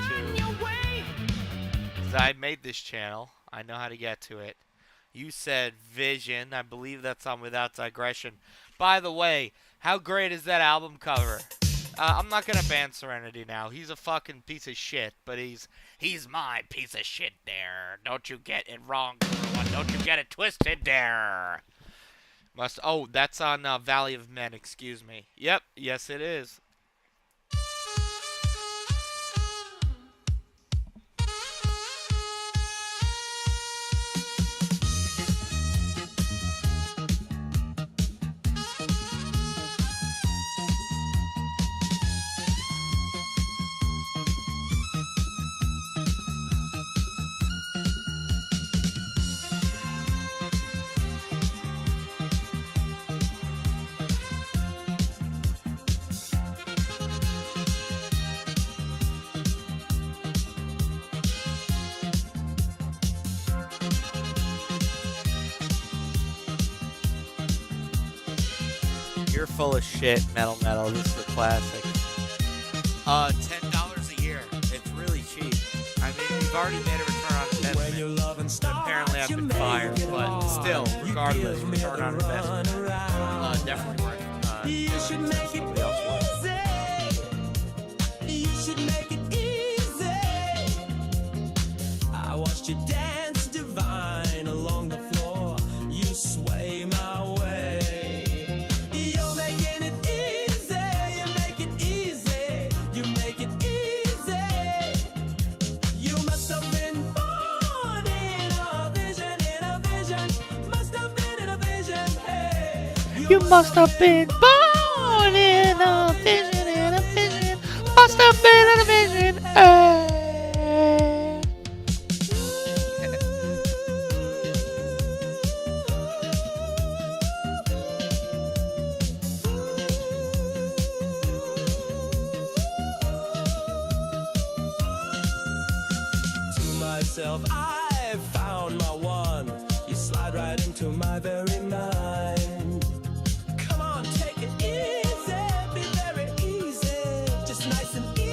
B: Because I made this channel, I know how to get to it. You said Vision. I believe that's on Without Digression. By the way, how great is that album cover? I'm not gonna ban Serenity now. He's a fucking piece of shit, but he's my piece of shit there. Don't you get it wrong, everyone. Don't you get it twisted there. Oh, that's on Valley of Men, excuse me. Yep, yes it is. You're full of shit, Metal. This is a classic. $10 a year. It's really cheap. I mean, you've already made a return on investment. Apparently, I've been fired, but still, regardless, return on investment. Definitely worth. You should make it easy. You should make it easy. I watched you dance divine along the floor. You sway my way. You must have been born in a vision, must have been in a vision, To myself, I found my one. You slide right into my very mind. Come on, take it easy, be very easy, just nice and easy.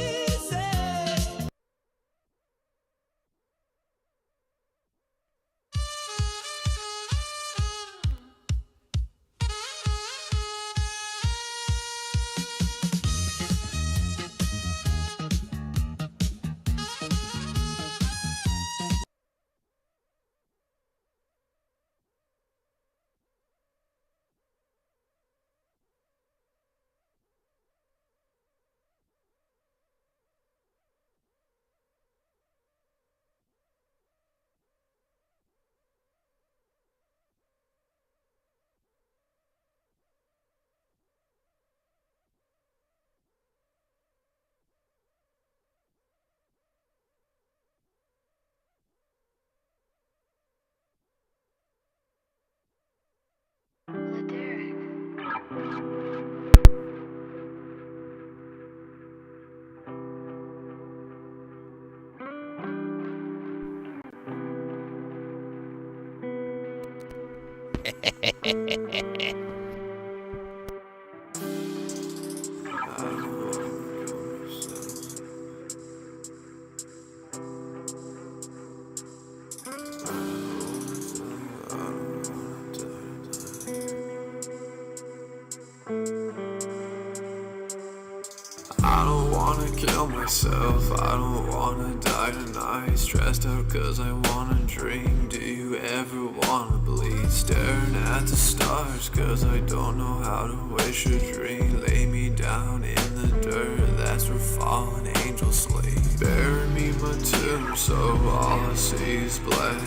M: wanna kill myself, I don't wanna die tonight. Stressed out cause I wanna dream. Do you ever wanna bleed? Staring at the stars cause I don't know how to wish a dream. Lay me down in the dirt, that's where fallen angels sleep. Bury me in my tomb so all I see is black.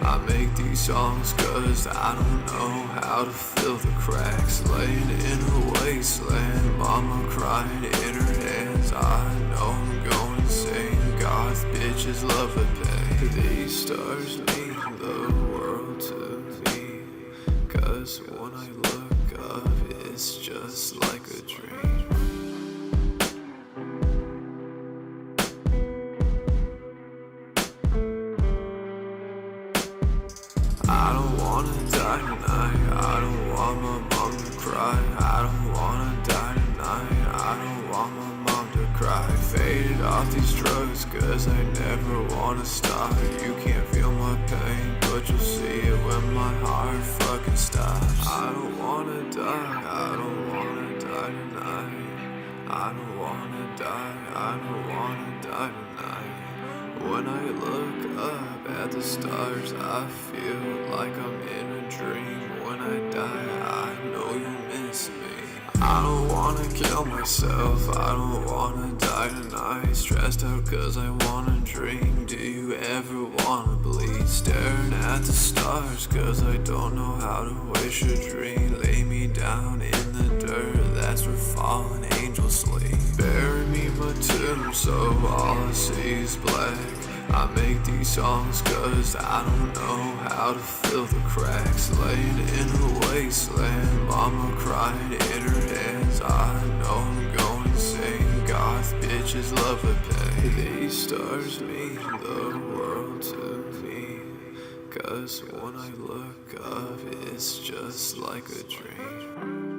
M: I make these songs cause I don't know how to fill the cracks. Laying in a wasteland, mama crying in her hands. I know I'm going insane, goth bitches love the pain. These stars mean the world to me, cause when I look up it's just like a dream. I don't wanna die tonight, I don't want my mom to cry. I don't wanna die tonight, I don't want my mom to cry. Faded off these drugs cause I never wanna stop. You can't feel my pain, but you'll see it when my heart fucking stops. I don't wanna die, I don't wanna die tonight. I don't wanna die, I don't wanna die tonight. When I look up at the stars, I feel like I'm in a dream. When I die, I know you miss me. I don't wanna kill myself, I don't wanna die tonight. Stressed out cause I wanna dream. Do you ever wanna bleed? Staring at the stars cause I don't know how to wish a dream. Lay me down in the dirt, that's where fallen angels sleep. Bury me in my tomb so all I see is black. I make these songs cause I don't know how to fill the cracks. Laying in a wasteland, mama crying in her hands. I know I'm going insane, goth bitches love the pain. These stars mean the world to me, cause when I look up it's just like a dream.